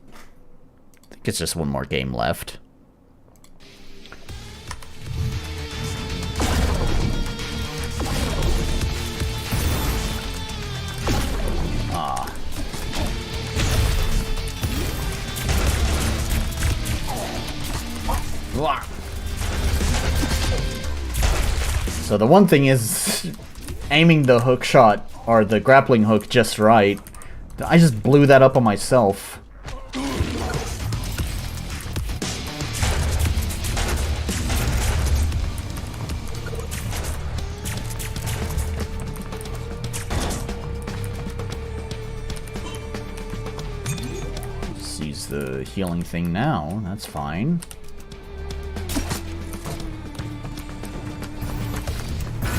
think it's just one more game left. So the one thing is aiming the hook shot or the grappling hook just right. I just blew that up on myself. Just use the healing thing now. That's fine.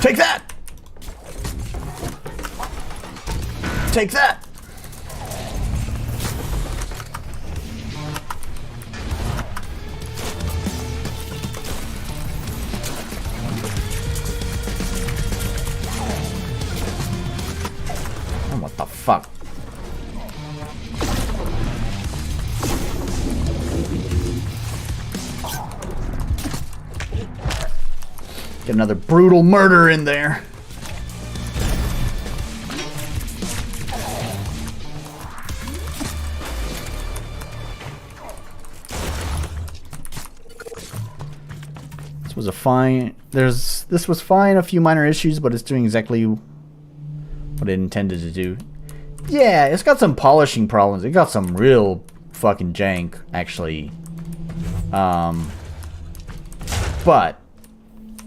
Take that! Take that! fuck. Get another brutal murder in there. This was a fine. This was fine. A few minor issues, but it's doing exactly what it intended to do. Yeah, it's got some polishing problems. It got some real fucking jank, actually. But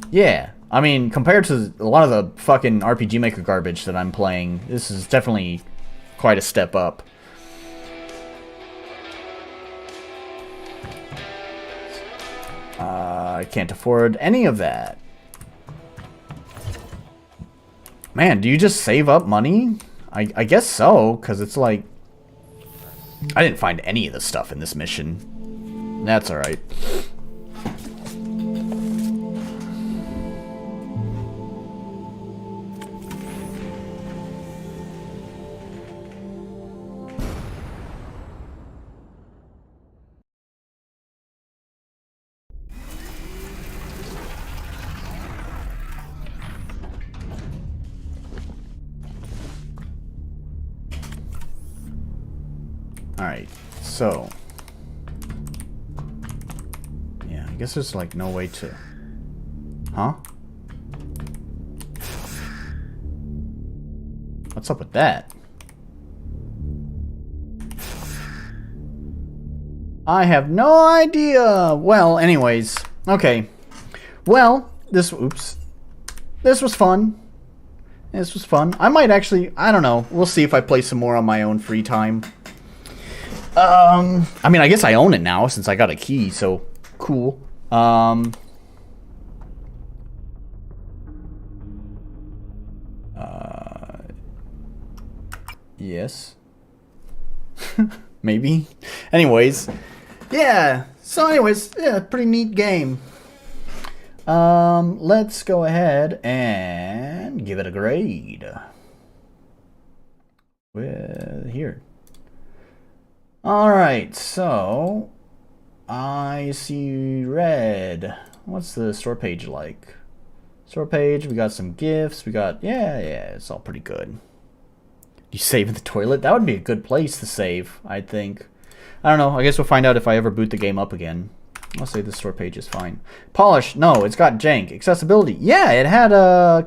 yeah, I mean, compared to a lot of the fucking RPG Maker garbage that I'm playing, this is definitely quite a step up. I can't afford any of that. Man, do you just save up money? I guess so, because it's like... I didn't find any of the stuff in this mission. That's alright. Alright, so... yeah, I guess there's like no way to... Huh? What's up with that? I have no idea! Well, anyways. Okay. Well, this... Oops. This was fun. This was fun. I might actually... I don't know. We'll see if I play some more on my own free time. I mean, I guess I own it now since I got a key, so cool. Yes. Maybe. Anyways. Yeah. So anyways, yeah, pretty neat game. Let's go ahead and give it a grade. With here. Alright, so I see red. What's the store page like? Store page, we got some gifts, we got, yeah, it's all pretty good. You save in the toilet? That would be a good place to save, I think. I don't know, I guess we'll find out if I ever boot the game up again. I'll say the store page is fine. Polish, no, it's got jank. Accessibility, yeah, it had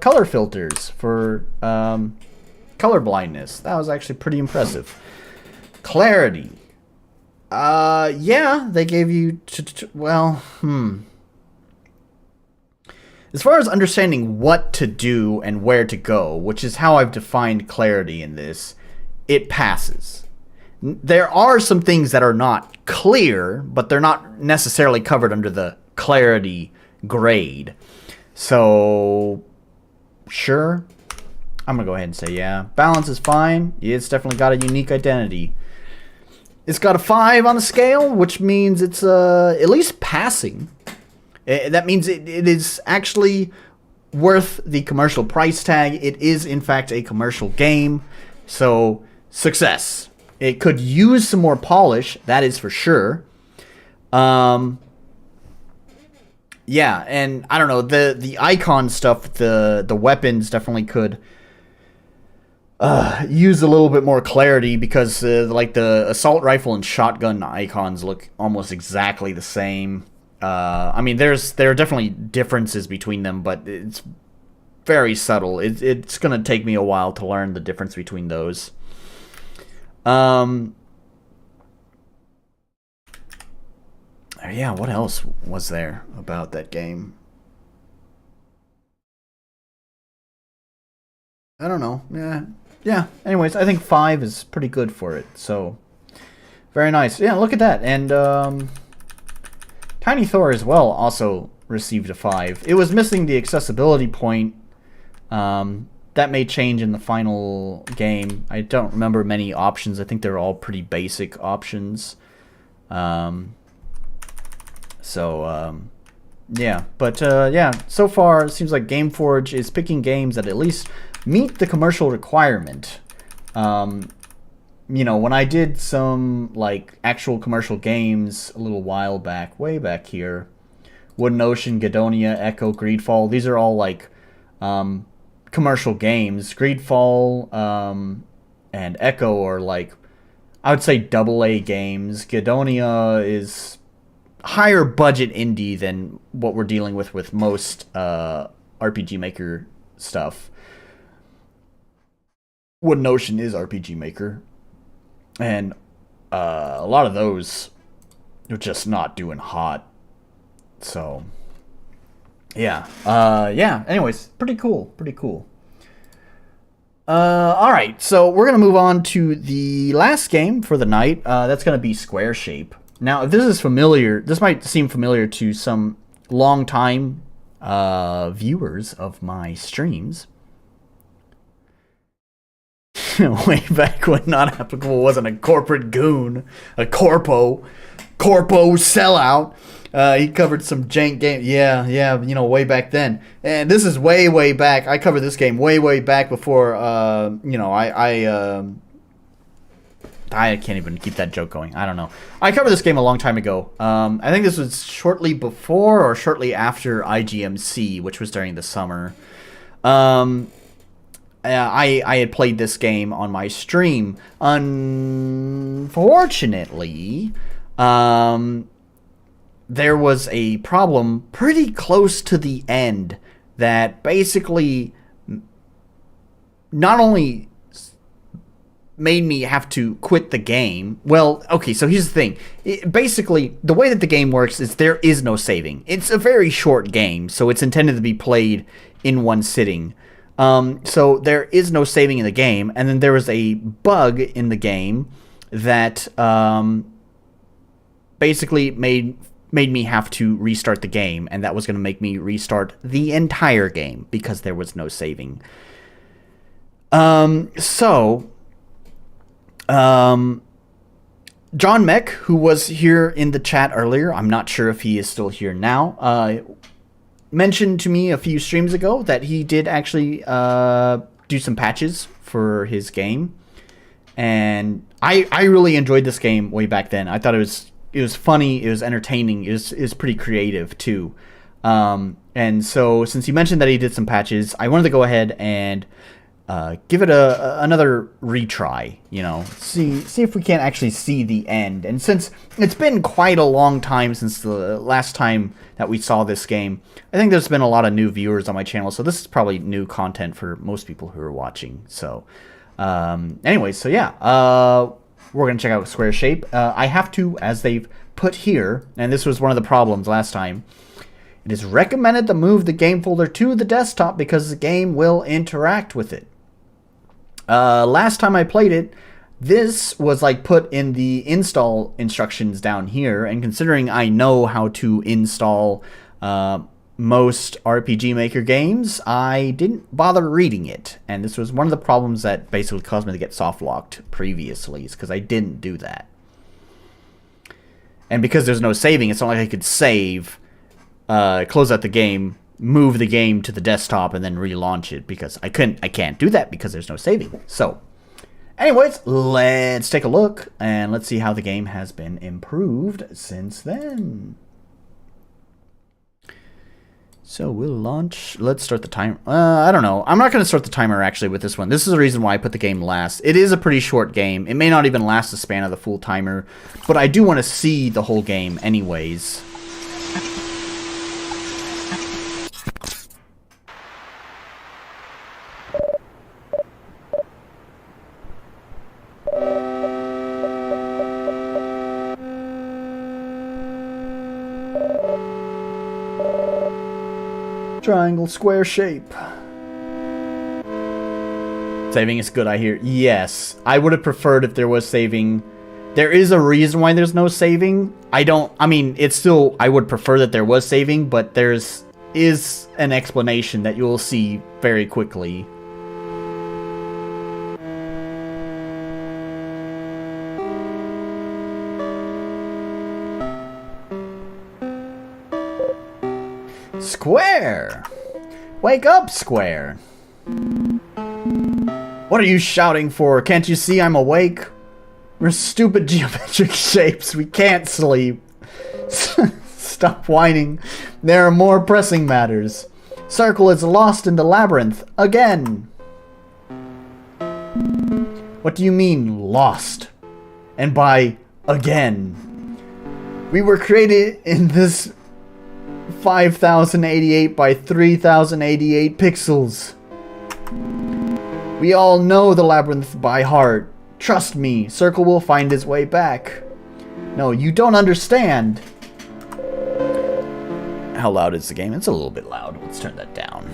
color filters for color blindness. That was actually pretty impressive. Clarity. Yeah, they gave you, well, As far as understanding what to do and where to go, which is how I've defined clarity in this, it passes. There are some things that are not clear, but they're not necessarily covered under the clarity grade. So, sure. I'm gonna go ahead and say yeah. Balance is fine. It's definitely got a unique identity. It's got a 5 on the scale, which means it's at least passing. That means it is actually worth the commercial price tag. It is, in fact, a commercial game. So, success. It could use some more polish, that is for sure. Yeah, and I don't know, the icon stuff, the weapons definitely could use a little bit more clarity because like the assault rifle and shotgun icons look almost exactly the same. I mean, there are definitely differences between them, but it's very subtle. It's gonna take me a while to learn the difference between those. Yeah, what else was there about that game? I don't know. Yeah. Anyways, I think 5 is pretty good for it. So, very nice. Yeah, look at that. And Tiny Thor as well also received a 5. It was missing the accessibility point. That may change in the final game. I don't remember many options. I think they're all pretty basic options. Yeah. But, yeah, so far it seems like Gameforge is picking games that at least meet the commercial requirement. You know, when I did some, like, actual commercial games a little while back, way back here, Wooden Ocean, Gadonia, Echo, Greedfall, these are all, like, commercial games. Greedfall, and Echo are, like, I would say AA games. Gadonia is higher budget indie than what we're dealing with most RPG Maker stuff. Wooden Ocean is RPG Maker, and a lot of those are just not doing hot. So yeah, yeah. Anyways, pretty cool, pretty cool. All right, so we're gonna move on to the last game for the night. That's gonna be Square Shape. Now, if this is familiar, this might seem familiar to some long-time viewers of my streams. Way back when Not Applicable wasn't a corporate goon, a corpo sellout. He covered some jank game. Yeah, you know, way back then. And this is way back. I covered this game way back before, you know, I can't even keep that joke going. I don't know. I covered this game a long time ago. I think this was shortly before or shortly after IGMC, which was during the summer. I had played this game on my stream. Unfortunately, there was a problem pretty close to the end that basically not only made me have to quit the game. Well, okay, so here's the thing. Basically, the way that the game works is there is no saving. It's a very short game, so it's intended to be played in one sitting. So there is no saving in the game, and then there was a bug in the game that basically made me have to restart the game, and that was going to make me restart the entire game because there was no saving. John Meck, who was here in the chat earlier, I'm not sure if he is still here now, mentioned to me a few streams ago that he did actually do some patches for his game, and I really enjoyed this game way back then. I thought it was funny, it was entertaining, it was pretty creative too. And so since he mentioned that he did some patches, I wanted to go ahead and give it another retry, you know, see if we can't actually see the end. And since it's been quite a long time since the last time that we saw this game, I think there's been a lot of new viewers on my channel, so this is probably new content for most people who are watching. So anyways, so yeah, we're going to check out Square Shape. I have to, as they've put here, and this was one of the problems last time, it is recommended to move the game folder to the desktop because the game will interact with it. Last time I played it, this was like put in the install instructions down here, and considering I know how to install most RPG Maker games, I didn't bother reading it, and this was one of the problems that basically caused me to get soft locked previously, is because I didn't do that. And because there's no saving, it's not like I could save, close out the game, move the game to the desktop, and then relaunch it, because I can't do that because there's no saving. So anyways, let's take a look and let's see how the game has been improved since then. So we'll launch. Let's start the timer. I don't know. I'm not going to start the timer actually with this one. This is the reason why I put the game last. It is a pretty short game. It may not even last the span of the full timer, but I do want to see the whole game anyways. Triangle, square shape. Saving is good, I hear. Yes, I would have preferred if there was saving. There is a reason why there's no saving. I mean, it's still, I would prefer that there was saving, but is an explanation that you will see very quickly. Square! Wake up, Square! What are you shouting for? Can't you see I'm awake? We're stupid geometric shapes. We can't sleep. Stop whining. There are more pressing matters. Circle is lost in the labyrinth again. What do you mean, lost? And by again? We were created in this 5088 by 3088 pixels. We all know the labyrinth by heart. Trust me, Circle will find his way back. No, you don't understand. How loud is the game? It's a little bit loud. Let's turn that down.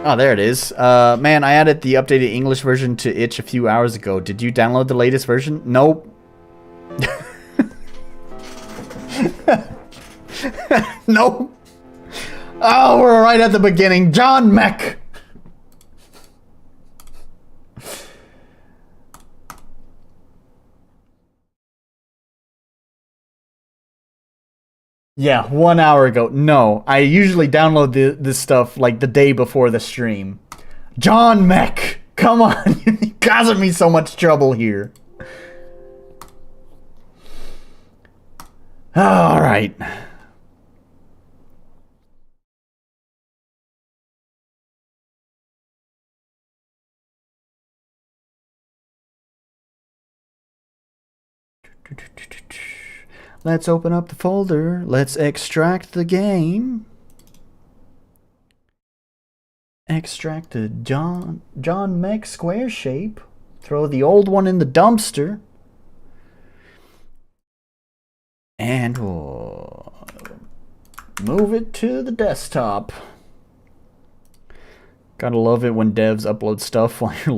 Oh, there it is. Man, I added the updated English version to itch a few hours ago. Did you download the latest version? Nope. Nope. Oh, we're right at the beginning. John Mech. Yeah, 1 hour ago. No, I usually download this stuff like the day before the stream. John Mech. Come on. You're causing me so much trouble here. All right. Let's open up the folder. Let's extract the game. Extract the John Mech square shape. Throw the old one in the dumpster. And we'll move it to the desktop. Gotta love it when devs upload stuff while you're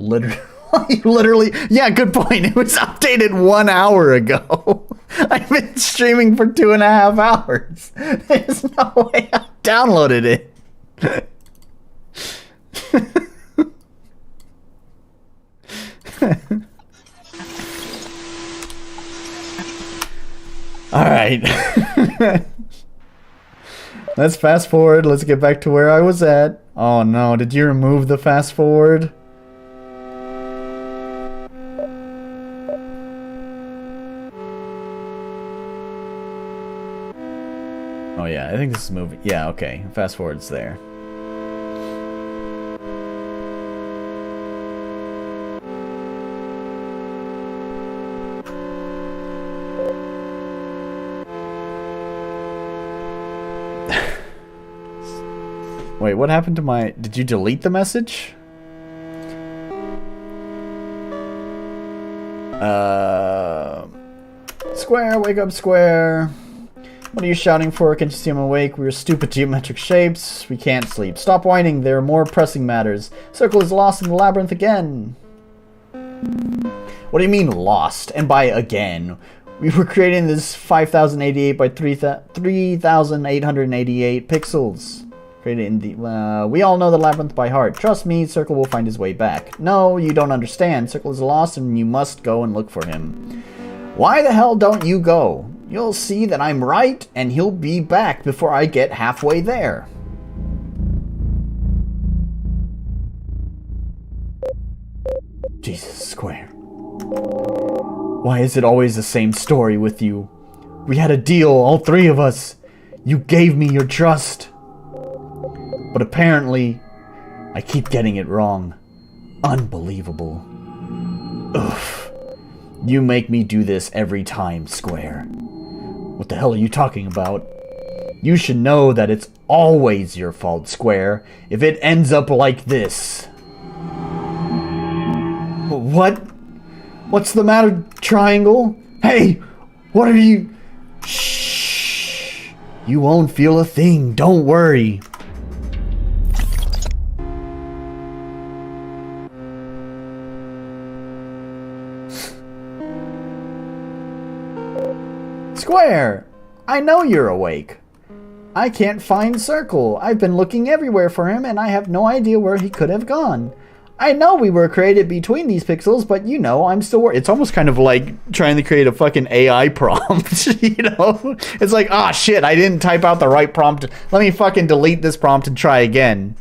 literally, yeah, good point. It was updated 1 hour ago. I've been streaming for 2.5 hours. There's no way I downloaded it. All right. Let's fast forward. Let's get back to where I was at. Oh no, did you remove the fast forward? Oh yeah, I think this is moving. Yeah, okay. Fast forward's there. Wait, what happened to my... Did you delete the message? Square, wake up, Square. What are you shouting for? Can't you see I'm awake? We're stupid geometric shapes. We can't sleep. Stop whining. There are more pressing matters. Circle is lost in the labyrinth again. What do you mean lost? And by again? We were creating this 5088 by 3888 pixels. Created in the... we all know the labyrinth by heart. Trust me, Circle will find his way back. No, you don't understand. Circle is lost and you must go and look for him. Why the hell don't you go? You'll see that I'm right and he'll be back before I get halfway there. Jesus, Square. Why is it always the same story with you? We had a deal, all three of us. You gave me your trust. But apparently, I keep getting it wrong. Unbelievable. Ugh. You make me do this every time, Square. What the hell are you talking about? You should know that it's always your fault, Square, if it ends up like this. What? What's the matter, Triangle? Hey! What are you... Shh! You won't feel a thing, don't worry. Square! I know you're awake. I can't find Circle. I've been looking everywhere for him and I have no idea where he could have gone. I know we were created between these pixels, but you know, I'm still... It's almost kind of like trying to create a fucking AI prompt, you know? It's like, ah, shit, I didn't type out the right prompt. Let me fucking delete this prompt and try again.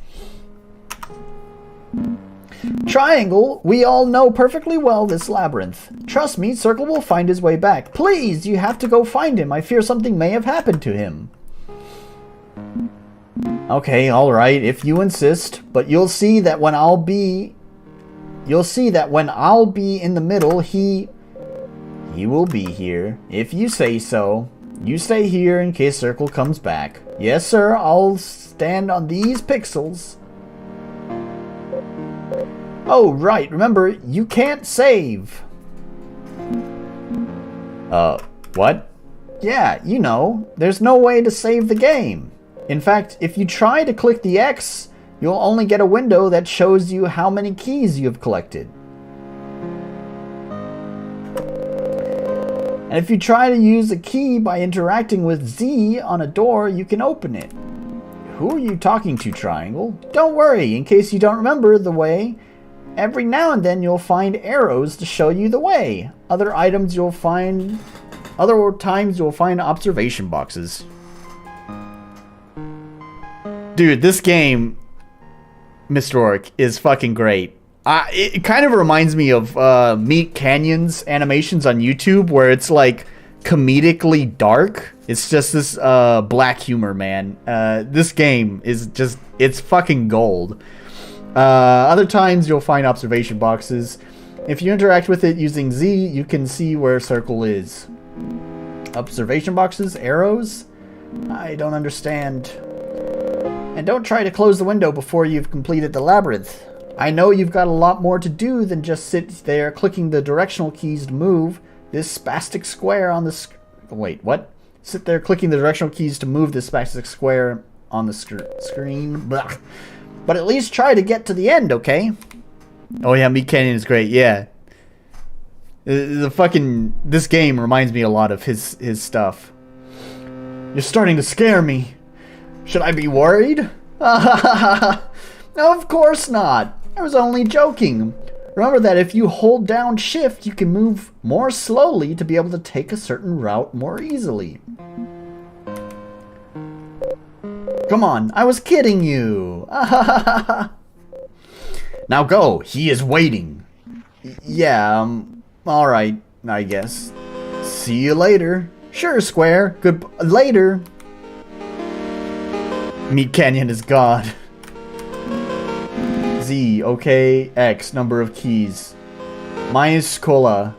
Triangle, we all know perfectly well this labyrinth. Trust me, Circle will find his way back. Please, you have to go find him. I fear something may have happened to him. Okay, alright, if you insist. But you'll see that when I'll be... You'll see that when I'll be in the middle, he will be here. If you say so. You stay here in case Circle comes back. Yes, sir, I'll stand on these pixels. Oh, right, remember, you can't save. What? Yeah, you know, there's no way to save the game. In fact, if you try to click the X, you'll only get a window that shows you how many keys you've collected. And if you try to use a key by interacting with Z on a door, you can open it. Who are you talking to, Triangle? Don't worry, in case you don't remember the way, every now and then you'll find arrows to show you the way. Other times you'll find observation boxes. Dude, this game, Mr. Orc, is fucking great. It kind of reminds me of Meat Canyon's animations on YouTube, where it's like comedically dark. It's just this black humor, man. This game is just, it's fucking gold. Other times you'll find observation boxes. If you interact with it using Z, you can see where Circle is. Observation boxes? Arrows? I don't understand. And don't try to close the window before you've completed the labyrinth. I know you've got a lot more to do than just sit there clicking the directional keys to move this spastic square on the wait, what? Sit there clicking the directional keys to move this spastic square on the screen. Blah. But at least try to get to the end, okay? Oh yeah, Meat Canyon is great, yeah. This game reminds me a lot of his stuff. You're starting to scare me. Should I be worried? No, of course not. I was only joking. Remember that if you hold down shift, you can move more slowly to be able to take a certain route more easily. Come on, I was kidding you. Now go, he is waiting. Yeah, alright, I guess. See you later. Sure, Square. Good later. Meat Canyon is God. Z, okay, X, number of keys. Minus cola.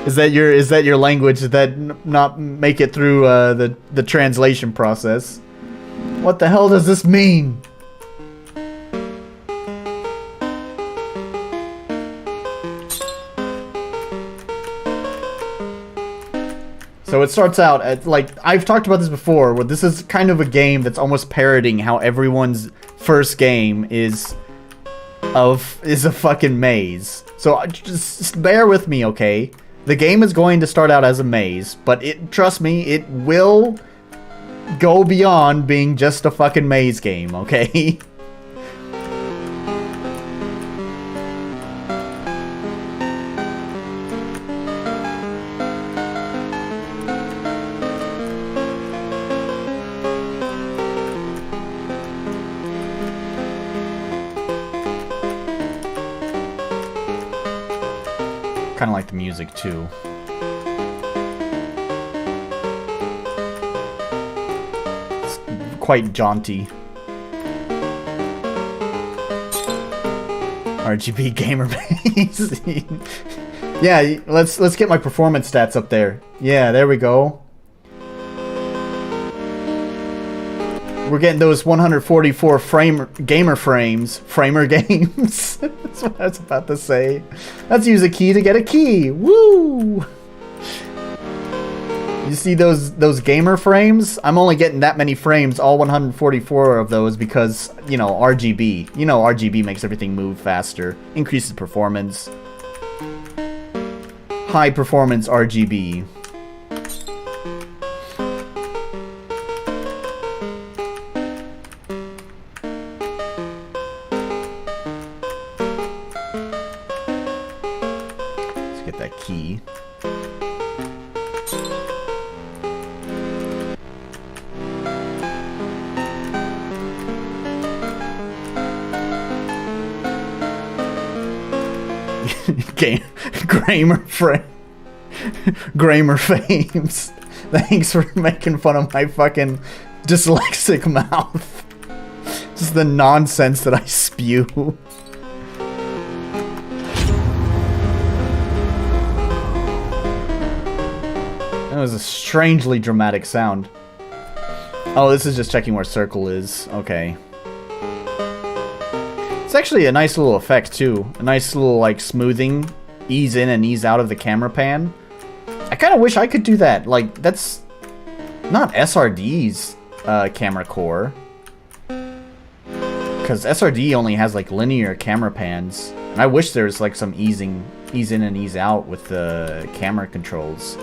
Is that your language? Did that not make it through the translation process? What the hell does this mean? So it starts out at, like, I've talked about this before, where this is kind of a game that's almost parroting how everyone's first game is a fucking maze. So just bear with me, okay? The game is going to start out as a maze, but trust me, it will go beyond being just a fucking maze game, okay? Kind of like the music too. It's quite jaunty. RGB gamer base. Yeah, let's get my performance stats up there. Yeah, there we go. We're getting those 144 framer games. That's what I was about to say. Let's use a key to get a key. Woo! You see those gamer frames? I'm only getting that many frames, all 144 of those, because, you know, RGB. You know, RGB makes everything move faster, increases performance. High performance RGB. Key. Grammar Fames. Thanks for making fun of my fucking dyslexic mouth. Just the nonsense that I spew. That was a strangely dramatic sound. Oh, this is just checking where circle is. Okay. It's actually a nice little effect, too. A nice little, like, smoothing. Ease in and ease out of the camera pan. I kind of wish I could do that. Like, that's not SRD's camera core. Because SRD only has, like, linear camera pans. And I wish there was, like, some ease in and ease out with the camera controls.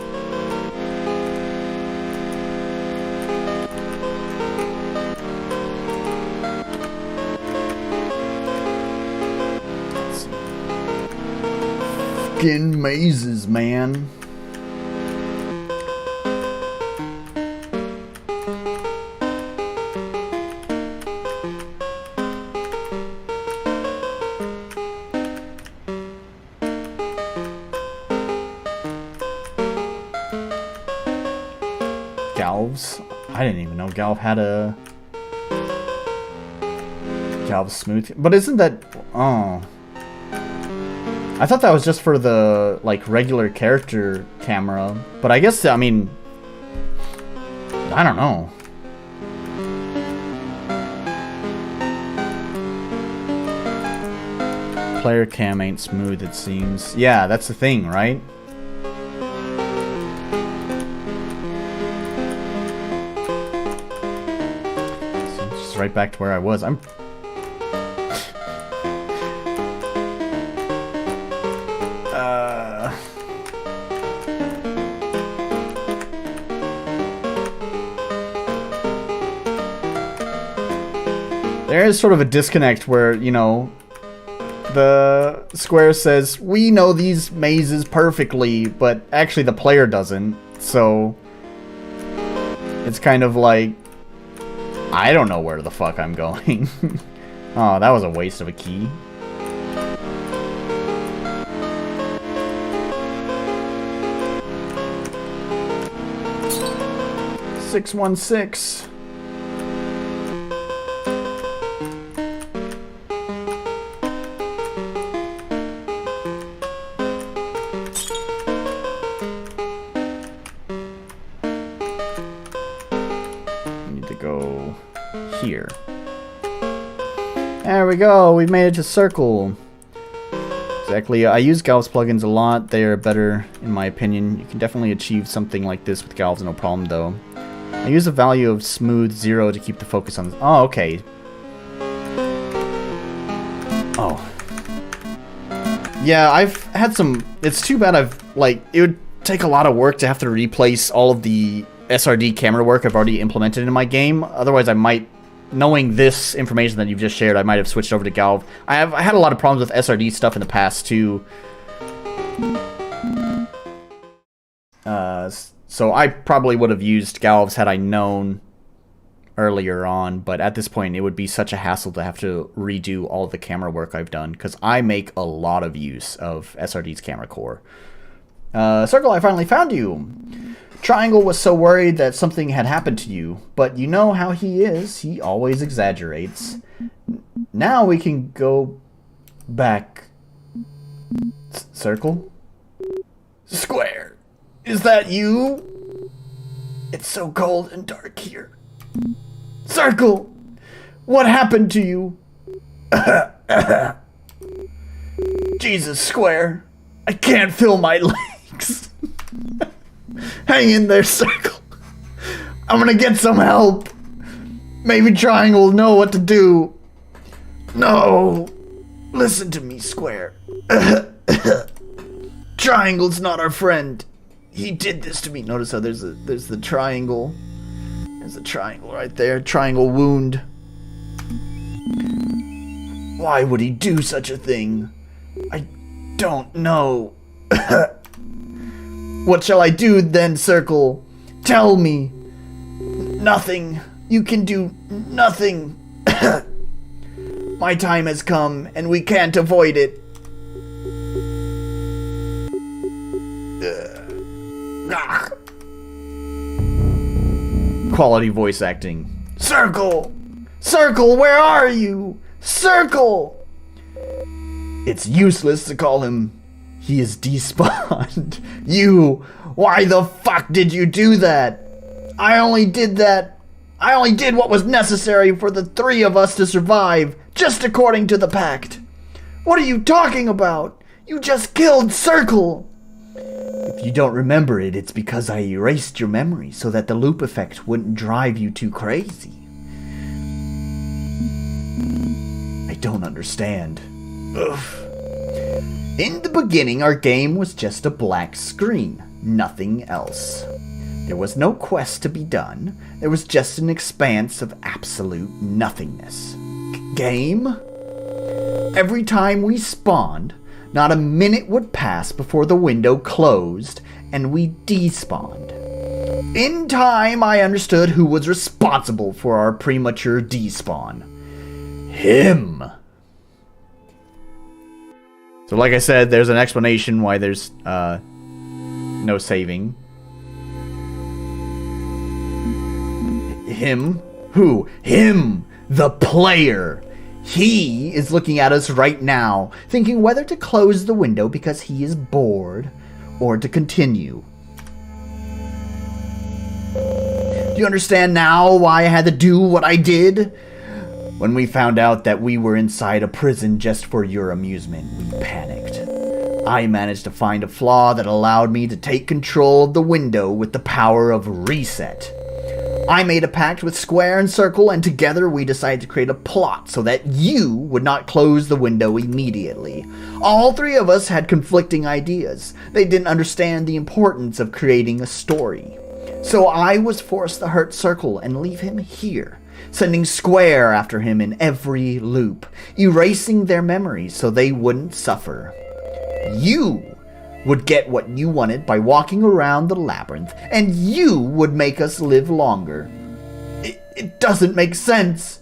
Fucking mazes, man. Galv's? I didn't even know Galv had a Galv smooth. But isn't that... Oh. I thought that was just for the, like, regular character camera. But I guess, I mean... I don't know. Player cam ain't smooth, it seems. Yeah, that's the thing, right? So just right back to where I was. There is sort of a disconnect where, you know, the square says, we know these mazes perfectly, but actually the player doesn't. So it's kind of like, I don't know where the fuck I'm going. Oh, that was a waste of a key. "616. Go here. There we go. We've made it to circle. Exactly. I use Galv's plugins a lot. They are better, in my opinion. You can definitely achieve something like this with Galv's, no problem, though. I use a value of smooth 0 to keep the focus on this. Oh, okay. Oh. Yeah, I've had some... It's too bad I've, like... It would take a lot of work to have to replace all of the SRD camera work I've already implemented in my game. Otherwise, I might, knowing this information that you've just shared, I might have switched over to Galv. I had a lot of problems with SRD stuff in the past, too. So I probably would have used Galv's had I known earlier on, but at this point, it would be such a hassle to have to redo all the camera work I've done, because I make a lot of use of SRD's camera core. Circle, I finally found you. Triangle was so worried that something had happened to you, but you know how he is. He always exaggerates. Now we can go back. Circle? Square, is that you? It's so cold and dark here. Circle, what happened to you? Jesus, Square, I can't feel my legs. Hang in there, Circle. I'm gonna get some help. Maybe Triangle will know what to do. No. Listen to me, Square. Triangle's not our friend. He did this to me. Notice how there's the triangle. There's a triangle right there. Triangle wound. Why would he do such a thing? I don't know. What shall I do then, Circle? Tell me. Nothing. You can do nothing. My time has come, and we can't avoid it. Quality voice acting. Circle! Circle, where are you? Circle! It's useless to call him. He is despawned. You! Why the fuck did you do that? I only did what was necessary for the three of us to survive, just according to the pact. What are you talking about? You just killed Circle! If you don't remember it, it's because I erased your memory so that the loop effect wouldn't drive you too crazy. I don't understand. Ugh. In the beginning, our game was just a black screen, nothing else. There was no quest to be done, there was just an expanse of absolute nothingness. Game? Every time we spawned, not a minute would pass before the window closed and we despawned. In time, I understood who was responsible for our premature despawn. Him. So like I said, there's an explanation why there's no saving. Him? Who? Him! The player! He is looking at us right now, thinking whether to close the window because he is bored, or to continue. Do you understand now why I had to do what I did? When we found out that we were inside a prison just for your amusement, we panicked. I managed to find a flaw that allowed me to take control of the window with the power of reset. I made a pact with Square and Circle, and together we decided to create a plot so that you would not close the window immediately. All three of us had conflicting ideas. They didn't understand the importance of creating a story. So I was forced to hurt Circle and leave him here, sending Square after him in every loop, erasing their memories so they wouldn't suffer. You would get what you wanted by walking around the labyrinth, and you would make us live longer. It doesn't make sense.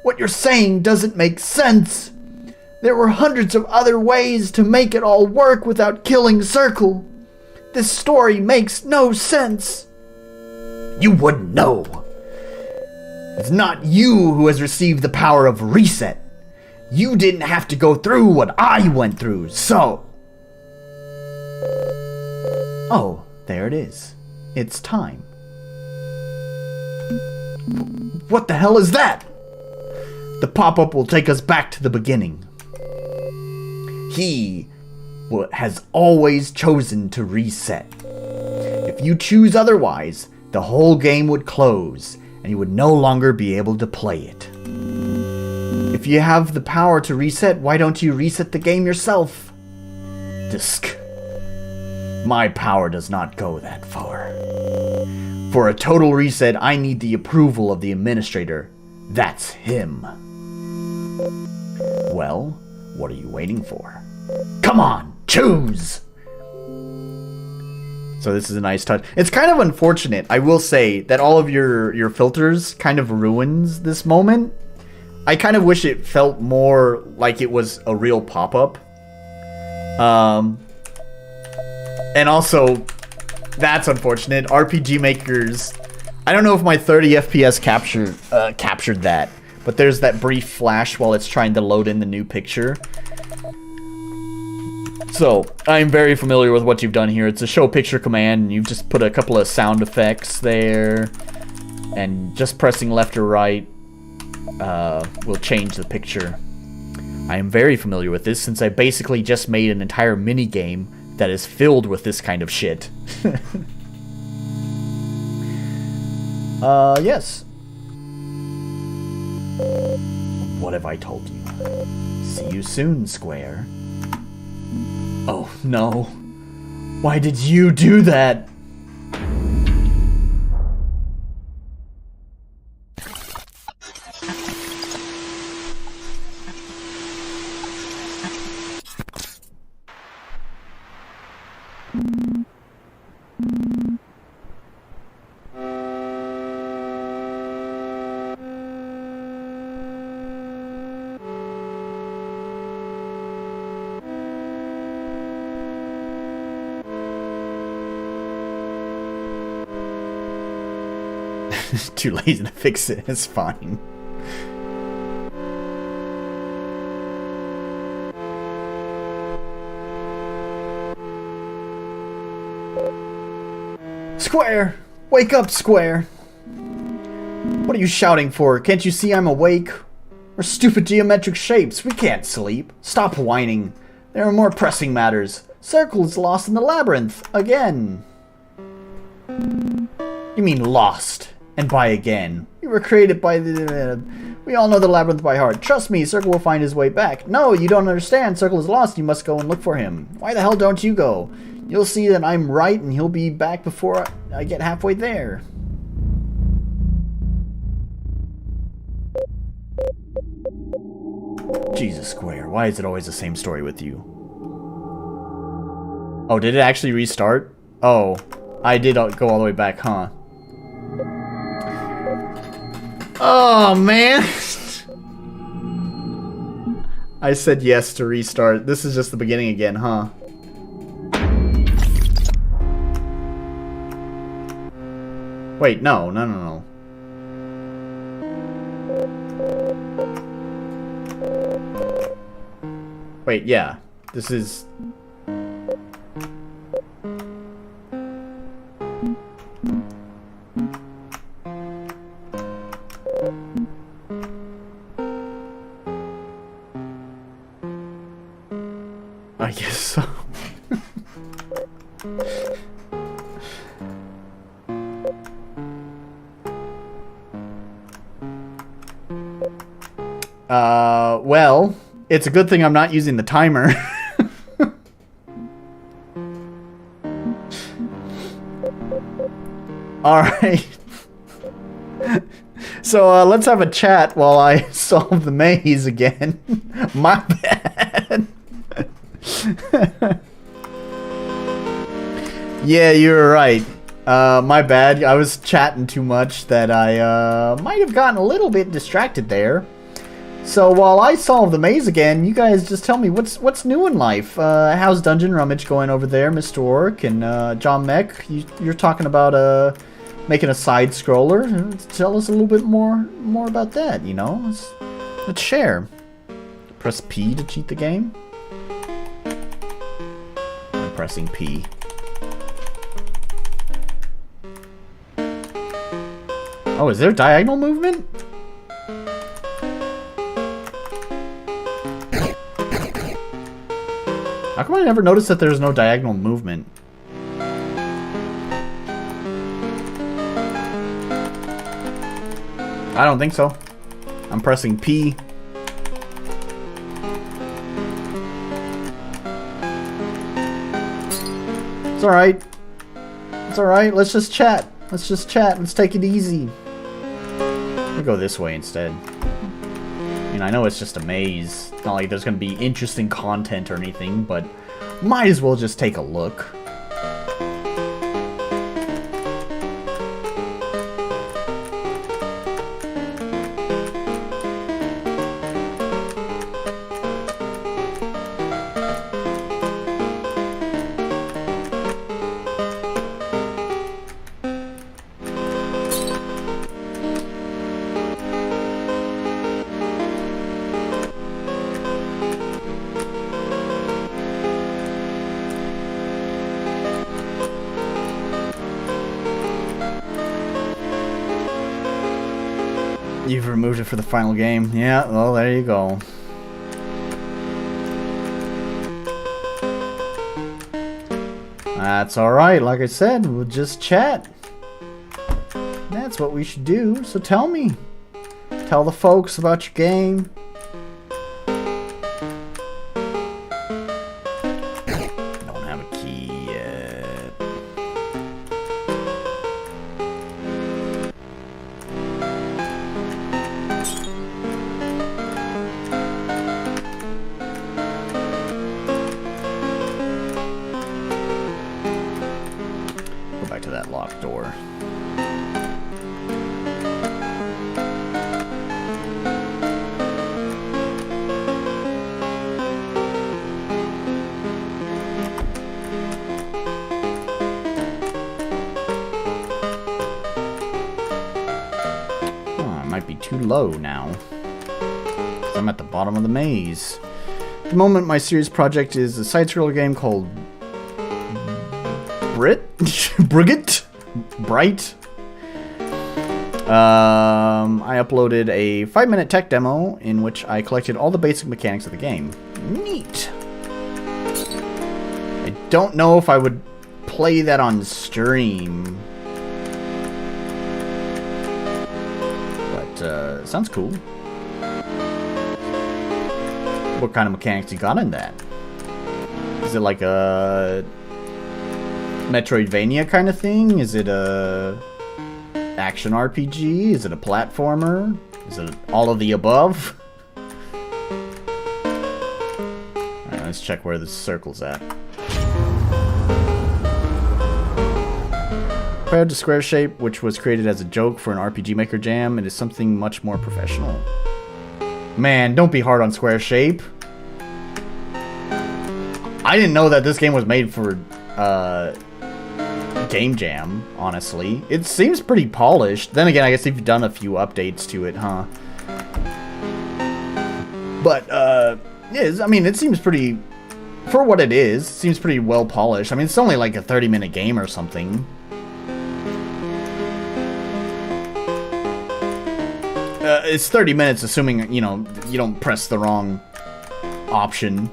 What you're saying doesn't make sense. There were hundreds of other ways to make it all work without killing Circle. This story makes no sense. You wouldn't know. It's not you who has received the power of reset. You didn't have to go through what I went through, so... Oh, there it is. It's time. What the hell is that? The pop-up will take us back to the beginning. He has always chosen to reset. If you choose otherwise, the whole game would close, and you would no longer be able to play it. If you have the power to reset, why don't you reset the game yourself? Disc. My power does not go that far. For a total reset, I need the approval of the administrator. That's him. Well, what are you waiting for? Come on, choose! So this is a nice touch. It's kind of unfortunate, I will say, that all of your filters kind of ruins this moment. I kind of wish it felt more like it was a real pop-up. And also, that's unfortunate. RPG makers, I don't know if my 30 FPS captured that, but there's that brief flash while it's trying to load in the new picture. So, I'm very familiar with what you've done here. It's a show picture command, and you've just put a couple of sound effects there, and just pressing left or right will change the picture. I am very familiar with this since I basically just made an entire mini game that is filled with this kind of shit. Yes. What have I told you? See you soon, Square. Oh, no. Why did you do that? Too lazy to fix it. It's fine. Square! Wake up, Square! What are you shouting for? Can't you see I'm awake? We're stupid geometric shapes. We can't sleep. Stop whining. There are more pressing matters. Circle is lost in the labyrinth. Again. You mean lost. And by again. We were created by the... we all know the labyrinth by heart. Trust me, Circle will find his way back. No, you don't understand. Circle is lost. You must go and look for him. Why the hell don't you go? You'll see that I'm right and he'll be back before I get halfway there. Jesus, Square. Why is it always the same story with you? Oh, did it actually restart? Oh, I did go all the way back, huh? Oh, man. I said yes to restart. This is just the beginning again, huh? Wait, no. Wait, yeah. This is... I guess so. Well, it's a good thing I'm not using the timer. Alright. So, let's have a chat while I solve the maze again. My bad. Yeah, you're right. My bad. I was chatting too much that I might have gotten a little bit distracted there. So while I solve the maze again, you guys just tell me what's new in life. How's Dungeon Rummage going over there, Mr. Orc and John Mech? You're talking about making a side scroller. Tell us a little bit more about that. You know, let's share. Press P to cheat the game. I'm pressing P. Oh, is there diagonal movement? How come I never noticed that there's no diagonal movement? I don't think so. I'm pressing P. It's alright. It's alright. Let's just chat. Let's just chat. Let's take it easy. We'll go this way instead. I mean, I know it's just a maze. It's not like there's going to be interesting content or anything, but might as well just take a look. You've removed it for the final game. Yeah, well, there you go. That's alright. Like I said, we'll just chat. That's what we should do. So tell me. Tell the folks about your game. Don't have a key yet. Go back to that locked door. might be too low now. I'm at the bottom of the maze. At the moment, my series project is a side-scroller game called Bright. I uploaded a 5-minute tech demo in which I collected all the basic mechanics of the game. Neat. I don't know if I would play that on stream, but sounds cool. What kind of mechanics you got in that? Is it like a Metroidvania kind of thing? Is it a action RPG? Is it a platformer? Is it all of the above? Alright, let's check where the circle's at. Compared to Square Shape, which was created as a joke for an RPG Maker Jam, it is something much more professional. Man, don't be hard on Square Shape. I didn't know that this game was made for Game Jam, honestly. It seems pretty polished. Then again, I guess you've done a few updates to it, huh? But, I mean, it seems pretty... For what it is, it seems pretty well polished. I mean, it's only like a 30-minute game or something. It's 30 minutes, assuming, you know, you don't press the wrong option.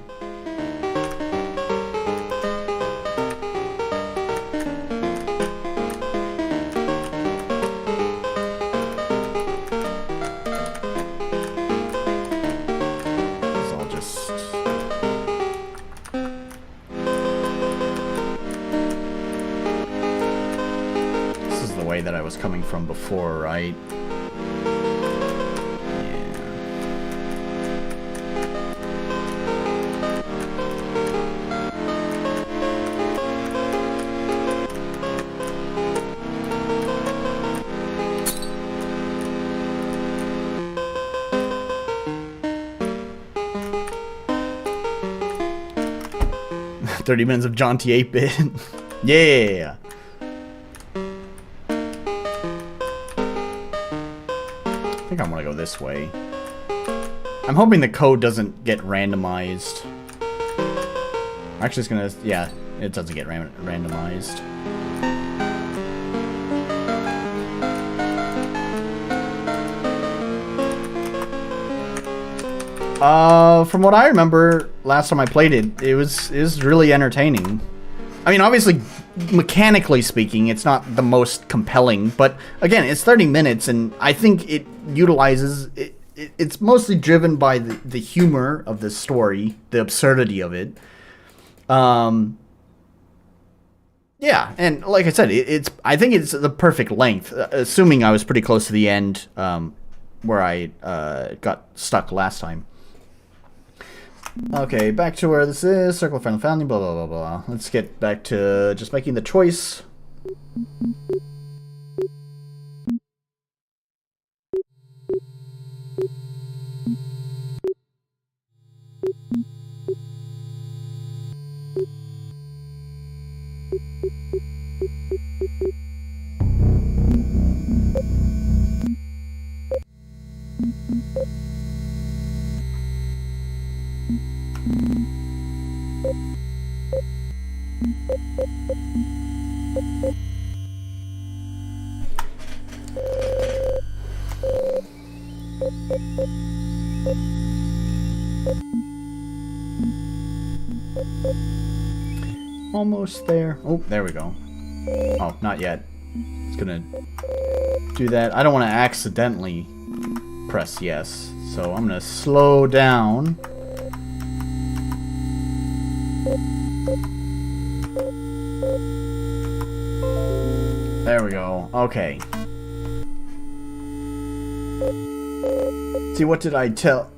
It's all just... This is the way that I was coming from before, right? 30 minutes of jaunty 8-bit. Yeah! I think I'm gonna go this way. I'm hoping the code doesn't get randomized. Actually, it's gonna... Yeah, it doesn't get randomized. From what I remember, last time I played it, it was really entertaining. I mean, obviously, mechanically speaking, it's not the most compelling, but again, it's 30 minutes, and I think it utilizes... It's mostly driven by the humor of the story, the absurdity of it. Yeah, and like I said, I think it's the perfect length, assuming I was pretty close to the end, where I got stuck last time. Okay, back to where this is. Circle of Final Family, blah, blah, blah, blah. Let's get back to just making the choice. Almost there. Oh, there we go. Oh, not yet. It's gonna do that. I don't want to accidentally press yes, so I'm gonna slow down. There we go. Okay. See, what did I tell?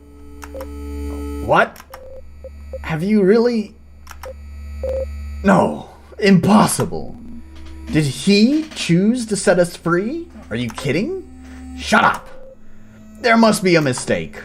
What? Have you really? No. Impossible. Did he choose to set us free? Are you kidding? Shut up. There must be a mistake.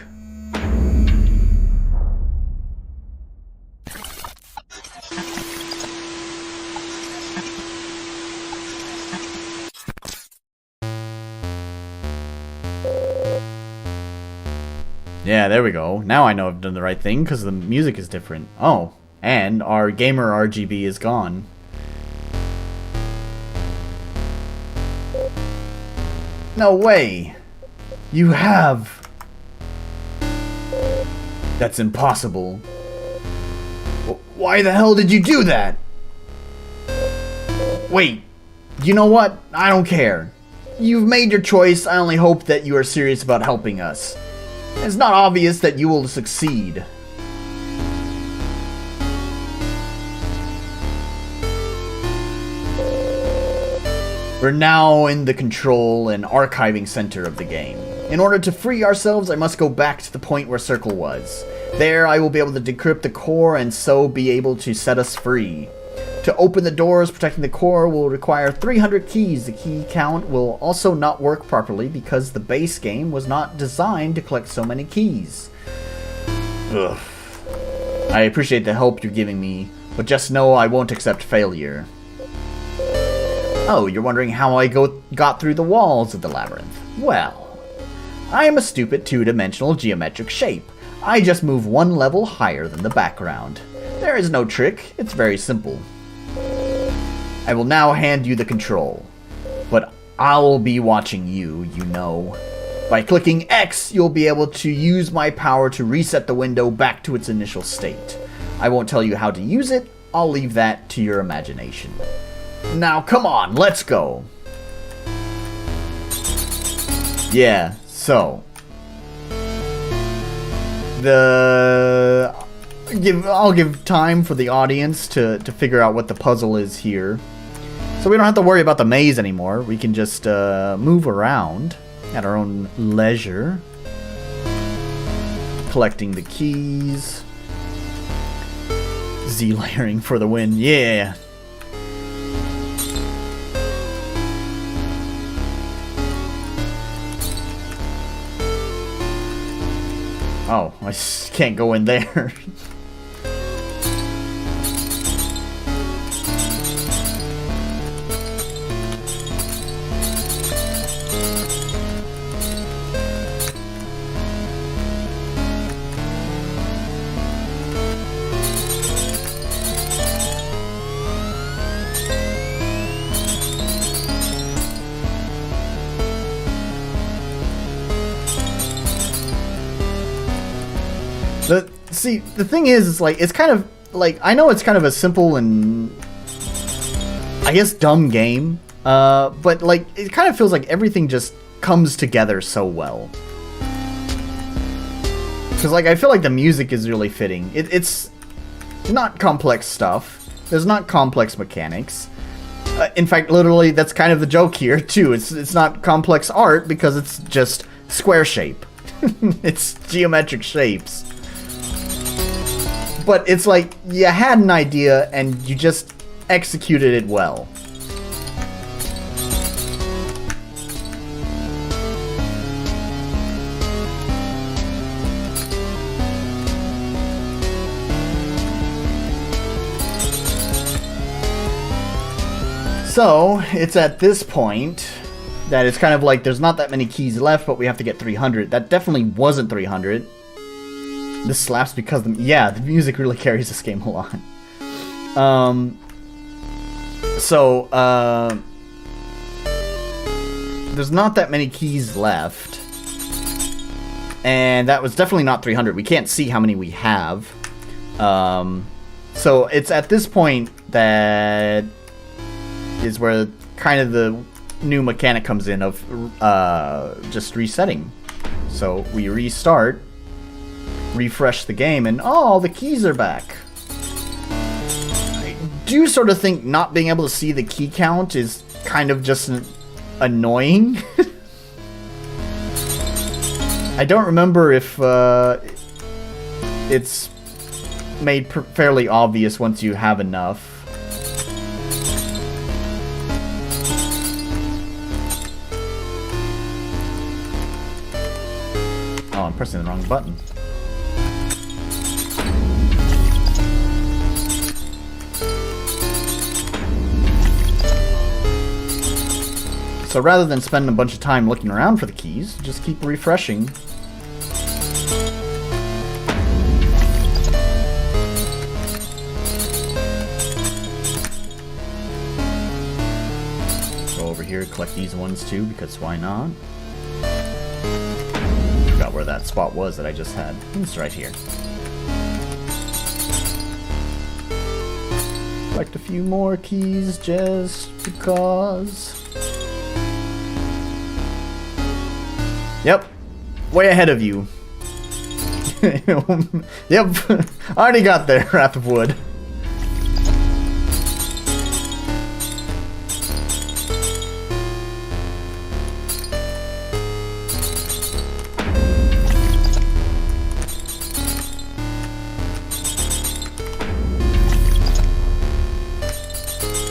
Yeah, there we go. Now I know I've done the right thing, because the music is different. Oh, and our gamer RGB is gone. No way! You have... That's impossible. Why the hell did you do that? Wait, you know what? I don't care. You've made your choice. I only hope that you are serious about helping us. It's not obvious that you will succeed. We're now in the control and archiving center of the game. In order to free ourselves, I must go back to the point where Circle was. There, I will be able to decrypt the core and so be able to set us free. To open the doors protecting the core will require 300 keys. The key count will also not work properly because the base game was not designed to collect so many keys. Ugh. I appreciate the help you're giving me, but just know I won't accept failure. Oh, you're wondering how I got through the walls of the labyrinth. Well, I am a stupid two-dimensional geometric shape. I just move one level higher than the background. There is no trick, it's very simple. I will now hand you the control, but I'll be watching you, you know. By clicking X, you'll be able to use my power to reset the window back to its initial state. I won't tell you how to use it, I'll leave that to your imagination. Now come on, let's go! Yeah, so... I'll give time for the audience to figure out what the puzzle is here. So we don't have to worry about the maze anymore. We can just move around at our own leisure. Collecting the keys. Z-layering for the win. Yeah! Oh, I can't go in there. See, the thing is, like, it's kind of, like, I know it's kind of a simple and, I guess, dumb game, but, like, it kind of feels like everything just comes together so well. Because, like, I feel like the music is really fitting. It's not complex stuff. There's not complex mechanics. In fact, literally, that's kind of the joke here, too. It's not complex art because it's just square shape. It's geometric shapes. But it's like, you had an idea and you just executed it well. So, it's at this point that it's kind of like there's not that many keys left, but we have to get 300. That definitely wasn't 300. This slaps because the music really carries this game a lot. There's not that many keys left. And that was definitely not 300. We can't see how many we have. So it's at this point that is where kind of the new mechanic comes in of just resetting. So we restart. Refresh the game, and oh, the keys are back. I do sort of think not being able to see the key count is kind of just annoying. I don't remember if it's made fairly obvious once you have enough. Oh, I'm pressing the wrong button. So rather than spending a bunch of time looking around for the keys, just keep refreshing. collect these ones too, because why not? Forgot where that spot was that I just had. It's right here. Collect a few more keys just because. Yep. Way ahead of you. Yep. Already got there, Wrath of Wood.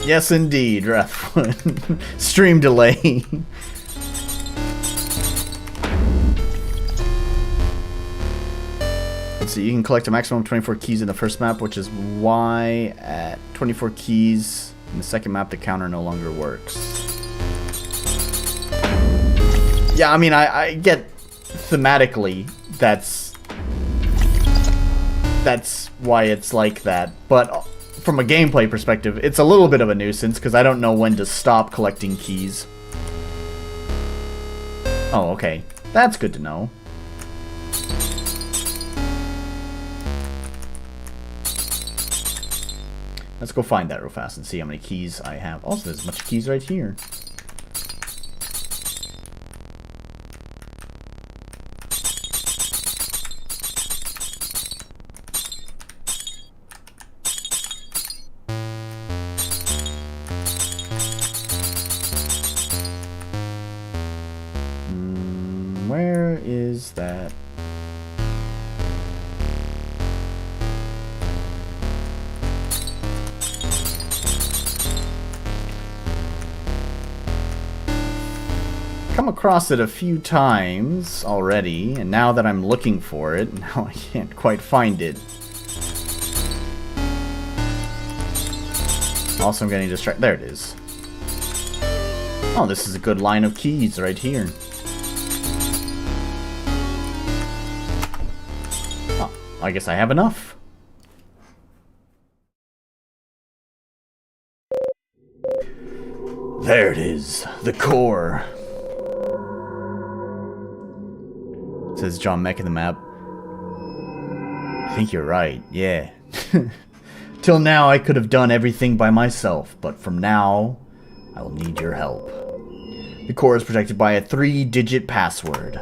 Yes, indeed, Wrath of Wood. Stream delay. So you can collect a maximum of 24 keys in the first map, which is why at 24 keys in the second map the counter no longer works. Yeah, I mean, I get thematically that's why it's like that, but from a gameplay perspective, it's a little bit of a nuisance because I don't know when to stop collecting keys. Oh, okay. That's good to know. Let's go find that real fast and see how many keys I have. Also, there's a bunch of keys right here. Where is that? Come across it a few times already, and now that I'm looking for it, now I can't quite find it. Also, I'm getting distracted. There it is. Oh, this is a good line of keys right here. Oh, I guess I have enough. There it is, the core. Says John Mech in the map. I think you're right, yeah. Till now I could have done everything by myself, but from now, I will need your help. The core is protected by a 3-digit password.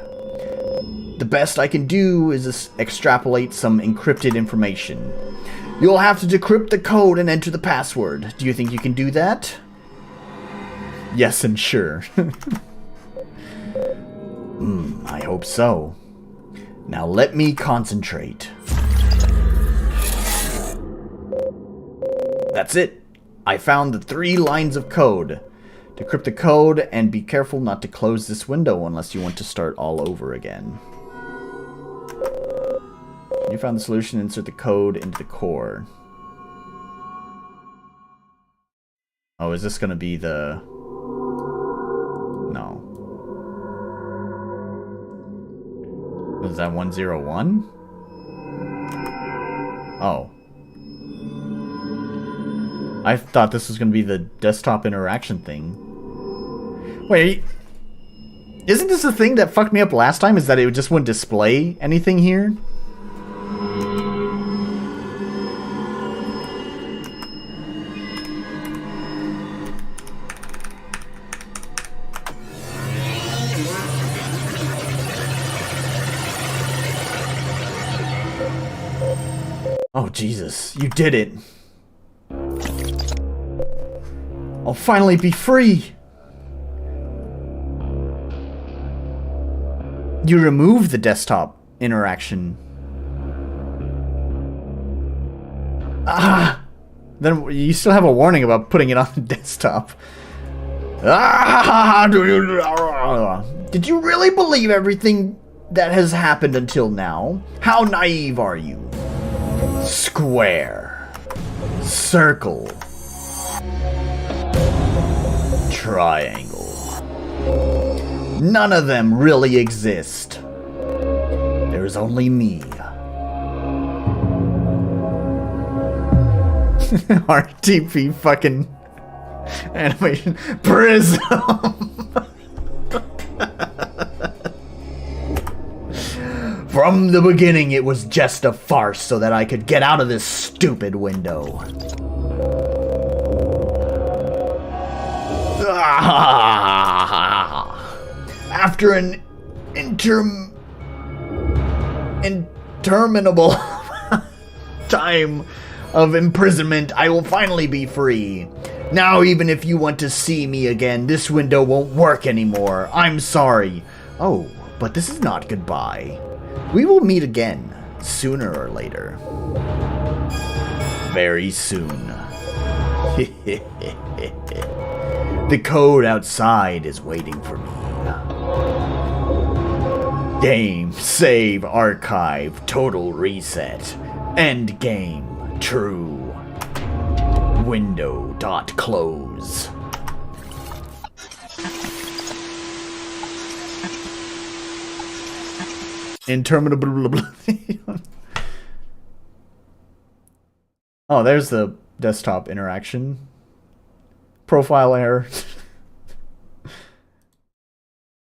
The best I can do is extrapolate some encrypted information. You'll have to decrypt the code and enter the password. Do you think you can do that? Yes, and sure. I hope so. Now let me concentrate. That's it. I found the 3 lines of code. Decrypt the code and be careful not to close this window unless you want to start all over again. You found the solution, insert the code into the core. Oh, is this gonna be the... No. Was that 101? Oh. I thought this was going to be the desktop interaction thing. Wait, isn't this the thing that fucked me up last time? Is that it just wouldn't display anything here? Oh, Jesus, you did it. I'll finally be free. You removed the desktop interaction. Ah! Then you still have a warning about putting it on the desktop. Ah! Did you really believe everything that has happened until now? How naive are you? Square, circle, triangle. None of them really exist. There's only me. RTP fucking animation. Prism! From the beginning, it was just a farce so that I could get out of this stupid window. After an interminable time of imprisonment, I will finally be free. Now, even if you want to see me again, this window won't work anymore. I'm sorry. Oh, but this is not goodbye. We will meet again, sooner or later. Very soon. The code outside is waiting for me. Game, save, archive, total reset. End game, true. Window dot close. Interminable. Oh, there's the desktop interaction. Profile error.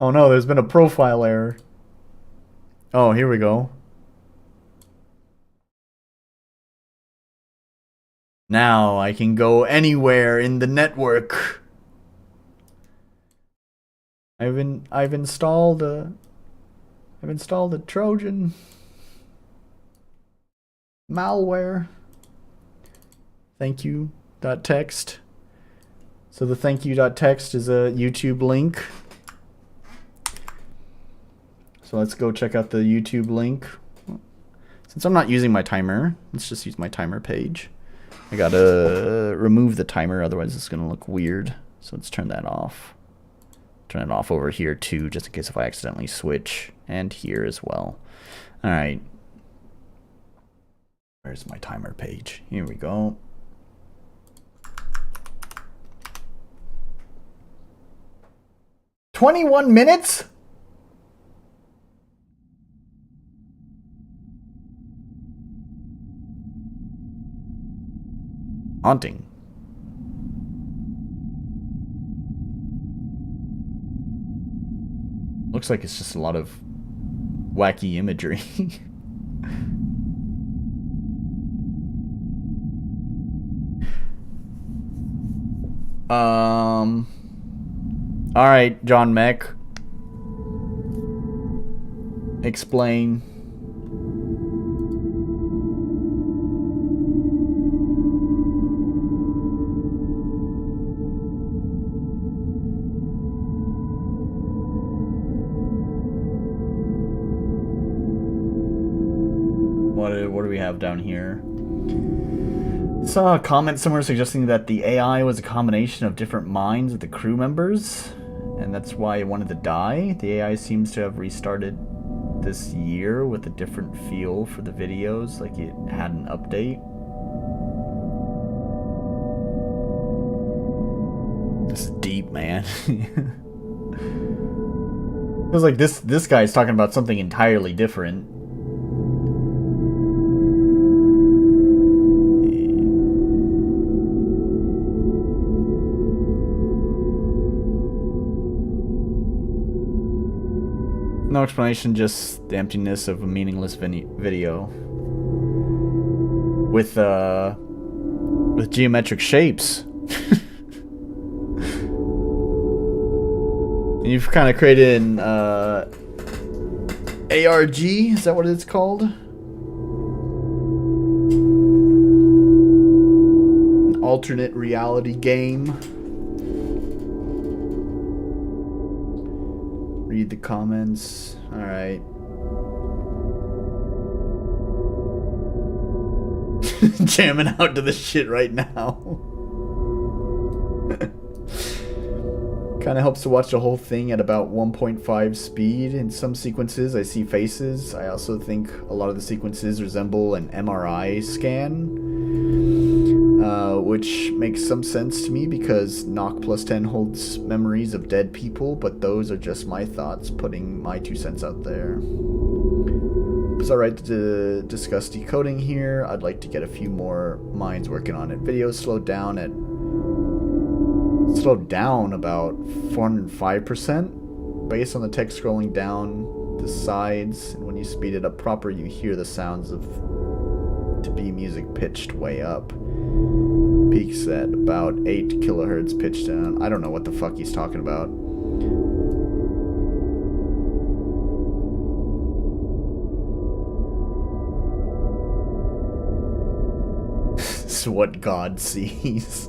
Oh no, there's been a profile error. Oh, here we go. Now I can go anywhere in the network. I've installed a Trojan malware. Thank you .text. So the thank you .text is a YouTube link. So let's go check out the YouTube link. Since I'm not using my timer, let's just use my timer page. I gotta remove the timer, otherwise it's gonna look weird. So let's turn that off. Turn it off over here too, just in case if I accidentally switch. And here as well. Alright. Where's my timer page? Here we go. "21 minutes? Haunting. Looks like it's just a lot of wacky imagery. Alright, John Mech. Explain. What do we have down here? Saw a comment somewhere suggesting that the AI was a combination of different minds of the crew members, and that's why it wanted to die. The AI seems to have restarted this year with a different feel for the videos, like it had an update. This is deep, man. Feels like this guy's talking about something entirely different. No explanation, just the emptiness of a meaningless video. With geometric shapes. You've kind of created an ARG, is that what it's called? An alternate reality game. Read the comments. Alright. Jamming out to this shit right now. Kind of helps to watch the whole thing at about 1.5 speed. In some sequences, I see faces. I also think a lot of the sequences resemble an MRI scan, which makes some sense to me because Knock Plus 10 holds memories of dead people, but those are just my thoughts, putting my 2 cents out there. It's alright to discuss decoding here. I'd like to get a few more minds working on it. Videos slowed down about 405%. based on the text scrolling down the sides, and when you speed it up proper, you hear the sounds of to be music pitched way up. Peaks at about 8 kilohertz pitch down. I don't know what the fuck he's talking about. This is what God sees.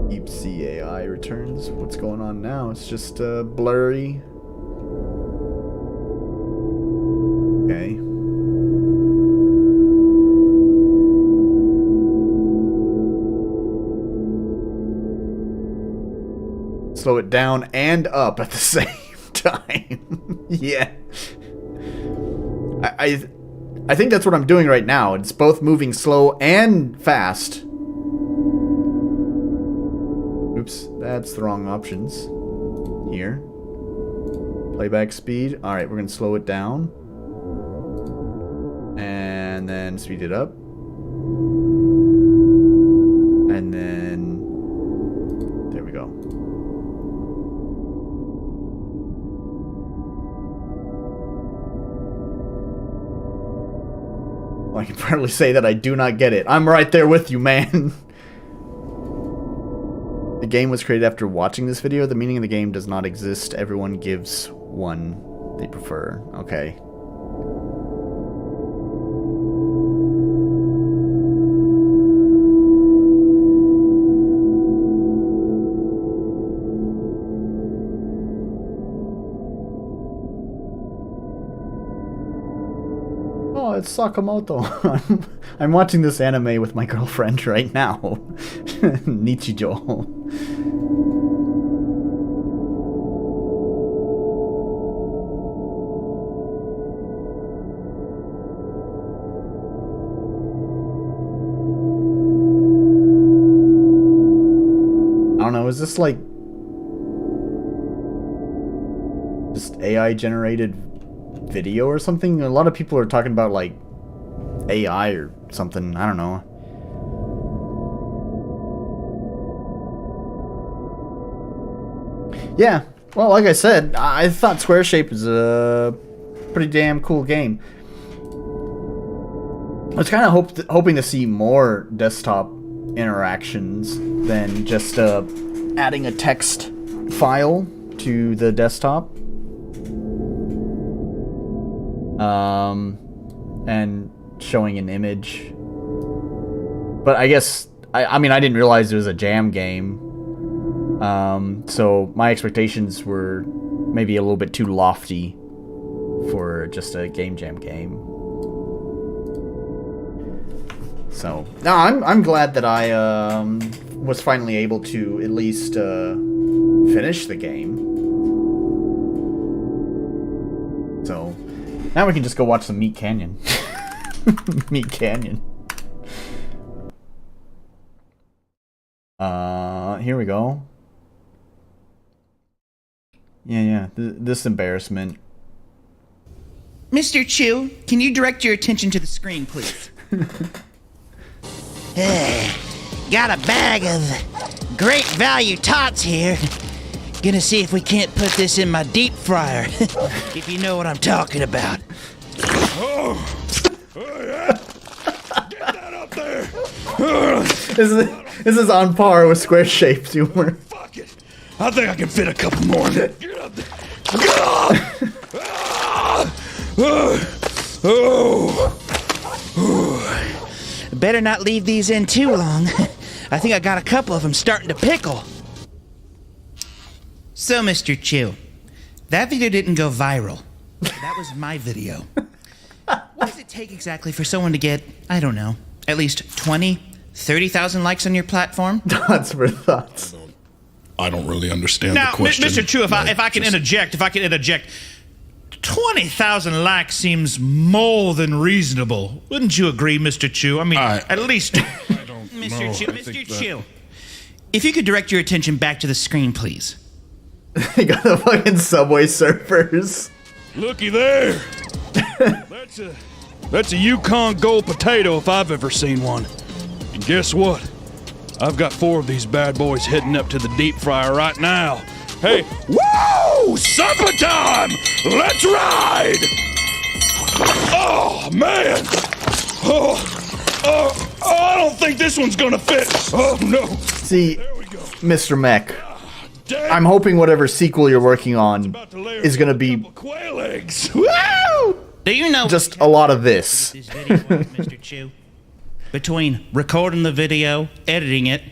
Deep Sea AI returns. What's going on now? It's just blurry. Okay. Slow it down and up at the same time. Yeah. I think that's what I'm doing right now. It's both moving slow and fast. Oops, that's the wrong options. Here. Playback speed. Alright, we're gonna slow it down. And then speed it up. And then... there we go. Well, I can probably say that I do not get it. I'm right there with you, man. The game was created after watching this video. The meaning of the game does not exist. Everyone gives one they prefer. Okay. Oh, it's Sakamoto. I'm watching this anime with my girlfriend right now. Nichijo. I don't know, is this like just AI generated video or something? A lot of people are talking about like AI or something. I don't know. Yeah, well, like I said, I thought Square Shape was a pretty damn cool game. I was kind of hoping to see more desktop interactions than just adding a text file to the desktop. And showing an image. But I guess, I mean, I didn't realize it was a jam game. So my expectations were maybe a little bit too lofty for just a game jam game. So, no, I'm glad that I was finally able to at least finish the game. So, now we can just go watch some Meat Canyon. Meat Canyon. Here we go. Yeah. This embarrassment. Mr. Chu, can you direct your attention to the screen, please? Got a bag of great value tots here. Gonna see if we can't put this in my deep fryer. If you know what I'm talking about. Oh yeah. Get that up there. This is on par with Square Shape's humor. Fuck it. I think I can fit a couple more. Get up there. Better not leave these in too long. I think I got a couple of them starting to pickle. So, Mr. Chu, that video didn't go viral. That was my video. What does it take exactly for someone to get, I don't know, at least 20, 30,000 likes on your platform? Thoughts for thoughts. I don't really understand now, the question. Mr. Chu, if I can interject, 20,000 likes seems more than reasonable. Wouldn't you agree, Mr. Chu? I mean, at least... I don't know. Mr. Chu, if you could direct your attention back to the screen, please. They got the fucking Subway Surfers. Looky there. That's a Yukon Gold potato if I've ever seen one. And guess what? I've got 4 of these bad boys heading up to the deep fryer right now. Hey, whoa! Supper time! Let's ride! Oh, man! I don't think this one's gonna fit. Oh, no. See, Mr. Mech, Dang. I'm hoping whatever sequel you're working on is gonna be Quail eggs. woo! Do you know Just a lot of this. this video was, Mr. Chu? Between recording the video, editing it,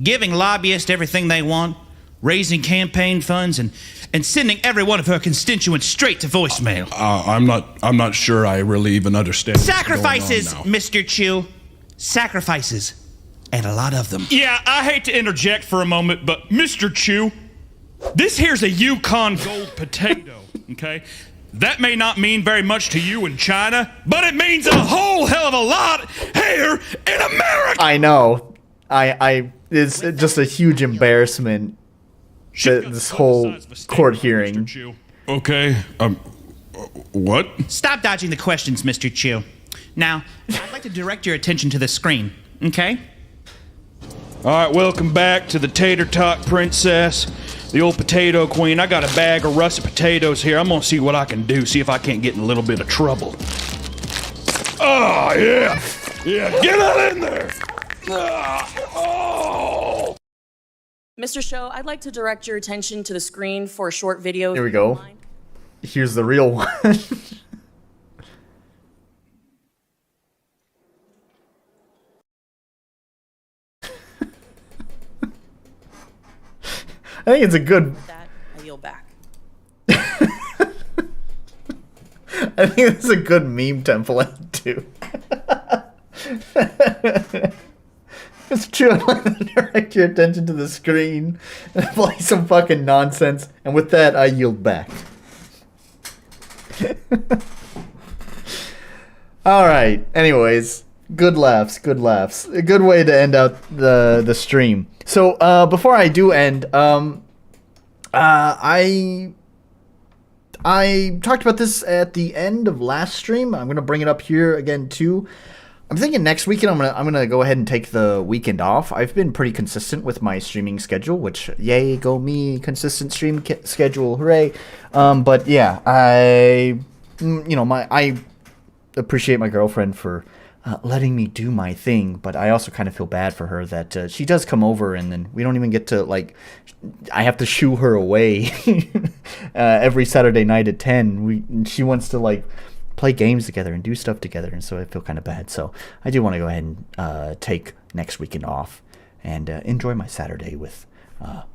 giving lobbyists everything they want, raising campaign funds, and sending every one of her constituents straight to voicemail. I'm not sure I really even understand. Sacrifices, what's going on now. Mr. Chu. Sacrifices. And a lot of them. Yeah, I hate to interject for a moment, but Mr. Chu, this here's a Yukon Gold potato, okay? That may not mean very much to you in China, but it means a whole hell of a lot here in America! I know. It's just a huge embarrassment, this whole court hearing. Okay, what? Stop dodging the questions, Mr. Chu. Now, I'd like to direct your attention to the screen, okay? All right, welcome back to the Tater Tot Princess, the old potato queen. I got a bag of russet potatoes here. I'm gonna see what I can do, see if I can't get in a little bit of trouble. Oh, yeah. Yeah, get on in there. Oh. Mr. Show, I'd like to direct your attention to the screen for a short video. Here we go. Here's the real one. I think it's a good. That I yield back. I think it's a good meme template too. It's true. I'd like to direct your attention to the screen and play some fucking nonsense. And with that, I yield back. All right. Anyways, good laughs. Good laughs. A good way to end out the stream. So before I do end, I talked about this at the end of last stream. I'm gonna bring it up here again too. I'm thinking next weekend I'm gonna go ahead and take the weekend off. I've been pretty consistent with my streaming schedule, which yay go me, consistent stream schedule, hooray! But yeah, I appreciate my girlfriend for letting me do my thing, but I also kind of feel bad for her that she does come over and then we don't even get to, like, I have to shoo her away every Saturday night at 10. She wants to, like, play games together and do stuff together, and so I feel kind of bad. So I do want to go ahead and take next weekend off and enjoy my Saturday with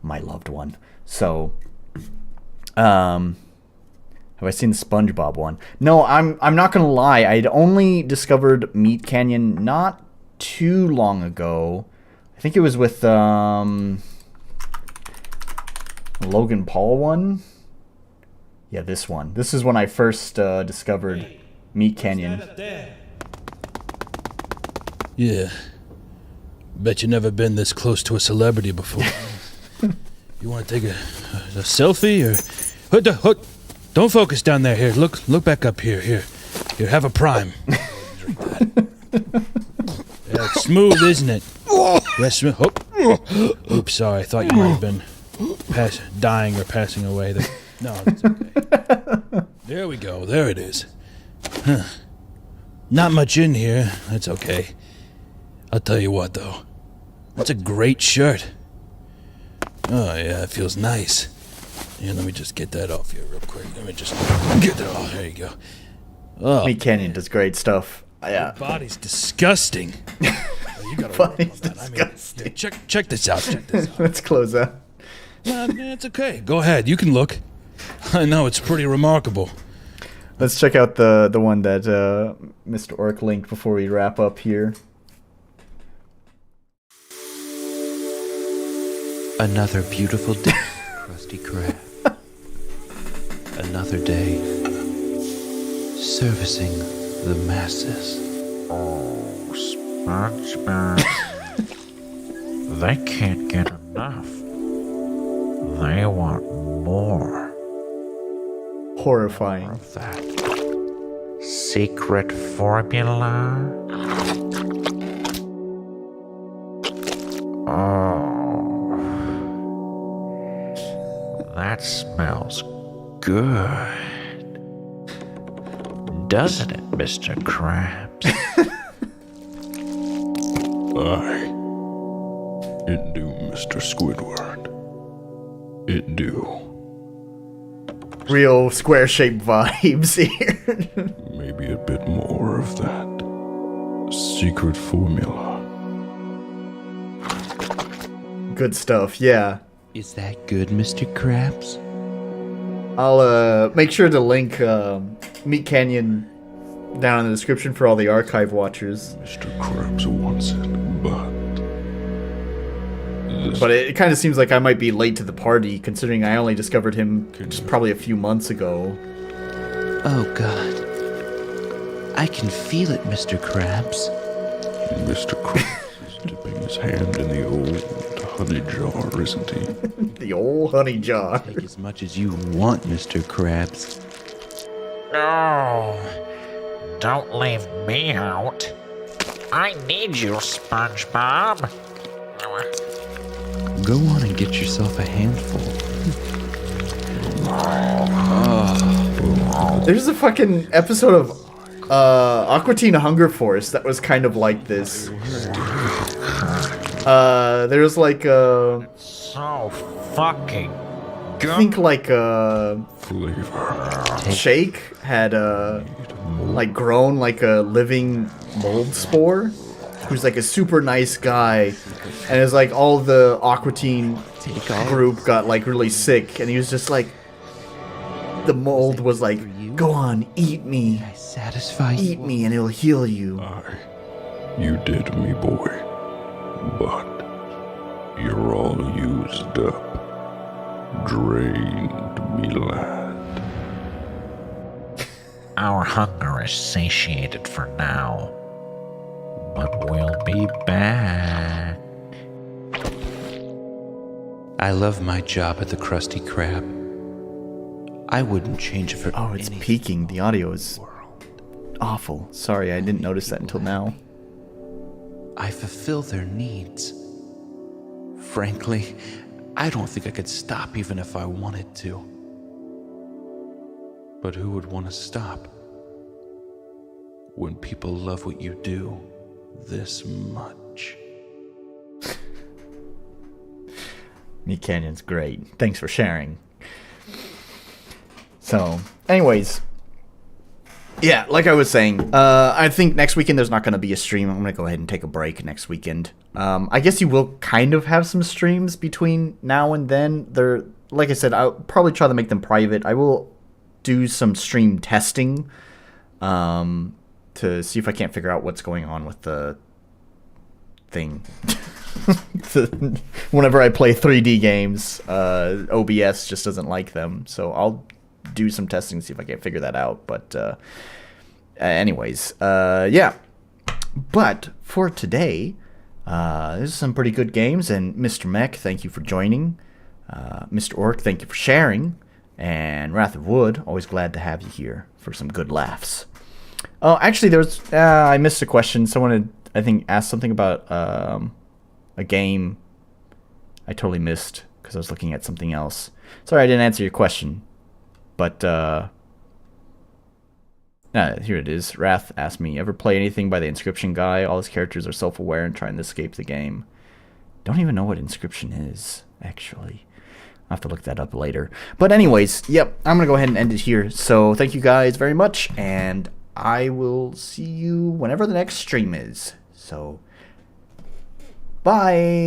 my loved one. So, have I seen the SpongeBob one? No, I'm not gonna lie. I'd only discovered Meat Canyon not too long ago. I think it was with Logan Paul one. Yeah, this one. This is when I first discovered Meat Canyon. Yeah. Bet you never been this close to a celebrity before. You want to take a selfie or? Don't focus down there. Here, look back up here. Here, have a prime. Drink that. Yeah, it's smooth, isn't it? Yes, smooth. Oops, sorry. I thought you might have been dying or passing away. No, it's okay. There we go. There it is. Huh. Not much in here. That's okay. I'll tell you what, though. That's a great shirt. Oh, yeah, it feels nice. Yeah, let me just get that off here real quick. Let me just get that off. There you go. Oh, Meat Canyon does great stuff. Yeah. your body's disgusting. You gotta Body's work on that. disgusting. Check this out. Check this out. Let's close out. It's okay. Go ahead. You can look. I know, it's pretty remarkable. Let's check out the one that Mr. Orc linked before we wrap up here. Another beautiful day, Krusty Krab. Another day, servicing the masses. Oh, SpongeBob. They can't get enough. They want more Horrifying. of that secret formula. Oh. That smells good. Doesn't it, Mr. Krabs? Aye. It do, Mr. Squidward. It do. Real square-shaped vibes here. Maybe a bit more of that secret formula. Good stuff, yeah. Is that good, Mr. Krabs? I'll make sure to link Meat Canyon down in the description for all the archive watchers. Mr. Krabs wants it, But it kind of seems like I might be late to the party, considering I only discovered him just probably a few months ago. Oh, God. I can feel it, Mr. Krabs. Mr. Krabs is dipping his hand in the old honey jar, isn't he? The old honey jar. Take as much as you want, Mr. Krabs. No. Don't leave me out. I need you, SpongeBob. Go on and get yourself a handful. There's a fucking episode of Aqua Teen Hunger Force that was kind of like this. There's like So fucking I good. think like Flavor. Shake had like grown like a living mold spore, who's like a super nice guy, and it's like all the Aqua Teen group got like really sick, and he was just like, the mold was like, go on, eat me, Satisfy you. eat me, and it'll heal you. Aye. You did me, boy. But you're all used up. Drained me, lad. Our hunger is satiated for now. But we'll be back. I love my job at the Krusty Krab. I wouldn't change it for Oh, it's anything peaking. The audio is awful. Sorry, I didn't notice that until now. I fulfill their needs. Frankly, I don't think I could stop even if I wanted to. But who would want to stop when people love what you do this much? Meat Canyon's great. Thanks for sharing. So, anyways, yeah, like I was saying, I think next weekend there's not going to be a stream. I'm going to go ahead and take a break next weekend. I guess you will kind of have some streams between now and then. They're, like I said, I'll probably try to make them private. I will do some stream testing to see if I can't figure out what's going on with the thing. Whenever I play 3D games, OBS just doesn't like them. So I'll do some testing to see if I can't figure that out. But anyways, yeah. But for today, there's some pretty good games. And Mr. Mech, thank you for joining. Mr. Orc, thank you for sharing. And Wrath of Wood, always glad to have you here for some good laughs. Oh, actually, there's I missed a question. Someone had, I think, asked something about a game I totally missed because I was looking at something else. Sorry, I didn't answer your question. But, here it is. Wrath asked me, ever play anything by the Inscription guy? All his characters are self-aware and trying to escape the game. Don't even know what Inscription is, actually. I'll have to look that up later. But anyways, yep, I'm going to go ahead and end it here. So thank you guys very much, and I will see you whenever the next stream is. So, bye!